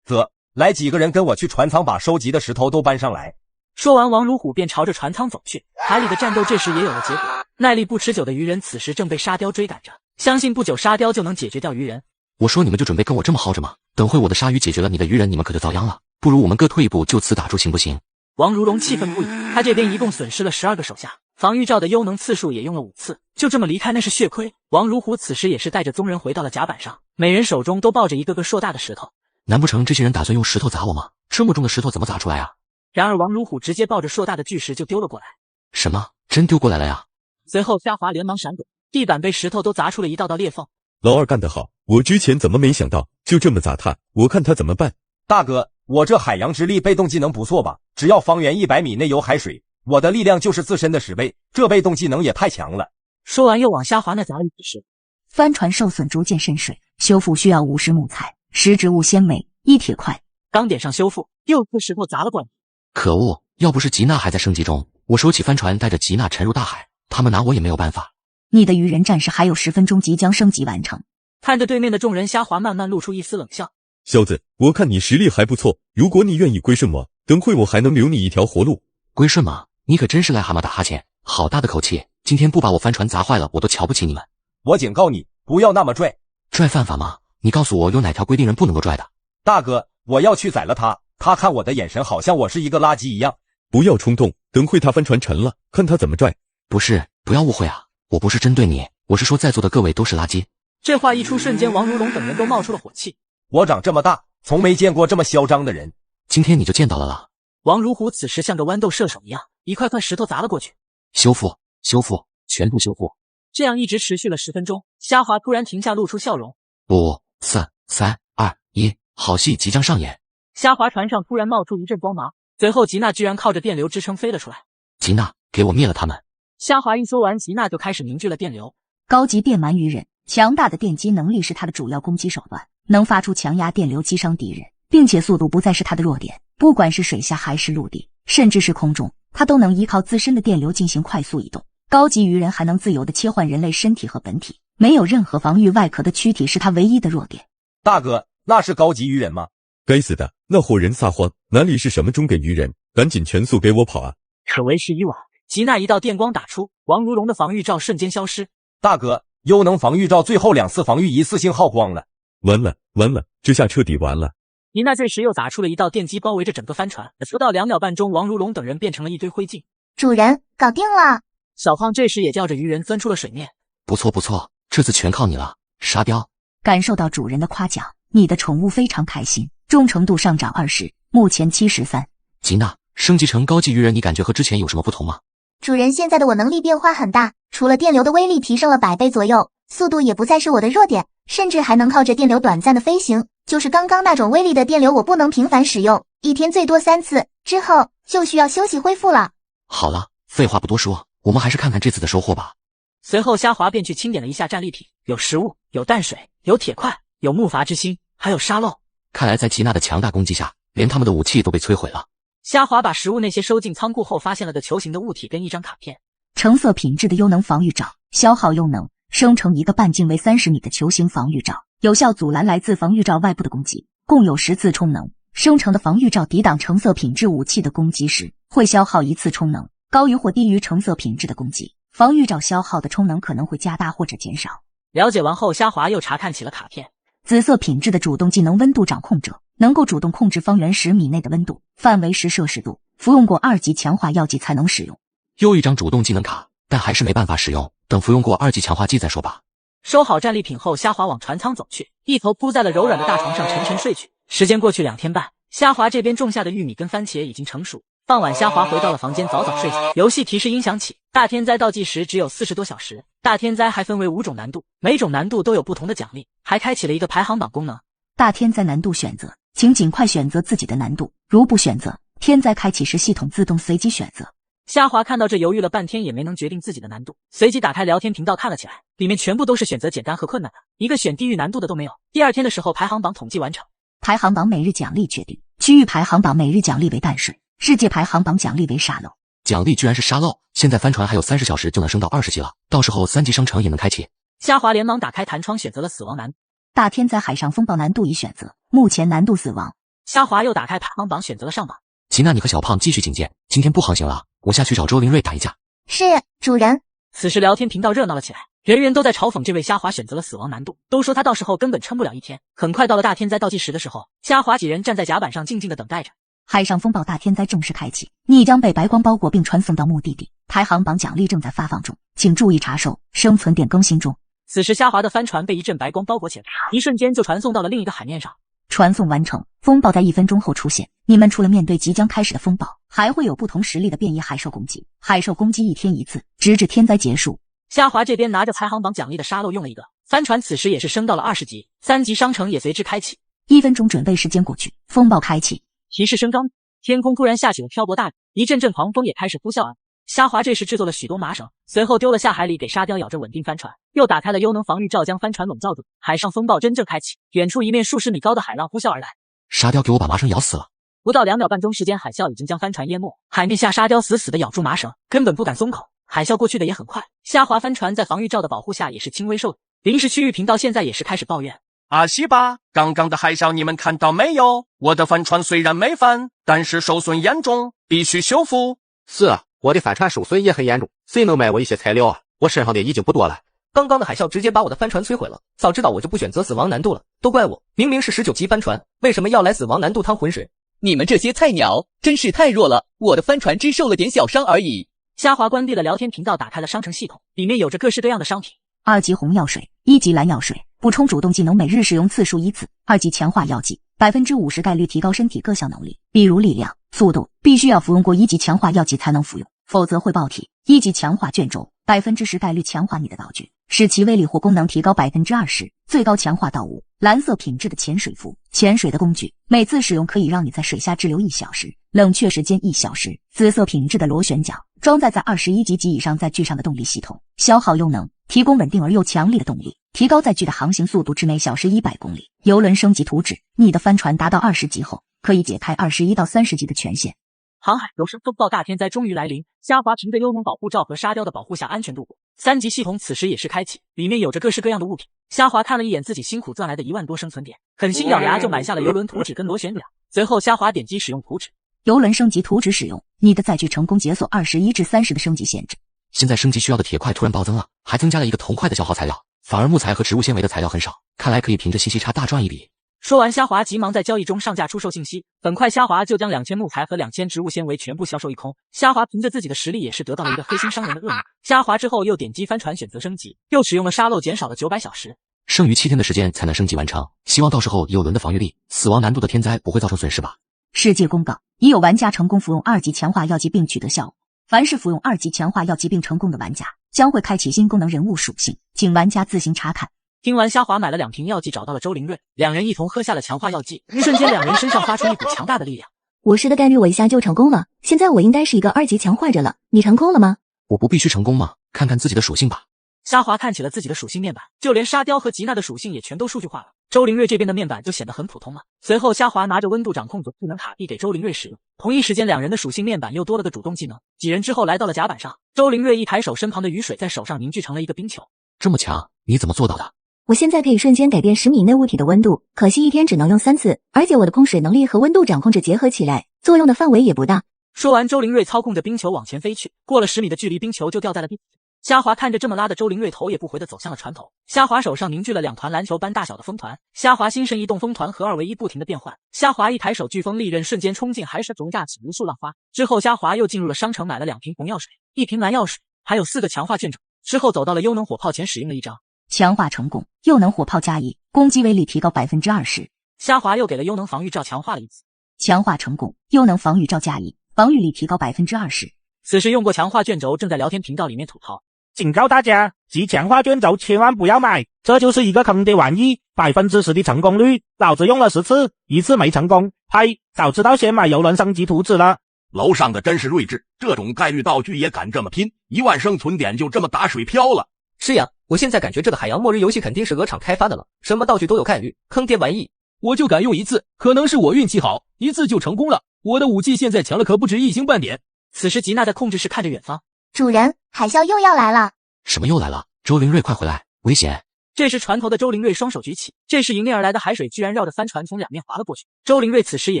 走，来几个人跟我去船舱，把收集的石头都搬上来。说完，王如虎便朝着船舱走去。海里的战斗这时也有了结果，耐力不持久的鱼人此时正被沙雕追赶着，相信不久沙雕就能解决掉鱼人。我说你们就准备跟我这么耗着吗？等会我的鲨鱼解决了你的鱼人，你们可就遭殃了。不如我们各退一步，就此打住，行不行？王如龙气愤不已，他这边一共损失了12个手下，防御罩的幽能次数也用了5次，就这么离开那是血亏。王如虎此时也是带着宗人回到了甲板上，每人手中都抱着一个个硕大的石头。难不成这些人打算用石头砸我吗？这么重的石头怎么砸出来啊？然而王如虎直接抱着硕大的巨石就丢了过来。什么？真丢过来了呀？随后虾滑连忙闪躲，地板被石头都砸出了一道道裂缝。老二干得好，我之前怎么没想到就这么砸他？我看他怎么办。大哥，我这海洋之力被动技能不错吧？只要方圆100米内有海水，我的力量就是自身的10倍，这被动技能也太强了。说完又往虾滑那砸了一巨石。帆船受损逐渐渗水，修复需要50木材、10植物纤维、1铁块。刚点上修复，又次石头砸了过来。可恶！要不是吉娜还在升级中，我收起帆船带着吉娜沉入大海，他们拿我也没有办法。你的鱼人战士还有10分钟即将升级完成。看着对面的众人，虾滑慢慢露出一丝冷笑。小子，我看你实力还不错，如果你愿意归顺我，等会我还能留你一条活路。归顺吗？你可真是癞蛤蟆打哈欠，好大的口气！今天不把我帆船砸坏了，我都瞧不起你们。我警告你，不要那么拽。拽犯法吗？你告诉我有哪条规定人不能够拽的？大哥，我要去宰了他，他看我的眼神好像我是一个垃圾一样。不要冲动，等会他帆船沉了，看他怎么拽。不是，不要误会啊，我不是针对你，我是说在座的各位都是垃圾。这话一出，瞬间王如龙等人都冒出了火气。我长这么大，从没见过这么嚣张的人。今天你就见到了啦。王如虎此时像个豌豆射手一样，一块块石头砸了过去。修复，修复，全部修复。这样一直持续了10分钟，虾滑突然停下，露出笑容。5、4、3、2、1，好戏即将上演。虾滑船上突然冒出一阵光芒，随后吉娜居然靠着电流支撑飞了出来。吉娜，给我灭了他们！虾滑一说完，吉娜就开始凝聚了电流。高级电鳗鱼人，强大的电击能力是他的主要攻击手段，能发出强压电流击伤敌人，并且速度不再是他的弱点。不管是水下还是陆地，甚至是空中，他都能依靠自身的电流进行快速移动。高级鱼人还能自由地切换人类身体和本体，没有任何防御外壳的躯体是他唯一的弱点。大哥，那是高级鱼人吗？该死的，那伙人撒谎，哪里是什么中等鱼人，赶紧全速给我跑啊！可为时已晚，吉娜一道电光打出，王如龙的防御罩瞬间消失。大哥，幽能防御罩最后2次防御一次性耗光了。完了，完了，这下彻底完了。吉娜这时又打出了一道电击，包围着整个帆船。不到2秒半中，王如龙等人变成了一堆灰烬。主人，搞定了！小胖这时也吊着鱼人钻出了水面。不错不错，这次全靠你了，沙雕。感受到主人的夸奖，你的宠物非常开心，忠诚度上涨20%，目前73。吉娜，升级成高级鱼人，你感觉和之前有什么不同吗？主人，现在的我能力变化很大，除了电流的威力提升了100倍左右，速度也不再是我的弱点，甚至还能靠着电流短暂的飞行。就是刚刚那种威力的电流，我不能频繁使用，一天最多3次，之后就需要休息恢复了。好了，废话不多说，我们还是看看这次的收获吧。随后虾滑便去清点了一下战利品，有食物，有淡水，有铁块，有木筏之心，还有沙漏。看来在吉娜的强大攻击下，连他们的武器都被摧毁了。虾滑把食物那些收进仓库后，发现了个球形的物体跟一张卡片。橙色品质的幽能防御罩，消耗幽能，生成一个半径为30米的球形防御罩，有效阻拦来自防御罩外部的攻击，共有10次充能。生成的防御罩抵挡橙色品质武器的攻击时，会消耗1次充能，高于或低于橙色品质的攻击，防御罩消耗的充能可能会加大或者减少。了解完后，虾滑又查看起了卡片。紫色品质的主动技能温度掌控者，能够主动控制方圆10米内的温度，范围10摄氏度，服用过2级强化药剂才能使用。又一张主动技能卡，但还是没办法使用，等服用过2级强化剂再说吧。收好战利品后，虾滑往船舱走去，一头扑在了柔软的大床上沉沉睡去。时间过去2天半，虾滑这边种下的玉米跟番茄已经成熟，傍晚，虾华回到了房间，早早睡下。游戏提示音响起，大天灾倒计时只有40多小时。大天灾还分为5种难度，每种难度都有不同的奖励，还开启了一个排行榜功能。大天灾难度选择，请尽快选择自己的难度，如不选择，天灾开启时系统自动随机选择。虾华看到这，犹豫了半天也没能决定自己的难度，随即打开聊天频道看了起来，里面全部都是选择简单和困难的，一个选地狱难度的都没有。第2天的时候，排行榜统计完成，排行榜每日奖励确定，区域排行榜每日奖励为淡水，世界排行榜奖励为沙漏。奖励居然是沙漏，现在帆船还有30小时就能升到20级了，到时候3级商城也能开启。虾华连忙打开弹窗，选择了死亡难度。大天灾海上风暴难度已选择，目前难度死亡。虾华又打开排行榜，选择了上榜。齐娜，你和小胖继续警戒，今天不航行了，我下去找周灵瑞打一架。是，主人。此时聊天频道热闹了起来，人人都在嘲讽这位虾华选择了死亡难度，都说他到时候根本撑不了1天。很快到了大天灾倒计时的时候，虾华几人站在甲板上静静的等待着。海上风暴大天灾正式开启，你将被白光包裹并传送到目的地，排行榜奖励正在发放中，请注意查收，生存点更新中。此时虾华的帆船被一阵白光包裹起来，一瞬间就传送到了另一个海面上。传送完成，风暴在1分钟后出现。你们除了面对即将开始的风暴，还会有不同实力的变异海兽攻击。海兽攻击1天1次，直至天灾结束。虾华这边拿着排行榜奖励的沙漏用了一个，帆船此时也是升到了20级，3级商城也随之开启。1分钟准备时间过去，风暴开启，提示声刚，天空突然下起了漂泊大雨，一阵阵狂风也开始呼啸而。虾华这时制作了许多麻绳，随后丢了下海里给沙雕咬着稳定帆船，又打开了幽能防御罩将帆船笼罩住。海上风暴真正开启，远处一面数十米高的海浪呼啸而来。沙雕给我把麻绳咬死了！不到2秒半钟时间，海啸已经将帆船淹没，海面下沙雕死死的咬住麻绳，根本不敢松口。海啸过去的也很快，虾华帆船在防御罩的保护下也是轻微受阻。临时区域频道现在也是开始抱怨：阿西吧，刚刚的海啸你们看到没有？我的帆船虽然没翻，但是受损严重，必须修复。是啊，我的帆船受损也很严重，谁能卖我一些材料啊？我身上的已经不多了。刚刚的海啸直接把我的帆船摧毁了，早知道我就不选择死亡难度了，都怪我，明明是19级帆船，为什么要来死亡难度趟浑水？你们这些菜鸟真是太弱了，我的帆船只受了点小伤而已。虾华关闭了聊天频道，打开了商城系统，里面有着各式各样的商品。2级红药水，1级蓝药水，补充主动技能每日使用次数1次。2级强化药剂，50%概率提高身体各项能力，比如力量、速度，必须要服用过1级强化药剂才能服用，否则会爆体。1级强化卷轴，10%概率强化你的道具，使其威力或功能提高20%，最高强化到5。蓝色品质的潜水服，潜水的工具，每次使用可以让你在水下滞留1小时，冷却时间1小时。紫色品质的螺旋桨，装载在21级及以上载具上的动力系统，消耗优能，提供稳定而又强力的动力，提高载具的航行速度至每小时100公里。邮轮升级图纸，你的帆船达到20级后，可以解开21到30级的权限。航海有声风暴大天灾终于来临，虾华凭着幽能保护罩和沙雕的保护下安全度过。3级系统此时也是开启，里面有着各式各样的物品。虾华看了一眼自己辛苦赚来的1万多生存点，狠心咬牙就买下了游轮图纸跟螺旋桨。随后虾华点击使用图纸，游轮升级图纸使用，你的载具成功解锁21至30的升级限制。现在升级需要的铁块突然暴增了，还增加了一个铜块的消耗材料，反而木材和植物纤维的材料很少，看来可以凭着信息差大赚一笔。说完，虾华急忙在交易中上架出售信息，很快虾华就将2000木材和2000植物纤维全部销售一空。虾华凭着自己的实力也是得到了一个黑心商人的恶名。虾华之后又点击帆船选择升级，又使用了沙漏减少了900小时，剩余7天的时间才能升级完成，希望到时候有轮的防御力、死亡难度的天灾不会造成损失吧。世界公告，已有玩家成功服用2级强化药剂并取得效果，凡是服用2级强化药剂并成功的玩家将会开启新功能人物属性，请玩家自行查看。听完，虾华买了2瓶药剂，找到了周灵瑞，两人一同喝下了强化药剂，瞬间两人身上发出一股强大的力量。我试的概率我一下就成功了，现在我应该是一个2级强化者了。你成功了吗？我不必须成功吗？看看自己的属性吧。虾华看起了自己的属性面板，就连沙雕和吉娜的属性也全都数据化了。周灵瑞这边的面板就显得很普通了。随后虾华拿着温度掌控组技能卡递给周灵瑞使用，同一时间两人的属性面板又多了个主动技能。几人之后来到了甲板上，周灵瑞一抬手，身旁的雨水在手上凝聚成了一个冰球。这么强，你怎么做到的？我现在可以瞬间改变10米以内物体的温度，可惜1天只能用3次，而且我的控水能力和温度掌控者结合起来，作用的范围也不大。说完，周灵瑞操控着冰球往前飞去，过了10米的距离，冰球就掉在了地。虾华看着这么拉的周灵瑞，头也不回地走向了船头。虾华手上凝聚了2团篮球般大小的风团，虾华心神一动，风团合2为1，不停地变换。虾华一抬手，飓风利刃瞬间冲进海水中，炸起无数浪花。之后虾华又进入了商城，买了2瓶红药水、1瓶蓝药水，还有4个强化卷轴。之后走到了幽能火炮前，使用了一招强化成功，幽能火炮加1，攻击威力提高20%。虾华又给了幽能防御罩强化了一次，强化成功，幽能防御罩加1，防御力提高20%。此时用过强化卷轴正在聊天频道里面吐槽，警告大家，集强化卷轴千万不要买，这就是一个坑爹玩意，10%的成功率，老子用了10次，1次没成功，呸！早知道先买游轮升级图纸了。楼上的真是睿智，这种概率道具也敢这么拼，1万生存点就这么打水漂了。是呀，我现在感觉这个海洋末日游戏肯定是鹅厂开发的了，什么道具都有概率，坑爹玩意。我就敢用1次，可能是我运气好，1次就成功了。我的武器现在强了可不止1星半点。此时吉娜在控制室看着远方，主人，海啸又要来了。什么又来了？周灵瑞，快回来，危险！这时船头的周灵瑞双手举起，这时迎面而来的海水居然绕着帆船从两面划了过去。周灵瑞此时也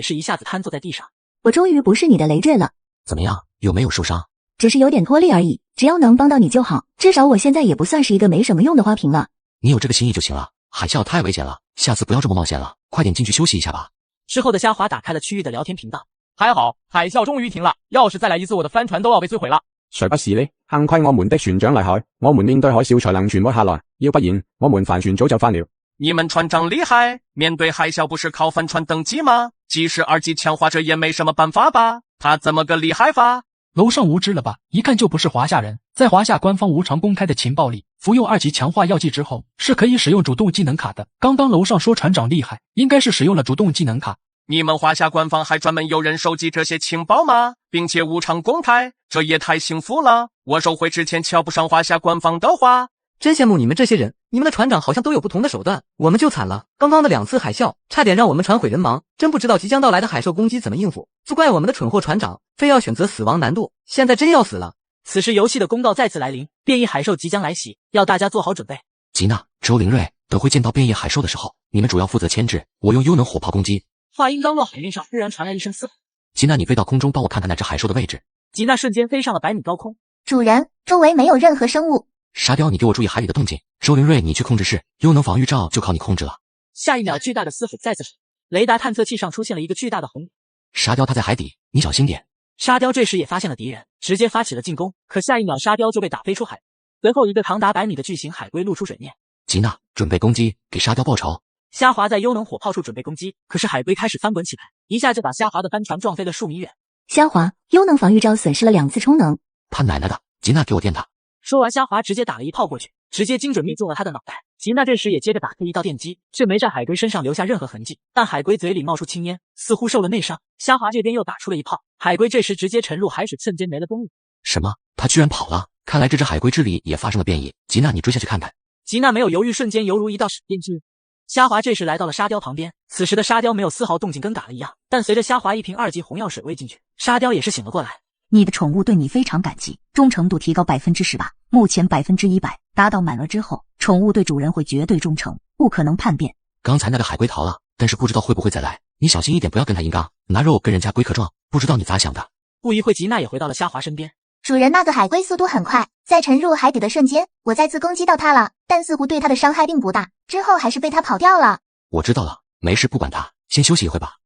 是一下子瘫坐在地上。我终于不是你的累赘了。怎么样？有没有受伤？只是有点脱力而已，只要能帮到你就好，至少我现在也不算是一个没什么用的花瓶了。你有这个心意就行了，海啸太危险了，下次不要这么冒险了，快点进去休息一下吧。之后的虾滑打开了区域的聊天频道，还好，海啸终于停了，要是再来一次，我的帆船都要被摧毁了。誰不是呢？幸虧我們的船長厲害，我們面對海嘯才能存活下來，要不然我們帆船早就翻了。你们船長厲害，面對海嘯不是靠帆船登基嗎？即使2級強化者也沒什麼辦法吧？他怎麼個厲害法？樓上無知了吧，一看就不是華夏人。在華夏官方無償公開的情報裡，服用2級強化藥劑之後，是可以使用主動技能卡的。剛剛樓上說船長厲害，應該是使用了主動技能卡。你们华夏官方还专门有人收集这些情报吗？并且无偿公开，这也太幸福了。我收回之前瞧不上华夏官方的话。真羡慕你们这些人，你们的船长好像都有不同的手段，我们就惨了。刚刚的2次海啸，差点让我们船毁人亡，真不知道即将到来的海兽攻击怎么应付。就怪我们的蠢货船长，非要选择死亡难度，现在真要死了。此时游戏的公告再次来临，变异海兽即将来袭，要大家做好准备。吉娜、周灵瑞，等会见到变异海兽的时候，你们主要负责牵制，我用幽能火炮攻击。话音刚落，海面上忽然传来一声嘶吼。吉娜，你飞到空中帮我看看那只海兽的位置。吉娜瞬间飞上了100米高空。主人，周围没有任何生物。沙雕，你给我注意海里的动静。周灵瑞，你去控制室，幽能防御罩就靠你控制了。下一秒，巨大的嘶吼再次，雷达探测器上出现了一个巨大的红点。沙雕，他在海底，你小心点。沙雕这时也发现了敌人，直接发起了进攻。可下一秒，沙雕就被打飞出海。随后，一个长达100米的巨型海龟露出水面。吉娜，准备攻击，给沙雕报仇。虾滑在幽能火炮处准备攻击，可是海龟开始翻滚起来，一下就把虾滑的帆船撞飞了数米远。虾滑，幽能防御罩损失了2次充能。他奶奶的，吉娜给我电他。说完，虾滑直接打了一炮过去，直接精准命中了他的脑袋。吉娜这时也接着打出一道电击，却没在海龟身上留下任何痕迹，但海龟嘴里冒出青烟，似乎受了内伤。虾滑这边又打出了一炮，海龟这时直接沉入海水，瞬间没了踪影。什么？他居然跑了？看来这只海龟之里也发生了变异。吉娜，你追下去看看。吉娜没有犹豫，瞬间犹如一道闪电之。虾滑这时来到了沙雕旁边，此时的沙雕没有丝毫动静，跟打了一样。但随着虾滑一瓶2级红药水喂进去，沙雕也是醒了过来。你的宠物对你非常感激，忠诚度提高18%，目前100%，达到满额之后，宠物对主人会绝对忠诚，不可能叛变。刚才那个海龟逃了，但是不知道会不会再来，你小心一点，不要跟他硬刚，拿肉跟人家龟壳撞，不知道你咋想的。不一会，吉娜也回到了虾滑身边。主人，那个海龟速度很快，在沉入海底的瞬间，我再次攻击到它了，但似乎对它的伤害并不大，之后还是被它跑掉了。我知道了，没事，不管它，先休息一会吧。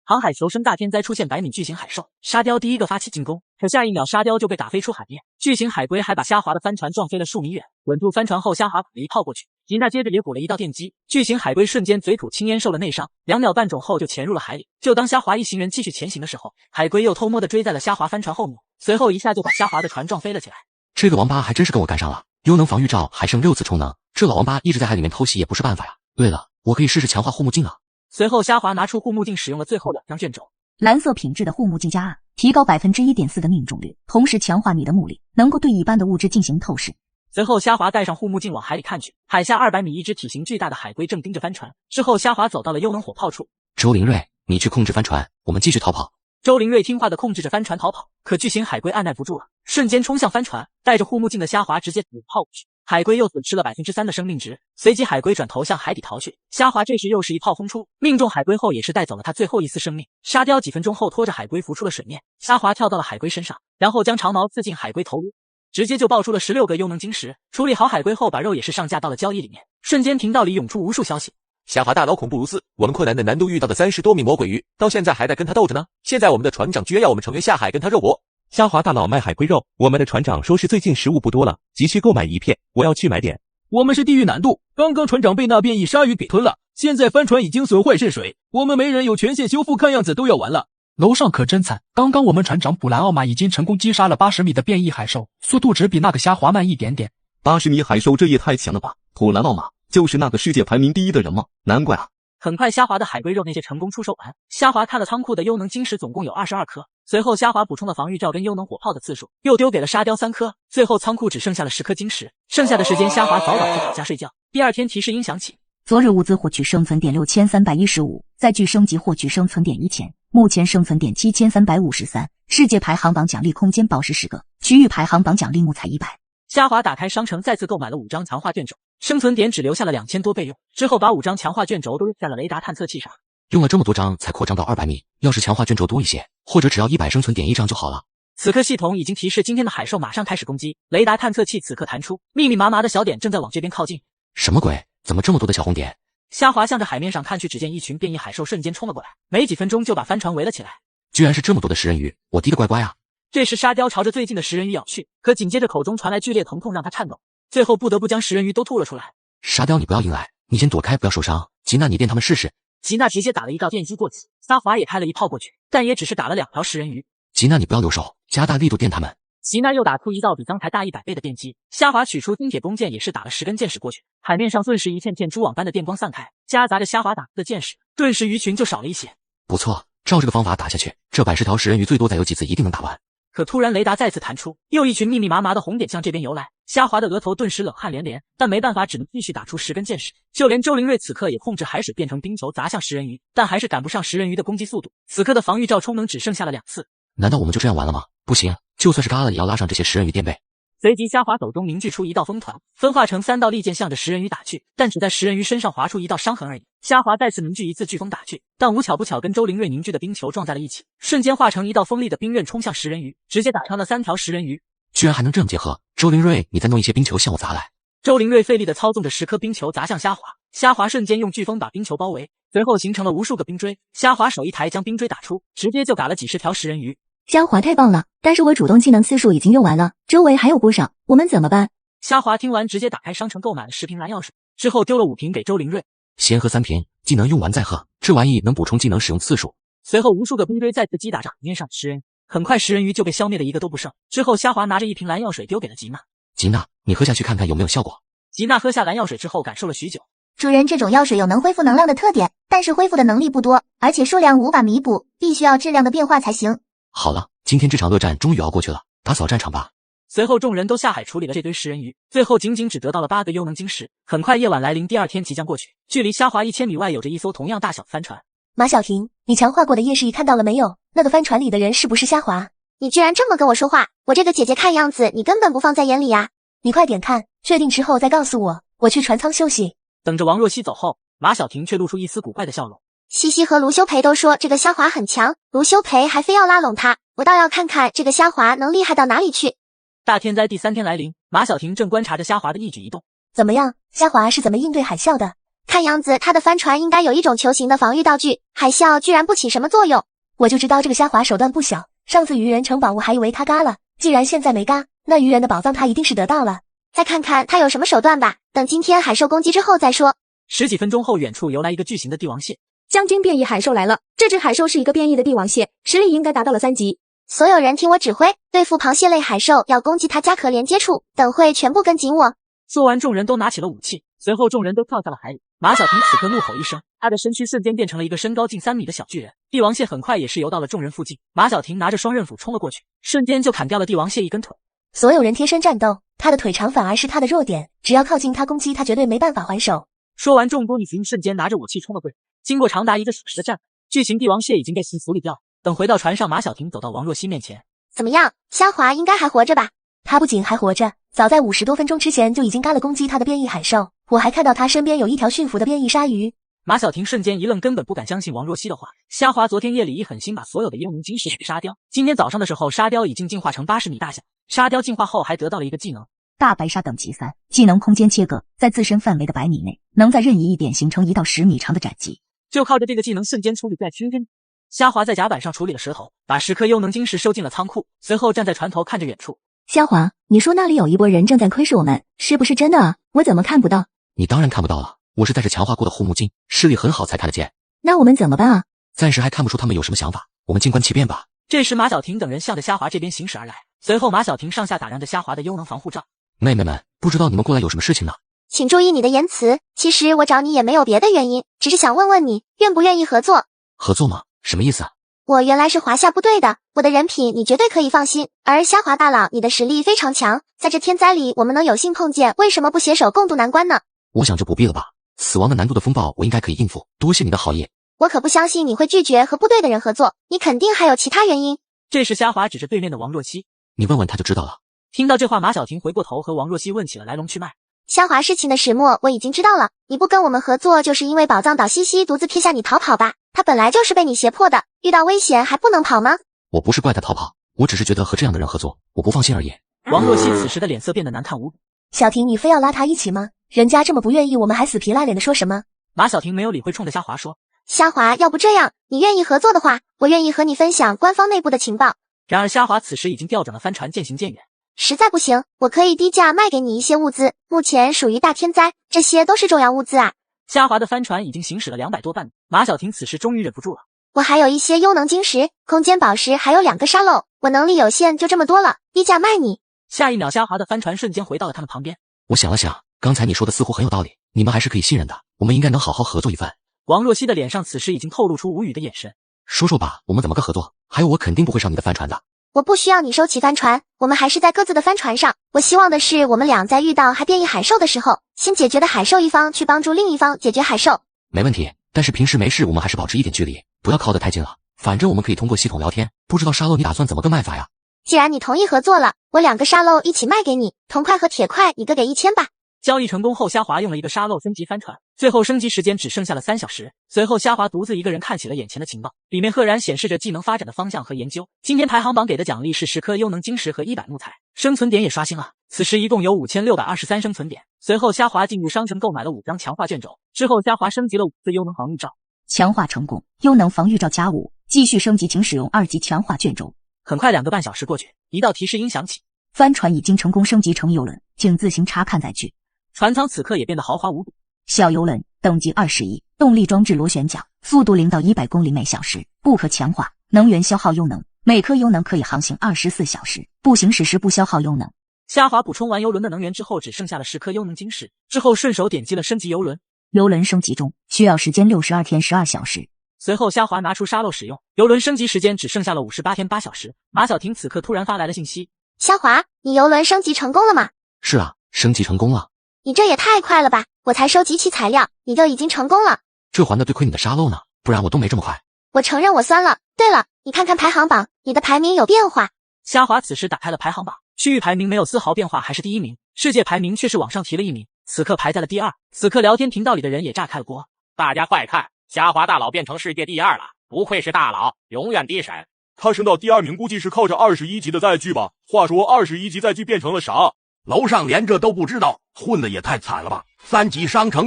航海求生大天灾出现100米巨型海兽，沙雕第一个发起进攻，可下一秒沙雕就被打飞出海面，巨型海龟还把虾滑的帆船撞飞了数米远。稳住帆船后，虾滑补了一炮过去，吉娜接着也补了一道电击，巨型海龟瞬间嘴吐青烟，受了内伤，2秒半种后就潜入了海里。就当虾滑一行人继续前行的时候，海龟又偷摸的追在了虾滑帆船后面，随后一下就把虾滑的船撞飞了起来。这个王八还真是跟我干上了，幽能防御罩还剩6次充能，这老王八一直在海里面偷袭也不是办法呀。对了，我可以试试强化护目镜了。随后虾滑拿出护目镜，使用了最后2张卷轴。蓝色品质的护目镜加2，提高1.4%的命中率，同时强化你的目力，能够对一般的物质进行透视。随后虾滑戴上护目镜往海里看去，海下200米，一只体型巨大的海龟正盯着帆船。之后虾滑走到了幽能火炮处。周灵瑞，你去控制帆船，我们继续逃跑。周灵瑞听话的控制着帆船逃跑，可巨型海龟按耐不住了，瞬间冲向帆船，戴着护目镜的虾滑直接补炮过去，海龟又损失了3%的生命值，随即海龟转头向海底逃去。虾滑这时又是一炮轰出，命中海龟后也是带走了他最后一丝生命。沙雕几分钟后拖着海龟浮出了水面，虾滑跳到了海龟身上，然后将长矛刺进海龟头颅，直接就爆出了16个幽能晶石。处理好海龟后，把肉也是上架到了交易里面，瞬间频道里涌出无数消息。虾滑大佬恐怖如斯，我们困难的难度遇到的30多米魔鬼鱼，到现在还在跟他斗着呢。现在我们的船长居然要我们成员下海跟他肉搏。虾滑大佬卖海龟肉，我们的船长说是最近食物不多了，急需购买1片，我要去买点。我们是地狱难度，刚刚船长被那变异鲨鱼给吞了，现在帆船已经损坏渗水，我们没人有权限修复，看样子都要完了。楼上可真惨，刚刚我们船长普兰奥马已经成功击杀了80米的变异海兽，速度只比那个虾滑慢一点点。80米海兽这也太强了吧！普兰奥马就是那个世界排名第1的人吗？难怪啊！很快，虾滑的海龟肉那些成功出售完。虾滑看了仓库的幽能晶石总共有22颗，随后虾滑补充了防御罩跟幽能火炮的次数，又丢给了沙雕3颗，最后仓库只剩下了10颗晶石。剩下的时间，虾滑早早去躺下睡觉。第二天提示音响起，昨日物资获取生存点6315，在距升级获取生存点1000，目前生存点7353，世界排行榜奖励空间宝石10个，区域排行榜奖励木材100。虾滑打开商城，再次购买了5张强化卷轴，生存点只留下了2000多备用，之后把5张强化卷轴都用在了雷达探测器上。用了这么多张才扩张到200米，要是强化卷轴多一些，或者只要100生存点1张就好了。此刻系统已经提示今天的海兽马上开始攻击，雷达探测器此刻弹出，密密麻麻的小点正在往这边靠近。什么鬼？怎么这么多的小红点？虾滑向着海面上看去，只见一群变异海兽瞬间冲了过来，没几分钟就把帆船围了起来。居然是这么多的食人鱼，我滴个乖乖啊！这时沙雕朝着最近的食人鱼咬去，可紧接着口中传来剧烈疼痛让他颤抖，最后不得不将食人鱼都吐了出来。沙雕，你不要硬来，你先躲开，不要受伤。吉娜，你电他们试试。吉娜直接打了一道电击过去，沙滑也开了一炮过去，但也只是打了2条食人鱼。吉娜，你不要留手，加大力度电他们。吉娜又打出一道比刚才大100倍的电击，虾滑取出金铁弓箭，也是打了10根箭矢过去，海面上顿时一片片蛛网般的电光散开，夹杂着虾滑打出的箭矢，顿时鱼群就少了一些。不错，照这个方法打下去，这110条食人鱼最多再有几次一定能打完。可突然雷达再次弹出，又一群密密麻麻的红点向这边游来，虾滑的额头顿时冷汗连连，但没办法，只能继续打出10根箭矢。就连周灵瑞此刻也控制海水变成冰球砸向食人鱼，但还是赶不上食人鱼的攻击速度。此刻的防御罩充能只剩下了2次。难道我们就这样完了吗？不行，就算是嘎了也要拉上这些食人鱼垫背。随即虾滑手中凝聚出一道风团，分化成3道利剑向着食人鱼打去，但只在食人鱼身上划出一道伤痕而已。虾滑再次凝聚一次飓风打去，但无巧不巧跟周灵瑞凝聚的冰球撞在了一起，瞬间化成一道锋利的冰刃冲向食人鱼，直接打穿了3条食人鱼。居然还能这么结合！周灵瑞，你再弄一些冰球向我砸来。周灵瑞费力的操纵着10颗冰球砸向虾滑，虾滑瞬间用飓风把冰球包围，随后形成了无数个冰锥。虾滑手一抬将冰锥打出，直接就打了几10条食人鱼。虾滑太棒了，但是我主动技能次数已经用完了，周围还有不少，我们怎么办？虾滑听完直接打开商城购买了10瓶蓝药水，之后丢了5瓶给周灵瑞。先喝3瓶，技能用完再喝，这玩意能补充技能使用次数。随后无数个冰锥再次击打着海面上食人，很快食人鱼就被消灭的一个都不剩。之后虾滑拿着1瓶蓝药水丢给了吉娜。吉娜，你喝下去看看有没有效果。吉娜喝下蓝药水之后感受了许久。主人，这种药水有能恢复能量的特点，但是恢复的能力不多，而且数量无法弥补，必须要质量的变化才行。好了，今天这场恶战终于熬过去了，打扫战场吧。随后众人都下海处理了这堆食人鱼，最后仅只得到了8个幽能晶石。很快夜晚来临，第2天即将过去，距离虾滑1000米外有着一艘同样大小的帆船。马小婷，你强化过的夜视仪看到了没有？那个帆船里的人是不是虾滑？你居然这么跟我说话，我这个姐姐看样子你根本不放在眼里呀！你快点看，确定之后再告诉我，我去船舱休息。等着王若曦走后，马小婷却露出一丝古怪的笑容。西西和卢修培都说这个虾滑很强，卢修培还非要拉拢他，我倒要看看这个虾滑能厉害到哪里去。大天灾第3天来临，马小婷正观察着虾滑的一举一动。怎么样，虾滑是怎么应对海啸的？看样子他的帆船应该有一种球形的防御道具，海啸居然不起什么作用。我就知道这个虾滑手段不小，上次鱼人城堡我还以为他嘎了，既然现在没嘎，那鱼人的宝藏他一定是得到了。再看看他有什么手段吧，等今天海兽攻击之后再说。10几分钟后，远处游来一个巨型的帝王蟹。将军，变异海兽来了！这只海兽是一个变异的帝王蟹，实力应该达到了3级。所有人听我指挥，对付螃蟹类海兽要攻击它甲壳连接处，等会全部跟紧我。说完，众人都拿起了武器，随后众人都跳下了海里。马小婷此刻怒吼一声，她的身躯瞬间变成了一个身高近3米的小巨人。帝王蟹很快也是游到了众人附近，马小婷拿着双刃斧冲了过去，瞬间就砍掉了帝王蟹一根腿。所有人贴身战斗，他的腿长反而是他的弱点，只要靠近他攻击，他绝对没办法还手。说完，众多女兵瞬间拿着武器冲了过去。经过长达1个小时的战斗，巨型帝王蟹已经被处理掉。等回到船上，马小婷走到王若曦面前，怎么样？虾滑应该还活着吧？他不仅还活着，早在50多分钟之前就已经嘎了攻击他的变异海兽，我还看到他身边有一条驯服的变异鲨鱼。马小婷瞬间一愣，根本不敢相信王若曦的话。虾滑昨天夜里一狠心把所有的幽灵晶石给沙雕，今天早上的时候，沙雕已经进化成80米大小。沙雕进化后还得到了一个技能。大白鲨等级3，技能空间切割，在自身范围的100米内，能在任意一点形成1到10米长的斩击。就靠着这个技能瞬间处理在区分。虾滑在甲板上处理了石头，把10颗幽能晶石收进了仓库，随后站在船头看着远处。虾滑，你说那里有一波人正在窥视我们，是不是真的啊？我怎么看不到？你当然看不到了，我是带着强化过的护目镜，视力很好才看得见。那我们怎么办啊？暂时还看不出他们有什么想法，我们静观其变吧。这时马小婷等人向着虾华这边行驶而来，随后马小婷上下打量着虾华的优能防护罩。妹妹们，不知道你们过来有什么事情呢？请注意你的言辞，其实我找你也没有别的原因，只是想问问你愿不愿意合作。合作吗？什么意思啊？我原来是华夏部队的，我的人品你绝对可以放心。而虾华大佬，你的实力非常强，在这天灾里我们能有幸碰见，为什么不携手共度难关呢？我想就不必了吧，死亡的难度的风暴我应该可以应付，多谢你的好意。我可不相信你会拒绝和部队的人合作，你肯定还有其他原因。这时虾华指着对面的王若曦，你问问他就知道了。听到这话，马小婷回过头和王若曦问起了来龙去脉。虾华事情的始末我已经知道了，你不跟我们合作就是因为宝藏岛西西独自撇下你逃跑吧？他本来就是被你胁迫的，遇到危险还不能跑吗？我不是怪他逃跑，我只是觉得和这样的人合作我不放心而已。王若曦此时的脸色变得难看无比。小婷，你非要拉他一起吗？人家这么不愿意，我们还死皮赖脸的说什么？马小婷没有理会，冲着虾华说，虾华，要不这样，你愿意合作的话，我愿意和你分享官方内部的情报。然而虾华此时已经调转了帆船，渐行渐远。实在不行，我可以低价卖给你一些物资，目前属于大天灾，这些都是重要物资啊。虾华的帆船已经行驶了200多半，马小婷此时终于忍不住了。我还有一些优能晶石、空间宝石，还有2个沙漏，我能力有限，就这么多了，低价卖你。下一秒，虾华的帆船瞬间回到了他们旁边。我想了想，刚才你说的似乎很有道理，你们还是可以信任的，我们应该能好好合作一番。王若曦的脸上此时已经透露出无语的眼神。说说吧，我们怎么个合作？还有我肯定不会上你的帆船的。我不需要你收起帆船，我们还是在各自的帆船上。我希望的是，我们俩在遇到还变异海兽的时候，先解决的海兽一方去帮助另一方解决海兽。没问题，但是平时没事我们还是保持一点距离，不要靠得太近了。反正我们可以通过系统聊天，不知道沙漏你打算怎么个卖法呀？既然你同意合作了，我2个沙漏一起卖给你，铜块和铁块你各给1000吧。交易成功后，虾华用了1个沙漏升级帆船，最后升级时间只剩下了3小时。随后虾华独自一个人看起了眼前的情报，里面赫然显示着技能发展的方向和研究。今天排行榜给的奖励是10颗优能晶石和100木材，生存点也刷新了，此时一共有5623生存点。随后虾华进入商城购买了5张强化卷轴，之后虾华升级了5次优能防御罩，强化成功，优能防御罩加5，继续升级请使用2级强化卷轴。很快2个半小时过去，一道提示音响起，帆船已经成功升级成游轮，请自行查看载具。船舱此刻也变得豪华无比。小游轮等级21，动力装置螺旋桨，速度0到100公里每小时，不可强化，能源消耗优能，每颗优能可以航行24小时，不行驶时不消耗优能。虾华补充完游轮的能源之后，只剩下了10颗优能晶石，之后顺手点击了升级游轮。游轮升级中，需要时间62天12小时。随后虾华拿出沙漏使用，游轮升级时间只剩下了58天8小时。马小婷此刻突然发来了信息，虾华，你游轮升级成功了吗？是啊，升级成功了。你这也太快了吧，我才收集齐材料，你就已经成功了。这还得多亏你的沙漏呢，不然我都没这么快。我承认我酸了。对了，你看看排行榜，你的排名有变化。虾华此时打开了排行榜，区域排名没有丝毫变化，还是第1名，世界排名却是往上提了1名，此刻排在了第2。此刻聊天频道里的人也炸开了锅，大家快看，虾华大佬变成世界第2了，不愧是大佬，永远第一审。他升到第2名估计是靠着21级的载具吧，话说21级载具变成了啥？楼上连这都不知道，混的也太惨了吧！3级商城